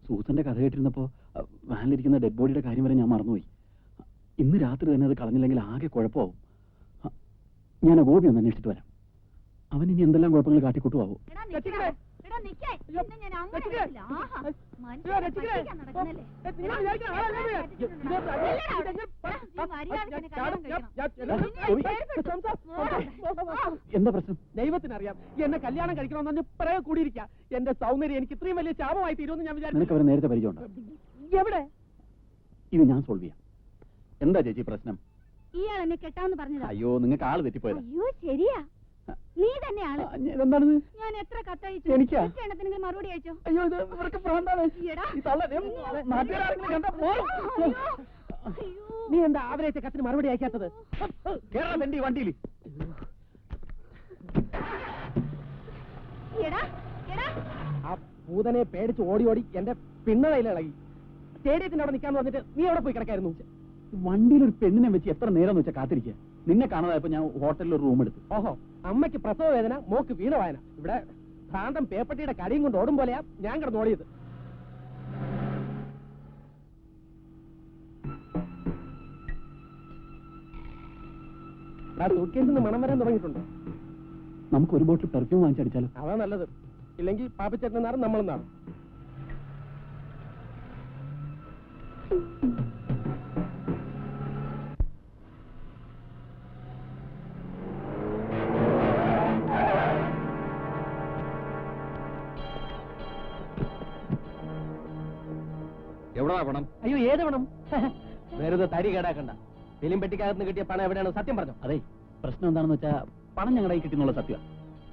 സൂസന്റെ കഥ കേട്ടിരുന്നപ്പോ വാനിലിരിക്കുന്ന ഡെഡ് ബോഡിയുടെ കാര്യം വരെ ഞാൻ മറന്നുപോയി. ഇന്ന് രാത്രി തന്നെ അത് കളഞ്ഞില്ലെങ്കിൽ ആകെ കുഴപ്പമാവും. ഞാൻ ഗോപി ഒന്ന് അന്വേഷിച്ചിട്ട് വരാം. അവൻ ഇനി എന്തെല്ലാം കുഴപ്പങ്ങൾ കാട്ടിക്കൂട്ടുമാവോ? എന്താ പ്രശ്നം?
ദൈവത്തിനറിയാം. എന്നെ കല്യാണം കഴിക്കണമെന്ന് പറഞ്ഞ് പിറകെ കൂടിയിരിക്കാം. എന്റെ സൗന്ദര്യം എനിക്ക് ഇത്രയും വലിയ ശാപമായി തീരുമെന്ന് ഞാൻ വിചാരിച്ചു.
നിനക്ക് അവരെ നേരത്തെ പരിചയമുണ്ടോ?
എവിടെ?
ഇത് ഞാൻ സോൾവ് ചെയ്യാം. എന്താ ചേച്ചി പ്രശ്നം?
ഇയാൾ എന്നെ കെട്ടാന്ന് പറഞ്ഞതാ.
അയ്യോ, നിങ്ങൾക്ക് ആള് തെറ്റിപ്പോയതാ.
അയ്യോ ശരിയാ, നീ തന്നെയാണ്.
എന്താണിത്?
ഞാൻ എത്ര കത്തയച്ചു?
എനിക്കാ?
എണ്ണത്തിന് മറുപടി അയച്ചോ?
അയ്യോ, ഇത് ഇവർക്ക് ഭ്രാന്താണ്.
നീ എന്താ അവരയച്ച കത്തിന് മറുപടി അയക്കാത്തത്?
കേരളം എന്റെ വണ്ടിയിൽ
ആ ഭൂതനെ പേടിച്ച് ഓടി ഓടി എന്റെ പിന്നളയിൽ ഇളകി. സ്റ്റേഡിയത്തിന്റെ അവിടെ നിൽക്കാന്ന് പറഞ്ഞിട്ട് നീ അവിടെ പോയി കിടക്കായിരുന്നു.
വണ്ടിയിൽ ഒരു പെണ്ണിനെ വെച്ച് എത്ര നേരം എന്ന് വെച്ചാൽ കാത്തിരിക്കുക. നിന്നെ കാണാതായപ്പോ ഞാൻ ഹോട്ടലിൽ ഒരു റൂം എടുത്തു.
ഓഹോ, അമ്മയ്ക്ക് പ്രസവ വേദന, മോക്ക് വീണ വായന. ഇവിടെ ഭ്രാന്തം പേപ്പട്ടിയുടെ കടിയും കൊണ്ട് ഓടും പോലെയാ ഞാൻ കിടന്ന് ഓടിയത്. സൂട്ട്കേസിൽ നിന്ന് മണം വരാൻ തുടങ്ങിയിട്ടുണ്ട്.
നമുക്ക് ഒരു ബോട്ടിൽ പെർഫ്യൂം വാങ്ങിച്ചടിച്ചാലോ?
അതാ നല്ലത്. ഇല്ലെങ്കിൽ പാപ്പിച്ചേട്ടൻ നാറും നമ്മളും നാറും.
എവിടാ പണം?
അയ്യോ, ഏത് പണം? വെറുതെ തടി കേടാക്കണ്ട. ഫിലിം പെട്ടിക്കകത്ത് കിട്ടിയ പണം എവിടെയാണ്? സത്യം പറഞ്ഞു.
അതെ, പ്രശ്നം എന്താണെന്ന് വെച്ചാൽ പണം ഞങ്ങളുടെ കൈ കിട്ടുന്നുള്ള സത്യമാണ്.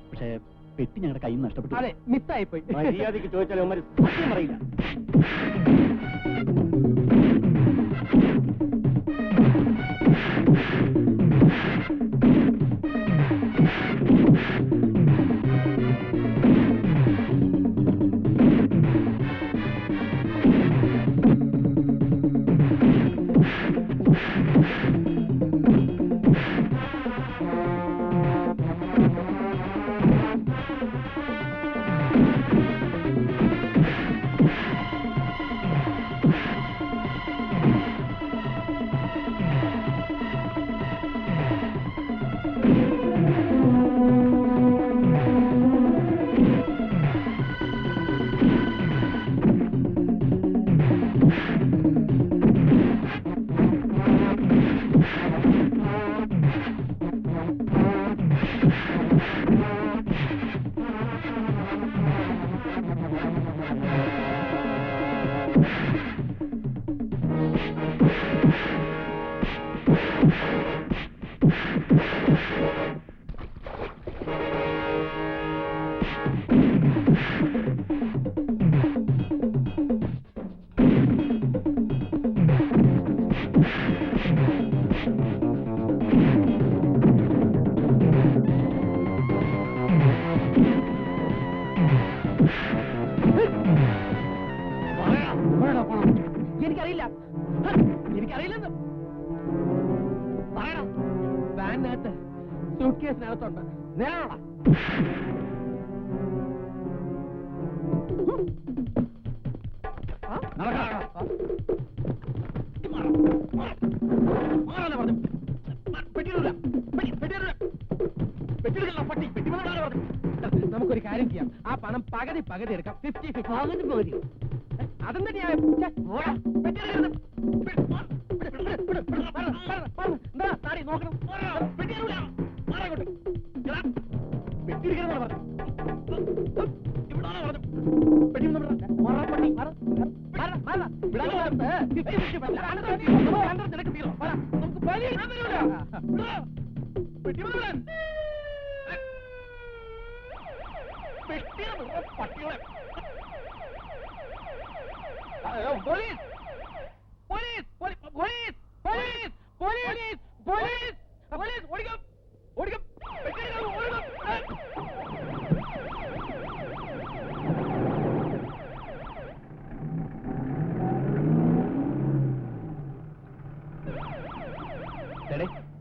പക്ഷേ പെട്ടി ഞങ്ങളുടെ കയ്യിൽ നിന്ന് നഷ്ടപ്പെട്ടു.
അതെ, മിസ്സായിപ്പോയി.
മര്യാദയ്ക്ക് ചോദിച്ചാൽ അവന്മാര് സത്യം പറയില്ല.
എനിക്കറിയില്ല, എനിക്കറിയില്ലെന്ന് പറയണം. വാനിനകത്ത് സൂട്ട് കേസിനകത്തുണ്ട്. നേരാണോടാ? നമുക്കൊരു കാര്യം ചെയ്യാം. ആ പണം പകുതി പകുതി എടുക്കാം. 50-50. പകുതി അതെന്താ ന്യായം? നോക്കണം.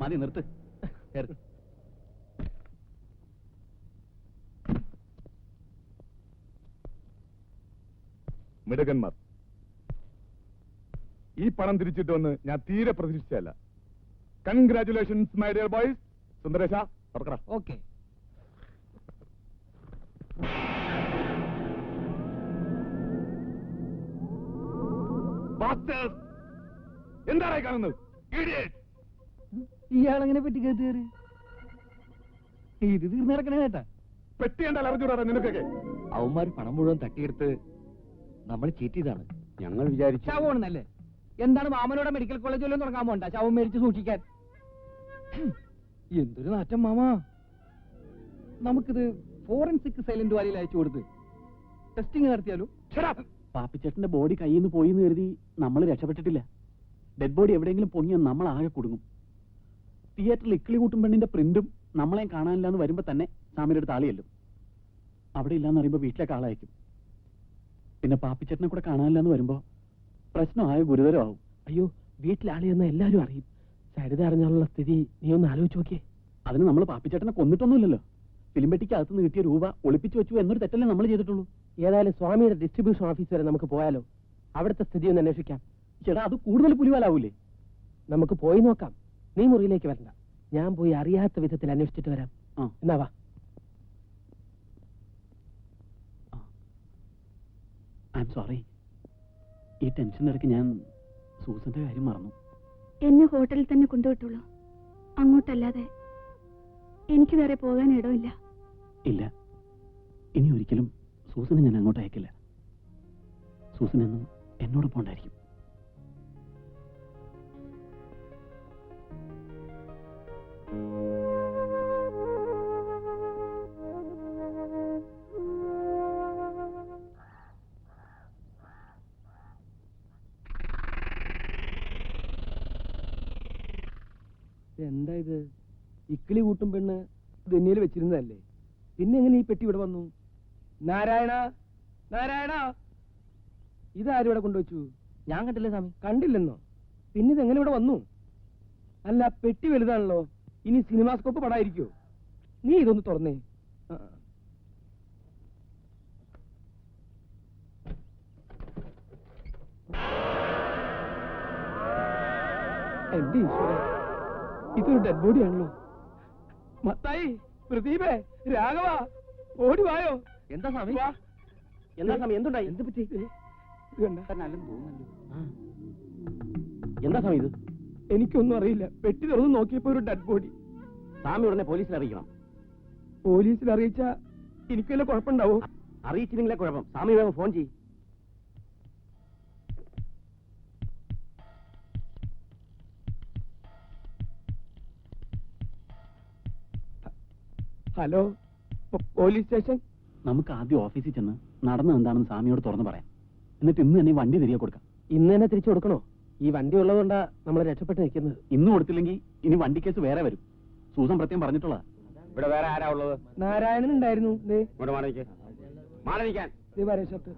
മതി നിർത്ത്.
മിടുക്കന്മാർ, ഈ പണം തിരിച്ചിട്ടുവെന്ന് ഞാൻ തീരെ പ്രതീക്ഷിച്ചല്ല. Congratulations my dear boys. Sundaresa തുറക്കറ.
ഓക്കെ.
എന്താണ് കാണുന്നത്?
ഇയാളെങ്ങനെ പെട്ടി കയറി? ഇത് തീർന്നിറക്കണ കേട്ടാ.
പെട്ടി കണ്ടാൽ അറിഞ്ഞൂടാ നിനക്കൊക്കെ.
അവന്മാർ പണം മുഴുവൻ തട്ടിയെടുത്ത് നമ്മൾ ചീറ്റ് ചെയ്താണ്.
ഞങ്ങൾ വിചാരിച്ചു
ശവമാണെന്നല്ലേ? എന്താണ് മാമനോടെ മെഡിക്കൽ കോളേജ് വല്ലതും തുടങ്ങാൻ പോണ്ട ശവം മേടിച്ച് സൂക്ഷിക്കാൻ? എന്തൊരു നാറ്റം മാമാ. നമുക്കിത് ഫോറൻസിക് സൈലന്റ് വാലിയിൽ അയച്ചു കൊടുത്ത് ടെസ്റ്റിംഗ് നടത്തിയാലോ?
പാപ്പിച്ചേട്ടന്റെ ബോഡി കയ്യിൽ നിന്ന് പോയി എന്ന് കരുതി നമ്മൾ രക്ഷപ്പെട്ടിട്ടില്ല. ഡെഡ് ബോഡി എവിടെയെങ്കിലും പൊങ്ങിയാൽ നമ്മൾ ആകെ കുടുങ്ങും. തിയേറ്ററിൽ ഇക്കിളി കൂട്ടും പെണ്ണിന്റെ പ്രിന്റും നമ്മളെയും കാണാനില്ല എന്ന് വരുമ്പോ തന്നെ സാമിയുടെ അടുത്ത് ആളിയല്ലും. അവിടെ ഇല്ലാന്ന് അറിയുമ്പോ വീട്ടിലേക്ക് ആളയക്കും. പിന്നെ പാപ്പിച്ചേട്ടനെ കൂടെ കാണാനില്ല എന്ന് വരുമ്പോ പ്രശ്നമായ ഗുരുതരമാവും.
അയ്യോ, വീട്ടിലാളിയെന്ന് എല്ലാരും അറിയും. സരിത അറിഞ്ഞാലുള്ള സ്ഥിതി നീ ഒന്ന് ആലോചിച്ച് നോക്കിയേ.
അതിന് നമ്മൾ പാപ്പിച്ചേട്ടനെ കൊന്നിട്ടൊന്നുമില്ലല്ലോ. ഫിലിംപെട്ടിക്ക് അകത്തുനിന്ന് കിട്ടിയ രൂപ ഒളിപ്പിച്ചു വെച്ചു എന്നൊരു തെറ്റല്ലേ നമ്മൾ ചെയ്തിട്ടുള്ളൂ.
ഏതായാലും സ്വാമിയുടെ ഡിസ്ട്രിബ്യൂഷൻ ഓഫീസ് വരെ നമുക്ക് പോയാലോ? അവിടുത്തെ സ്ഥിതി ഒന്ന് അന്വേഷിക്കാം.
ചേട്ടാ, അത് കൂടുതൽ പുലിവാലാവൂലേ?
നമുക്ക് പോയി നോക്കാം. നീ മുറിയിലേക്ക് വരണ്ട, ഞാൻ പോയി അറിയാത്ത വിധത്തിൽ അന്വേഷിച്ചിട്ട് വരാം. എന്നാ വാ.
I am sorry. ഈ ടെൻഷനിടയ്ക്ക് ഞാൻ സൂസന്റെ കാര്യം മറന്നു.
എന്നെ ഹോട്ടലിൽ തന്നെ കൊണ്ടുവിട്ടുള്ളൂ. അങ്ങോട്ടല്ലാതെ എനിക്ക് വേറെ പോകാൻ ഇടമില്ല.
ഇല്ല, ഇനി ഒരിക്കലും സൂസനെ ഞാൻ അങ്ങോട്ട് അയക്കില്ല. സൂസൻ എന്നും എന്നോടൊപ്പം ഉണ്ടായിരിക്കും.
എന്താ ഇത്? ഇക്കിളി കൂട്ടും പെണ്ണ് ദന്നിയിൽ വെച്ചിരുന്നതല്ലേ? പിന്നെ എങ്ങനെ ഈ പെട്ടി ഇവിടെ വന്നു? നാരായണ, നാരായണ, ഇതാരും ഇവിടെ കൊണ്ടുവച്ചു? ഞാൻ കണ്ടില്ല സ്വാമി. കണ്ടില്ലെന്നോ? പിന്നെ ഇതെങ്ങനെ ഇവിടെ വന്നു? അല്ല, പെട്ടി വലുതാണല്ലോ. ഇനി സിനിമാസ്കോപ്പ് പടായിരിക്കോ? നീ ഇതൊന്ന് തുറന്നേ. എന്റെ ഈശ്വര, ഇതൊരു ഡെഡ് ബോഡിയാണല്ലോ. മത്തായി, പ്രദീപേ, രാഘവ, ഓടി വായോ.
എന്താ സ്വാമി?
എന്താ സ്വാമി? എന്തുണ്ടായി? എന്ത് പറ്റി?
എന്താ സ്വാമി ഇത്?
എനിക്കൊന്നും അറിയില്ല. പെട്ടി തുറന്ന് നോക്കിയപ്പോ ഒരു ഡെഡ് ബോഡി.
സ്വാമി ഉടനെ പോലീസിൽ അറിയിക്കണം.
പോലീസിൽ അറിയിച്ചാ എനിക്ക് വല്ല കുഴപ്പമുണ്ടാവോ?
അറിയിച്ചില്ലെങ്കിലേ കുഴപ്പം. സ്വാമി വേഗം ഫോൺ ചെയ്യും.
Hello, police station.
നമുക്ക് ആദ്യം ഓഫീസിൽ ചെന്ന് നടന്നത് എന്താണെന്ന് സ്വാമിയോട് തുറന്നു പറയാം. എന്നിട്ട് ഇന്ന് തന്നെ വണ്ടി തിരികെ കൊടുക്കാം.
ഇന്ന് തന്നെ തിരിച്ചു കൊടുക്കണോ? ഈ വണ്ടി ഉള്ളതുകൊണ്ടാ നമ്മൾ രക്ഷപ്പെട്ട് നിൽക്കുന്നത്.
ഇന്ന് കൊടുത്തില്ലെങ്കിൽ ഇനി വണ്ടി കേസ് വേറെ വരും. സൂസൻ പ്രത്യേകം പറഞ്ഞിട്ടുള്ള.
ഇവിടെ വേറെ ആരാ ഉള്ളത്?
നാരായണൻ ഉണ്ടായിരുന്നു.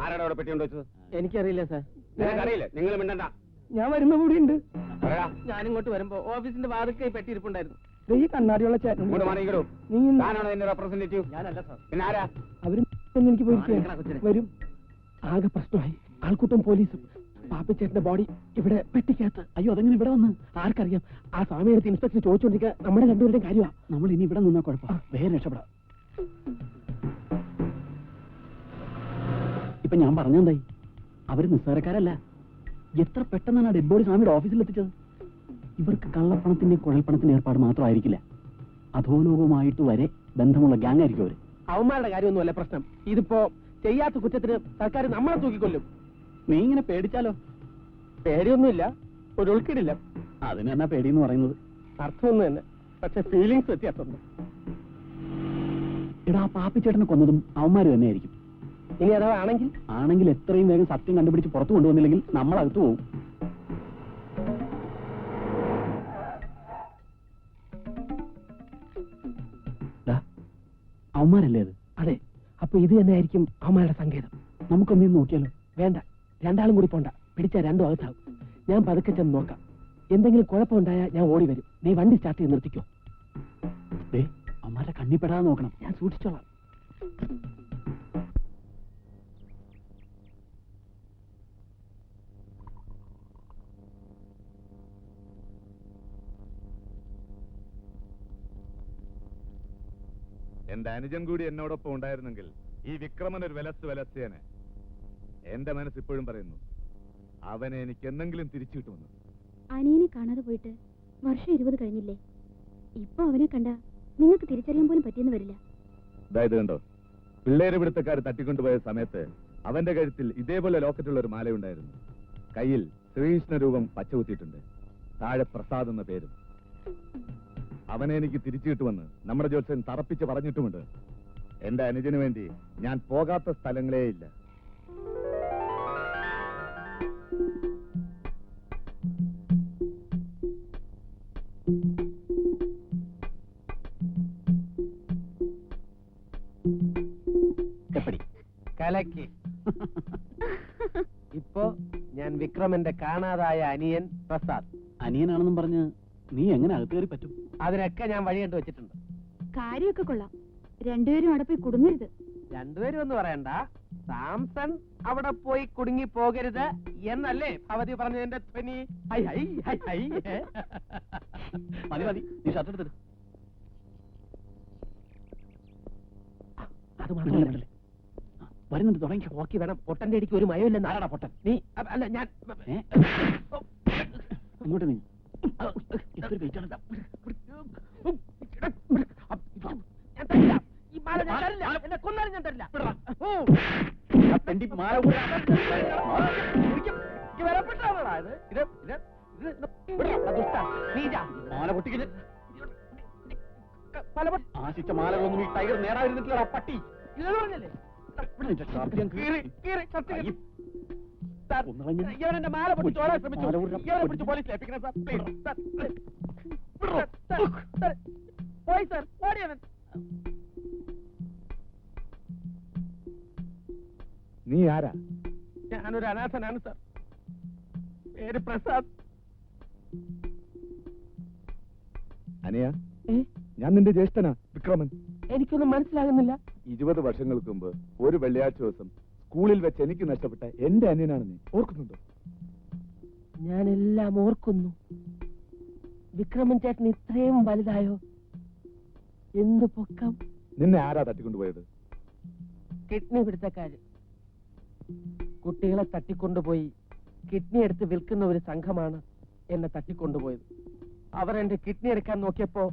ആരാണ് അവിടെ പെട്ടി കൊണ്ട് വെച്ചത്?
എനിക്കറിയില്ല സാർ.
നിനക്കറിയില്ലേ? നിങ്ങൾ മിണ്ടണ്ട.
ഞാൻ വരുമ്പോ കൂടി ഉണ്ട്.
പറയടാ.
ഞാനിങ്ങോട്ട് വരുമ്പോ ഓഫീസിന്റെ വാതിൽക്കൈ പെട്ടി ഇരിപ്പുണ്ടായിരുന്നു. ഈ കണ്ണാടിയുള്ള ചേട്ടൻ.
ഇങ്ങോട്ട് മാറിയിക്കടോ.
നീ
ഞാനാണോ എന്റെ റെപ്രസെന്റേറ്റീവ്?
ഞാനല്ല സാർ.
പിന്നെ ആരാ?
അവരും എനിക്ക് പോയിരിക്കുക. വരും. ആകെ പ്രശ്നമായി. ആൾക്കൂട്ടം പോലീസും. പാപ്പിച്ചേട്ടന്റെ ബോഡി ഇവിടെ പെട്ടിക്കകത്ത്.
അയ്യോ, അതെങ്ങനെ ഇവിടെ വന്ന്?
ആർക്കറിയാം? ആ സ്വാമിയുടെ ഇൻസ്പെക്ടർ ചോദിച്ചോണ്ടിരിക്കുക നമ്മുടെ രണ്ടുപേരുടെയും കാര്യമാണ്.
നമ്മൾ ഇനി ഇവിടെ നിന്നാ കുഴപ്പം. വേറെ രക്ഷപ്പെടാം. ഇപ്പൊ ഞാൻ പറഞ്ഞെന്തായി? അവര് നിസ്സാരക്കാരല്ല. എത്ര പെട്ടെന്നാണ് ഡെഡ് ബോഡി സ്വാമിയുടെ ഓഫീസിൽ എത്തിച്ചത്. ഇവർക്ക് കള്ളപ്പണത്തിന്റെ കുഴൽപ്പണത്തിന്റെ ഏർപ്പാട് മാത്രമായിരിക്കില്ല, അധോലോകവുമായിട്ട് വരെ ബന്ധമുള്ള ഗ്യാങ് ആയിരിക്കും അവര്.
അവന്മാരുടെ കാര്യമൊന്നുമല്ല പ്രശ്നം. ഇതിപ്പോ ചെയ്യാത്ത കുറ്റത്തിന് സർക്കാർ നമ്മളെ തൂക്കിക്കൊല്ലും.
നീ ഇങ്ങനെ പേടിച്ചാലോ?
പേടിയൊന്നുമില്ല, ഒരു ഉൾക്കിടില്ല.
അതിന് എന്നാ പേടിയെന്ന് പറയുന്നത്?
അർത്ഥമൊന്നും തന്നെ, പക്ഷെ ഫീലിങ്സ് വ്യത്യാസമുണ്ട്.
എടാ, ആ പാപ്പിച്ചേട്ടനെ കൊന്നതും അവന്മാര് തന്നെയായിരിക്കും.
ഇനി അഥവാ
ആണെങ്കിൽ എത്രയും വേഗം സത്യം കണ്ടുപിടിച്ച് പുറത്തു കൊണ്ടുവന്നില്ലെങ്കിൽ നമ്മൾ അകത്ത് പോവും. അവന്മാരല്ലേ അത്?
അതെ. അപ്പൊ ഇത് തന്നെയായിരിക്കും അവന്മാരുടെ സങ്കേതം.
നമുക്കൊന്നേ നോക്കിയാലോ?
വേണ്ട, രണ്ടാളും കൂടി പോണ്ട. പിടിച്ചാൽ രണ്ടും അകത്താവും. ഞാൻ പതുക്കെ ചെന്ന് നോക്കാം. എന്തെങ്കിലും കുഴപ്പമുണ്ടായാൽ ഞാൻ ഓടി വരും. നീ വണ്ടി സ്റ്റാർട്ട് ചെയ്ത് നിർത്തിക്കോ.
അവന്മാരുടെ കണ്ണിപ്പെടാതെ നോക്കണം.
ഞാൻ സൂക്ഷിച്ചോളാം.
എന്റെ അനുജൻ കൂടി എന്നോടൊപ്പം ഉണ്ടായിരുന്നെങ്കിൽ ഈ വിക്രമൻ ഒരു വിലസ്തേനെ. എന്റെ മനസ്സ് ഇപ്പോഴും പറയുന്നു, അവനെ എനിക്ക് എന്തെങ്കിലും തിരിച്ചു കിട്ടുമെന്ന്.
അനിയനെ കാണാതെ പോയിട്ട് വർഷം 20 കഴിഞ്ഞില്ലേ? ഇപ്പൊ അവനെ കണ്ട നിങ്ങൾക്ക് തിരിച്ചറിയാൻ പോലും പറ്റിയെന്ന് വരില്ല.
അതായത് കണ്ടോ, പിള്ളേരെ പിടുത്തക്കാർ തട്ടിക്കൊണ്ടുപോയ സമയത്ത് അവന്റെ കഴുത്തിൽ ഇതേപോലെ ലോക്കറ്റുള്ള ഒരു മാലയുണ്ടായിരുന്നു. കയ്യിൽ ശ്രീകൃഷ്ണ രൂപം പച്ചകുത്തിയിട്ടുണ്ട്. താഴെ പ്രസാദ് എന്ന പേരും. അവനെ എനിക്ക് തിരിച്ചു കിട്ടുമെന്ന് നമ്മുടെ ജോത്സ്യൻ തറപ്പിച്ച് പറഞ്ഞിട്ടുമുണ്ട്. എന്റെ അനുജന് വേണ്ടി ഞാൻ പോകാത്ത സ്ഥലങ്ങളേ ഇല്ല.
കലക്കി. ഇപ്പോ ഞാൻ വിക്രമന്റെ കാണാതായ അനിയൻ പ്രസാദ്.
അനിയനാണെന്നും പറഞ്ഞ് നീ എങ്ങനെ അകത്ത് കയറി പറ്റും?
അതിനൊക്കെ ഞാൻ വഴി കണ്ടു വെച്ചിട്ടുണ്ട്.
കാര്യമൊക്കെ കൊള്ളാം. രണ്ടുപേരും അവിടെ പോയി കുടുങ്ങരുത്.
രണ്ടുപേരും എന്ന് പറയണ്ട, സാംസൺ അവിടെ പോയി കുടുങ്ങി പോകരുത് എന്നല്ലേ ഭവതി പറഞ്ഞതിന്റെ ധ്വനി? High high high high.
മതി, നീ ഷർട്ട് എടുത്തിട്ട്.
അത് മാത്രമല്ല,
വരുന്നുണ്ട്, തുടങ്ങി.
ഓക്കി വേണം. പൊട്ടന്റെ അടിക്ക് ഒരു മയമില്ലെന്ന്. ആരാടാ പൊട്ടൻ? നീ അല്ല, ഞാൻ
ഇങ്ങോട്ട് നീ. എന്തൊരു വെയിറ്റാണ്.
ഞാൻ തരില്ല. ഈ മാല ഞാൻ തരില്ല. എന്നെ കൊന്നാലും ഞാൻ തരില്ല.
ആശിച്ച മാലകളൊന്നും ഈ ടൈഗർ നേടാതിരുന്നിട്ടില്ല പട്ടി.
ഇവനെന്റെ മാല പൊട്ടിച്ച് ഓടാൻ ശ്രമിച്ചു. ഇവനെ പിടിച്ച് പോലീസിൽ ഏൽപ്പിക്കണം സാർ. പോയി സാർ, ഓടിയവൻ.
നീ ആരാ?
ഞാനൊരു അനാഥനാണ് സാർ. പേര് പ്രസാദ്.
അനിയ, ഞാൻ നിന്റെ ജ്യേഷ്ഠനാ വിക്രമൻ.
എനിക്കൊന്നും മനസ്സിലാകുന്നില്ല.
20 വർഷങ്ങൾക്ക് മുമ്പ് ഒരു വെള്ളിയാഴ്ച ദിവസം സ്കൂളിൽ വെച്ച് എനിക്ക് നഷ്ടപ്പെട്ട എന്റെ അന്യനാണ് നീ. ഓർക്കുന്നുണ്ടോ?
ഞാനെല്ലാം ഓർക്കുന്നു. വിക്രമൻ ചേട്ടൻ ഇത്രയും വലുതായോ? എന്ത് പൊക്കം.
നിന്നെ ആരാ തട്ടിക്കൊണ്ടുപോയത്?
കിഡ്നി പിടുത്തക്കാര്. കുട്ടികളെ തട്ടിക്കൊണ്ടുപോയി കിഡ്നി എടുത്ത് വിൽക്കുന്ന ഒരു സംഘമാണ് എന്നെ തട്ടിക്കൊണ്ടുപോയത്. അവർ എന്റെ കിഡ്നി എടുക്കാൻ നോക്കിയപ്പോ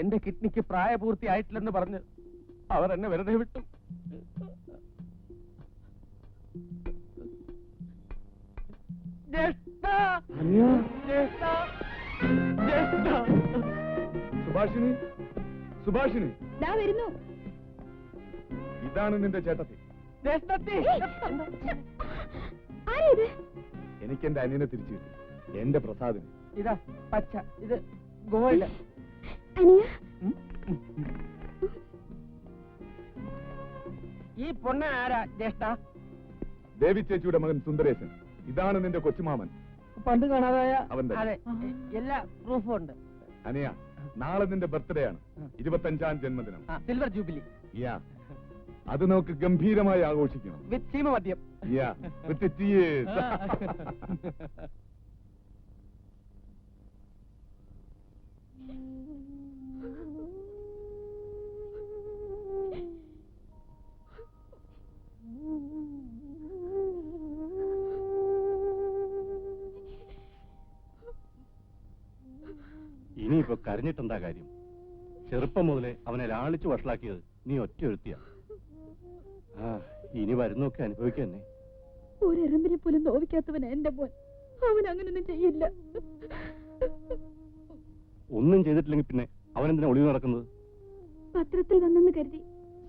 എന്റെ കിഡ്നിക്ക് പ്രായപൂർത്തിയായിട്ടില്ലെന്ന് പറഞ്ഞ് അവർ എന്നെ വെറുതെ വിട്ടു.
സുഭാഷിണി, സുഭാഷിണി,
വരുന്നു.
ഇതാണ് നിന്റെ ചേട്ടത്തി. എനിക്ക് എന്റെ അനിയനെ തിരിച്ചു കിട്ടി. എന്റെ പ്രസാദിന്.
ഇതാ പച്ച, ഇത് ഗോൾഡ്. ഈ പൊണ്ണ ആരാ ജ്യേഷ്ഠ?
ദേവി ചേച്ചിയുടെ മകൻ സുന്ദരേശൻ. ഇതാണ് നിന്റെ കൊച്ചുമാമൻ.
പണ്ട് കാണാതായ
അവന്റെ.
അതെ, എല്ലാ പ്രൂഫും ഉണ്ട്.
അനിയ, നാളെ നിന്റെ ബർത്ത്ഡേ ആണ്. 25ാം ജന്മദിനം.
Silver jubilee.
യാ, അത് നമുക്ക് ഗംഭീരമായി ആഘോഷിക്കണം.
വിത്ത് ചീമമദ്യം.
യാ, വിത്ത് ടീയേഴ്സ്.
ഇനിയിപ്പോ കരഞ്ഞിട്ടെന്താ കാര്യം? ചെറുപ്പം മുതലേ അവനെ ലാളിച്ചു വഷളാക്കിയത് നീ ഒറ്റ എഴുത്തിയ. ഇനി വരുന്നൊക്കെ അനുഭവിക്കുക തന്നെ.
ഒരെറുമ്പിനെ പോലും നോവിക്കാത്തവനാ എന്റെ മോൻ. അവൻ അങ്ങനൊന്നും ചെയ്യില്ല.
ഒന്നും ചെയ്തിട്ടില്ലെങ്കിൽ പിന്നെ അവനെന്തിനാ ഒളിവ് നടക്കുന്നത്?
പത്രത്തിൽ വന്നെന്ന് കരുതി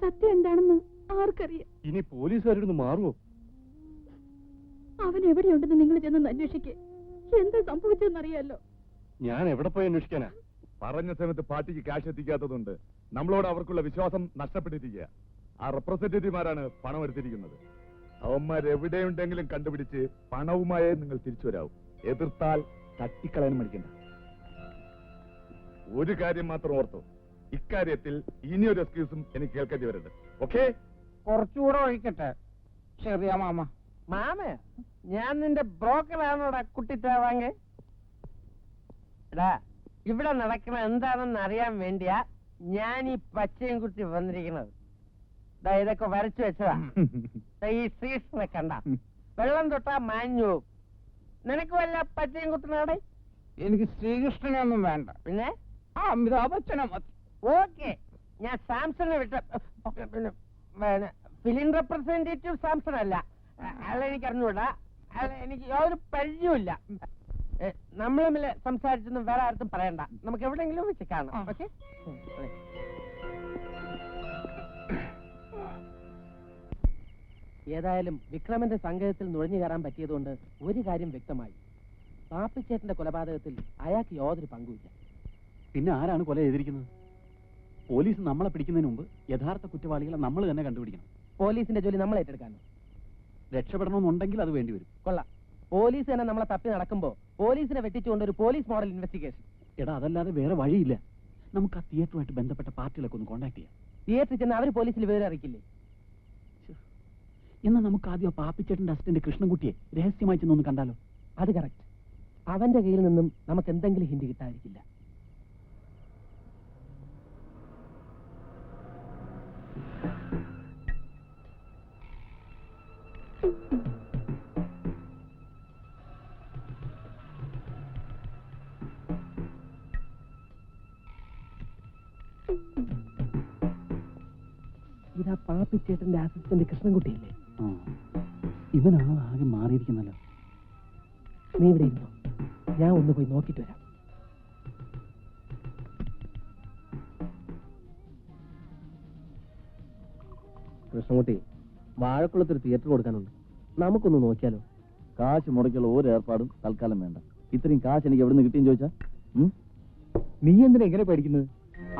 സത്യം എന്താണെന്ന് ആർക്കറിയാം?
ഇനി പോലീസുകാരോട് മാറുമോ?
അവൻ എവിടെയുണ്ടെന്ന് നിങ്ങൾ ചെന്ന് അന്വേഷിക്കേ. എന്താ സംഭവിച്ചതെന്നറിയാലോ.
ഞാൻ എവിടെ പോയി അന്വേഷിക്കാനാ?
പറഞ്ഞ സമയത്ത് പാർട്ടിക്ക് ക്യാഷ് എത്തിക്കാത്തതുകൊണ്ട് നമ്മളോട് അവർക്കുള്ള വിശ്വാസം നഷ്ടപ്പെട്ടിരിക്കുക. ആ റെപ്രസെന്റേറ്റീവ്മാരാണ് പണം എടുത്തിരിക്കുന്നത്. അവന്മാർ എവിടെയുണ്ടെങ്കിലും കണ്ടുപിടിച്ച് പണവുമായേ നിങ്ങൾ തിരിച്ചു വരാവൂ. എതിർത്താൽ തട്ടിക്കളയാൻ മടിക്കണ്ട. ഒരു കാര്യം മാത്രം ഓർത്തോ, ഇക്കാര്യത്തിൽ ഇനിയൊരു എക്സ്ക്യൂസും എനിക്ക് കേൾക്കേണ്ടി വരരുത്. ഓക്കെ?
കുറച്ചുകൂടെ ഒഴിക്കട്ടെ ചെറിയ മാമ.
മാമേ, ഞാൻ നിന്റെ ബ്രോക്കറാണോടാ കുട്ടിത്താവാങ്ക? എടാ, ഇവിടെ നടക്കണ എന്താണെന്ന് അറിയാൻ വേണ്ടിയാ ഞാൻ ഈ പച്ചയും കുത്തി വന്നിരിക്കുന്നത്. ഇതൊക്കെ വരച്ചു വെച്ചതാ. ഈ സീസണെ കണ്ട വെള്ളം തൊട്ടാ മാഞ്ഞു. നിനക്ക് വല്ല പച്ചയും കുത്തനാടെ?
എനിക്ക് ശ്രീകൃഷ്ണനൊന്നും വേണ്ട.
പിന്നെ
അമിതാഭ് ബച്ചനെ മതി.
ഓക്കെ, ഞാൻ സാംസണെ വിട്ട പിന്നെ ഫിലിം റെപ്രസെന്റേറ്റീവ് സാംസൺ അല്ല. അയാളെ എനിക്ക് അറിഞ്ഞൂടാ. അയാളെ എനിക്ക് യാതൊരു പരിചയമില്ല. നമ്മൾ തമ്മിൽ സംസാരിച്ചൊന്നും വേറെ ആർക്കും പറയണ്ട. നമുക്ക് എവിടെയെങ്കിലും വെച്ച് കാണാം. ഓക്കെ? ഏതായാലും വിക്രമന്റെ സംഘത്തിൽ നുഴഞ്ഞു കയറാൻ പറ്റിയതുകൊണ്ട് ഒരു കാര്യം വ്യക്തമായി. പാപ്പിച്ചേട്ടന്റെ കൊലപാതകത്തിൽ അയാൾക്ക് യാതൊരു പങ്കുമില്ല.
പിന്നെ ആരാണ് കൊല ചെയ്തിരിക്കുന്നത്? പോലീസ് നമ്മളെ പിടിക്കുന്നതിന് മുമ്പ് യഥാർത്ഥ കുറ്റവാളികളെ നമ്മൾ തന്നെ കണ്ടുപിടിക്കണം.
പോലീസിന്റെ ജോലി നമ്മൾ ഏറ്റെടുക്കാനോ?
രക്ഷപ്പെടണമെന്നുണ്ടെങ്കിൽ അത് വേണ്ടിവരും.
കൊള്ളാം. പോലീസ് തന്നെ നമ്മളെ തപ്പി നടക്കുമ്പോ പോലീസിനെ വെട്ടിച്ചുകൊണ്ട് ഒരു പോലീസ് മോഡൽ ഇൻവെസ്റ്റിഗേഷൻ.
എടാ, അതല്ലാതെ വേറെ വഴിയില്ല. നമുക്ക് ആ തിയേറ്ററുമായിട്ട് ബന്ധപ്പെട്ട പാർട്ടികളൊക്കെ ഒന്ന് കോൺടാക്ട് ചെയ്യാം.
തിയേറ്ററിൽ ചെന്ന് അവർ പോലീസിൽ വിവരം അറിയിക്കില്ലേ?
എന്നാൽ നമുക്ക് ആദ്യം ആ പാപ്പിച്ചേട്ടന്റെ അസിസ്റ്റന്റ് കൃഷ്ണൻകുട്ടിയെ രഹസ്യമായി ചെന്നൊന്ന് കണ്ടാലോ?
അത് കറക്റ്റ്. അവന്റെ കയ്യിൽ നിന്നും നമുക്ക് എന്തെങ്കിലും ഹിന്റ് കിട്ടാതിരിക്കില്ല. ഇതാ പാപ്പിച്ചേട്ടന്റെ അസിസ്റ്റന്റ് കൃഷ്ണൻകുട്ടിയല്ലേ?
ഇവനാളാകെ മാറിയിരിക്കുന്നല്ലോ.
നീ ഇവിടെ ഇരുന്നോ, ഞാൻ ഒന്ന് പോയി നോക്കിട്ട് വരാം. കൃഷ്ണൻകുട്ടി, വാഴക്കുളത്തൊരു തിയേറ്റർ കൊടുക്കാനുണ്ട്. നമുക്കൊന്ന് നോക്കിയാലോ?
കാശ് മുടക്കുള്ള ഒരു ഏർപ്പാടും തൽക്കാലം വേണ്ട. ഇത്രയും കാശ് എനിക്ക് എവിടെ നിന്ന് കിട്ടിയെന്ന് ചോദിച്ചാ നീ എന്തിനാ എങ്ങനെ പേടിക്കുന്നത്?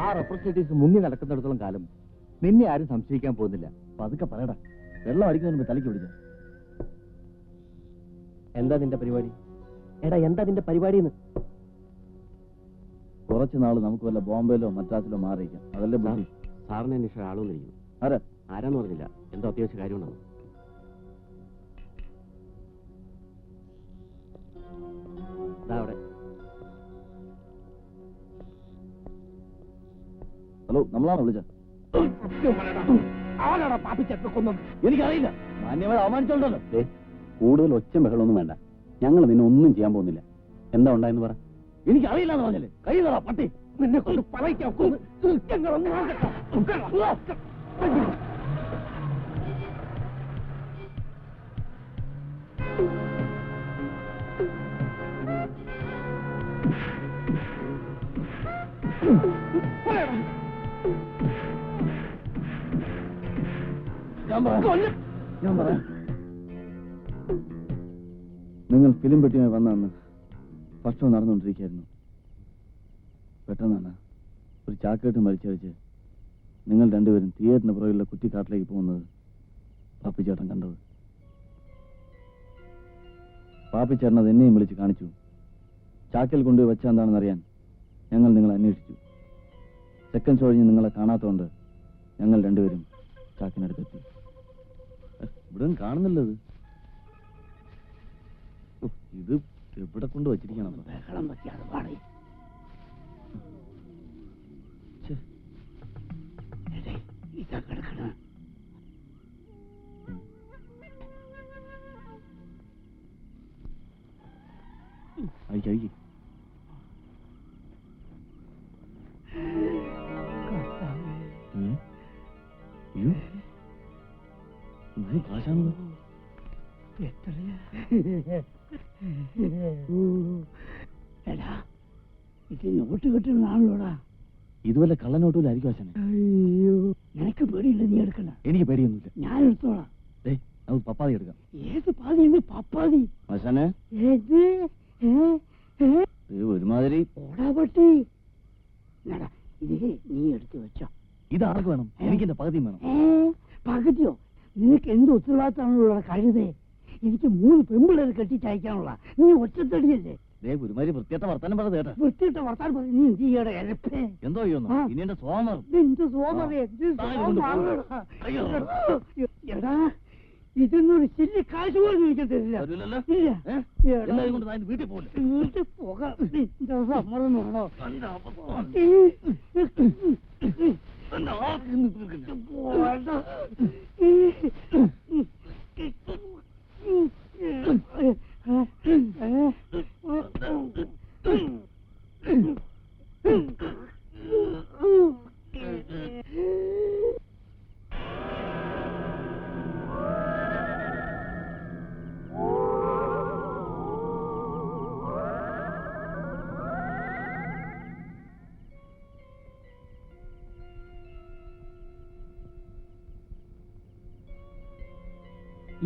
ആ റെപ്രസെന്റേറ്റീവ്സ് മുന്നിൽ നടക്കുന്നിടത്തോളം കാലം നിന്നെ ആരും സംശയിക്കാൻ പോകുന്നില്ല. പതുക്കെ പറയടാ. വെള്ളം അടിക്കുന്നതിന് തലയ്ക്ക് പിടിച്ച
എന്താ നിന്റെ പരിപാടി? എടാ, എന്താ നിന്റെ പരിപാടി?
കുറച്ചു നാള് നമുക്ക് വല്ല ബോംബെയിലോ മദ്രാസിലോ മാറിയിരിക്കാം. അതല്ലേ ബുദ്ധി.
സാറിന് അന്വേഷിച്ച ആളൊന്നിരിക്കുന്നു.
ആരാ?
ആരാന്ന് പറഞ്ഞില്ല. എന്തോ അത്യാവശ്യ കാര്യമുണ്ടെന്ന്. അവിടെ
ഹലോ, നമ്മളാണോ വിളിച്ച?
എനിക്കറിയില്ല.
മാന്യമായി അവമാനിച്ചോണ്ടല്ലോ.
കൂടുതൽ ഒച്ച ബഹളമൊന്നും വേണ്ട. ഞങ്ങൾ നിന്നെ ഒന്നും ചെയ്യാൻ പോകുന്നില്ല. എന്താ ഉണ്ടായെന്ന് പറ.
എനിക്കറിയില്ല എന്ന് പറഞ്ഞല്ലേ? കൈ തറ പട്ടി.
നിന്നെ കൊണ്ട് പറയിക്കാൻ
ഞാൻ പറയാം. നിങ്ങൾ ഫിലിം പെട്ടിയുമായി വന്നന്ന് ഭക്ഷണം നടന്നുകൊണ്ടിരിക്കുകയായിരുന്നു. പെട്ടെന്നാണ് ഒരു ചാക്കേട്ട് മരിച്ചടിച്ച് നിങ്ങൾ രണ്ടുപേരും തിയേറ്ററിന് പുറകിലുള്ള കുറ്റിക്കാട്ടിലേക്ക് പോകുന്നത് പാപ്പിച്ചേട്ടൻ കണ്ടത്. പാപ്പിച്ചേട്ടൻ അത് എന്നെയും വിളിച്ച് കാണിച്ചു. ചാക്കിൽ കൊണ്ടുപോയി വെച്ച എന്താണെന്ന് അറിയാൻ ഞങ്ങൾ നിങ്ങളെ അന്വേഷിച്ചു. സെക്കൻഡ് ഷോ കഴിഞ്ഞ് നിങ്ങളെ കാണാത്തതുകൊണ്ട് ഞങ്ങൾ രണ്ടുപേരും ചാക്കിനടുത്തെത്തി. ഇവിടെ കാണുന്നില്ലത്. ഇത് എവിടെ കൊണ്ട് വച്ചിരിക്കണം? അയക്കി
എടാ ഇത് നോട്ട് കിട്ടുന്നതാണല്ലോടാ.
ഇതുവല്ല കള്ളനോട്ടിലായിരിക്കും ആശാനെ.
അയ്യോ, നിനക്ക് പേടിയില്ല, നീ എടുക്കണ്ട.
എനിക്ക് പേടിയൊന്നുമില്ല.
ഞാൻ എടുത്തോളാം.
നമുക്ക് പപ്പാതി എടുക്കാം.
ഏത് പാതി? പപ്പാതി
ആശാനെ
ഏത്?
ഒരുമാതിരി
ഓടാ പട്ടി. ഇത് നീ എടുത്തു വെച്ചോ.
ഇതാർക്ക് വേണം? എനിക്ക് എന്റെ പകുതിയും വേണം.
പകുതിയോ? നിനക്ക് എന്ത് ഉത്തരവാദിത്തമാണുള്ള കഴുതേ? എനിക്ക് 3 പെമ്പിള്ളേർ കെട്ടിച്ചയക്കാനുള്ള. നീ ഒറ്റത്തടിയല്ലേ?
ഒരുമാതിരി വൃത്തിയത്തെ വർത്താനം പറഞ്ഞത് കേട്ടോ.
വൃത്തിയിട്ട വർത്താനം പറഞ്ഞു നീ എന്ത് ചെയ്യടെ?
എന്തോ ചെയ്യുന്നു ഇനി എന്റെ സോമർ.
എടാ, ഇതൊന്നൊരു ശല്യ കാശ് പോലും ചോദിക്കാൻ തരില്ല.
വീട്ടിൽ പോകില്ല.
വീട്ടിൽ പോകാം. സമ്മതം വേണോ?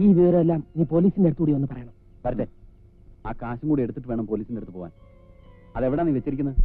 ഈ വിവരമെല്ലാം നീ പോലീസിന്റെ അടുത്തുകൂടി ഒന്ന് പറയണം.
വരട്ടെ, ആ കാശും കൂടി എടുത്തിട്ട് വേണം പോലീസിന്റെ അടുത്ത് പോവാൻ. അതെവിടാ നീ വെച്ചിരിക്കുന്നത്?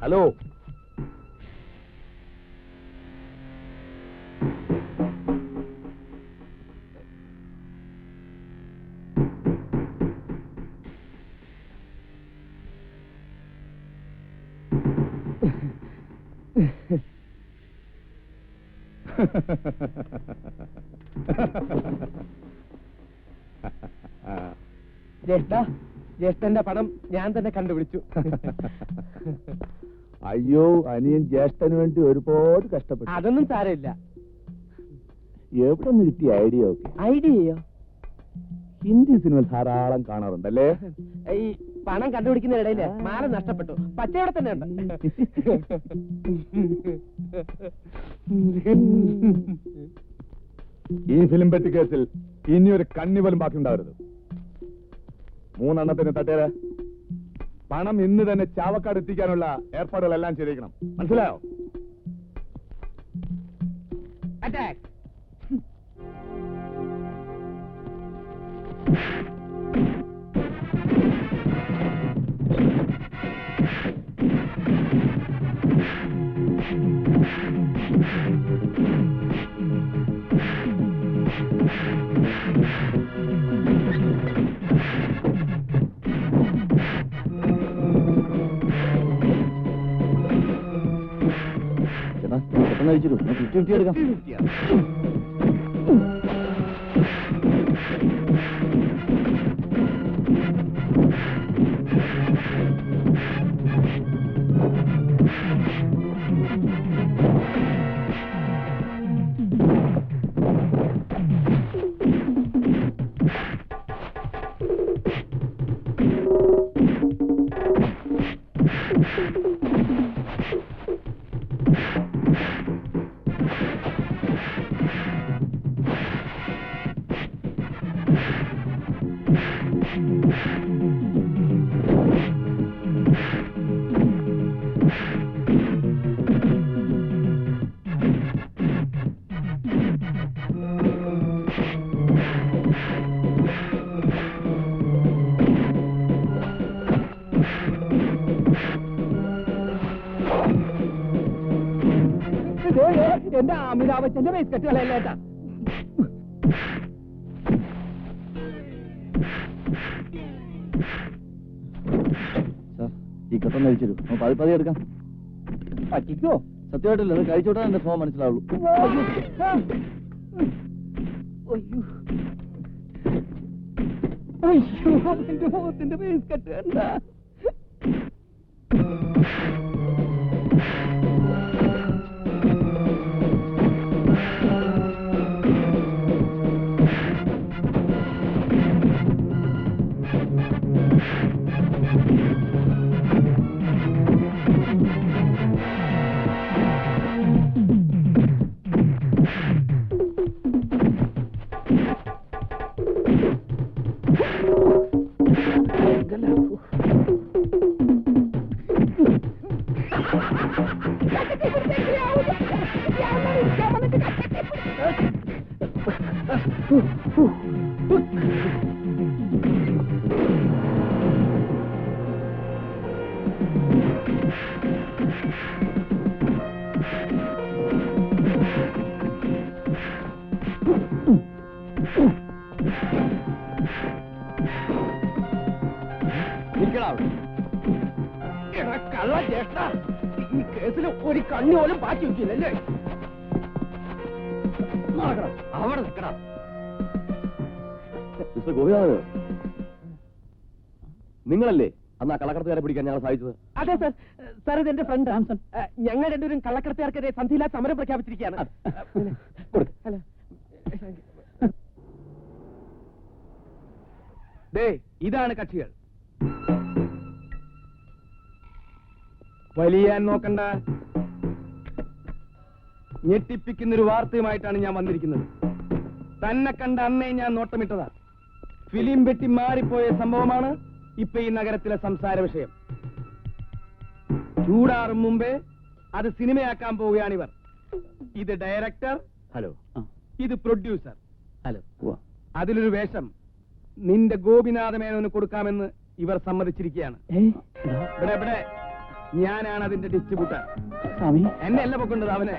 ഹലോ,
ജ്യേഷ്ഠന്റെ പണം ഞാൻ തന്നെ കണ്ടുപിടിച്ചു.
അയ്യോ, അനിയൻ ജ്യേഷ്ഠന് വേണ്ടി ഒരുപാട് കഷ്ടപ്പെട്ടു.
അതൊന്നും സാരമില്ല.
എവിടെ നിന്ന് കിട്ടിയ ഐഡിയ ഒക്കെ?
ഐഡിയയോ?
ഹിന്ദി സിനിമ ധാരാളം കാണാറുണ്ടല്ലേ?
ഈ പണം കണ്ടുപിടിക്കുന്നതിനിടയില് മാല നഷ്ടപ്പെട്ടു. പച്ചയോടെ തന്നെ ഉണ്ട്.
ഈ ഫിലിം പെറ്റി കേസിൽ ഇനി ഒരു കണ്ണി പോലും ബാക്കി ഉണ്ടാവരുത്. 3 എണ്ണത്തിന് തട്ടേര. പണം ഇന്ന് തന്നെ ചാവക്കാട് എത്തിക്കാനുള്ള ഏർപ്പാടുകളെല്ലാം ചെയ്തിരിക്കണം. മനസ്സിലായോ?
അറ്റാക്ക്.
പെട്ടെന്ന് അയച്ചിട്ടു. 50-50 എടുക്കാം.
എന്റെ അമിതാഭ് ബച്ചന്റെ ബിസ്ക്കറ്റുകളല്ലേട്ടാ.
സാർ ഈ കെട്ടൊന്ന് കഴിച്ചിരു പതി എടുക്കാം.
പറ്റിക്കോ?
സത്യമായിട്ടില്ല, അത് കഴിച്ചോട്ടാ എന്റെ ഫോം മനസ്സിലാവുള്ളൂ.
അയ്യോ, എന്റെ മുഖത്തിന്റെ ഫേസ് കട്ട് കണ്ട. കള്ള ജ്യേഷ്ഠ, ഈ കേസിൽ ഒരു കണ്ണി പോലും ബാക്കി വെക്കില്ലല്ലേ? അവിടെ നിൽക്കണം.
മിസ്റ്റർ ഗോപിനാഥ്, നിങ്ങളല്ലേ അന്ന് ആ കള്ളക്കടത്തുകാരെ പിടിക്കാൻ ഞങ്ങളെ സഹായിച്ചത്?
അതെ സർ. സാർ ഇത് എന്റെ ഫ്രണ്ട് സാംസൺ. ഞങ്ങൾ രണ്ടുപേരും കള്ളക്കടത്തുകാർക്കെതിരെ സന്ധിയില്ലാ സമരം പ്രഖ്യാപിച്ചിരിക്കുകയാണ്. ഹലോ. ഇതാണ് കക്ഷികൾ. വലിയാൻ നോക്കണ്ട. ഞെട്ടിപ്പിക്കുന്നൊരു വാർത്തയുമായിട്ടാണ് ഞാൻ വന്നിരിക്കുന്നത്. തന്നെ കണ്ട അന്നേ ഞാൻ നോട്ടമിട്ടതാ. ഫിലിം വെട്ടി മാറിപ്പോയ സംഭവമാണ് ഇപ്പൊ ഈ നഗരത്തിലെ സംസാര വിഷയം. ചൂടാറും മുമ്പേ അത് സിനിമയാക്കാൻ പോവുകയാണിവർ. ഇത് ഡയറക്ടർ,
ഹലോ.
ഇത് പ്രൊഡ്യൂസർ.
ഹലോ.
അതിലൊരു വേഷം നിന്റെ ഗോപിനാഥ മേനോന് കൊടുക്കാമെന്ന് ഇവർ സമ്മതിച്ചിരിക്കുകയാണ്. ഇവിടെ ഞാനാണ് അതിന്റെ ഡിസ്ട്രിബ്യൂട്ടർ. എന്നെ അല്ല പൊക്കൊണ്ടത്, അവനെ.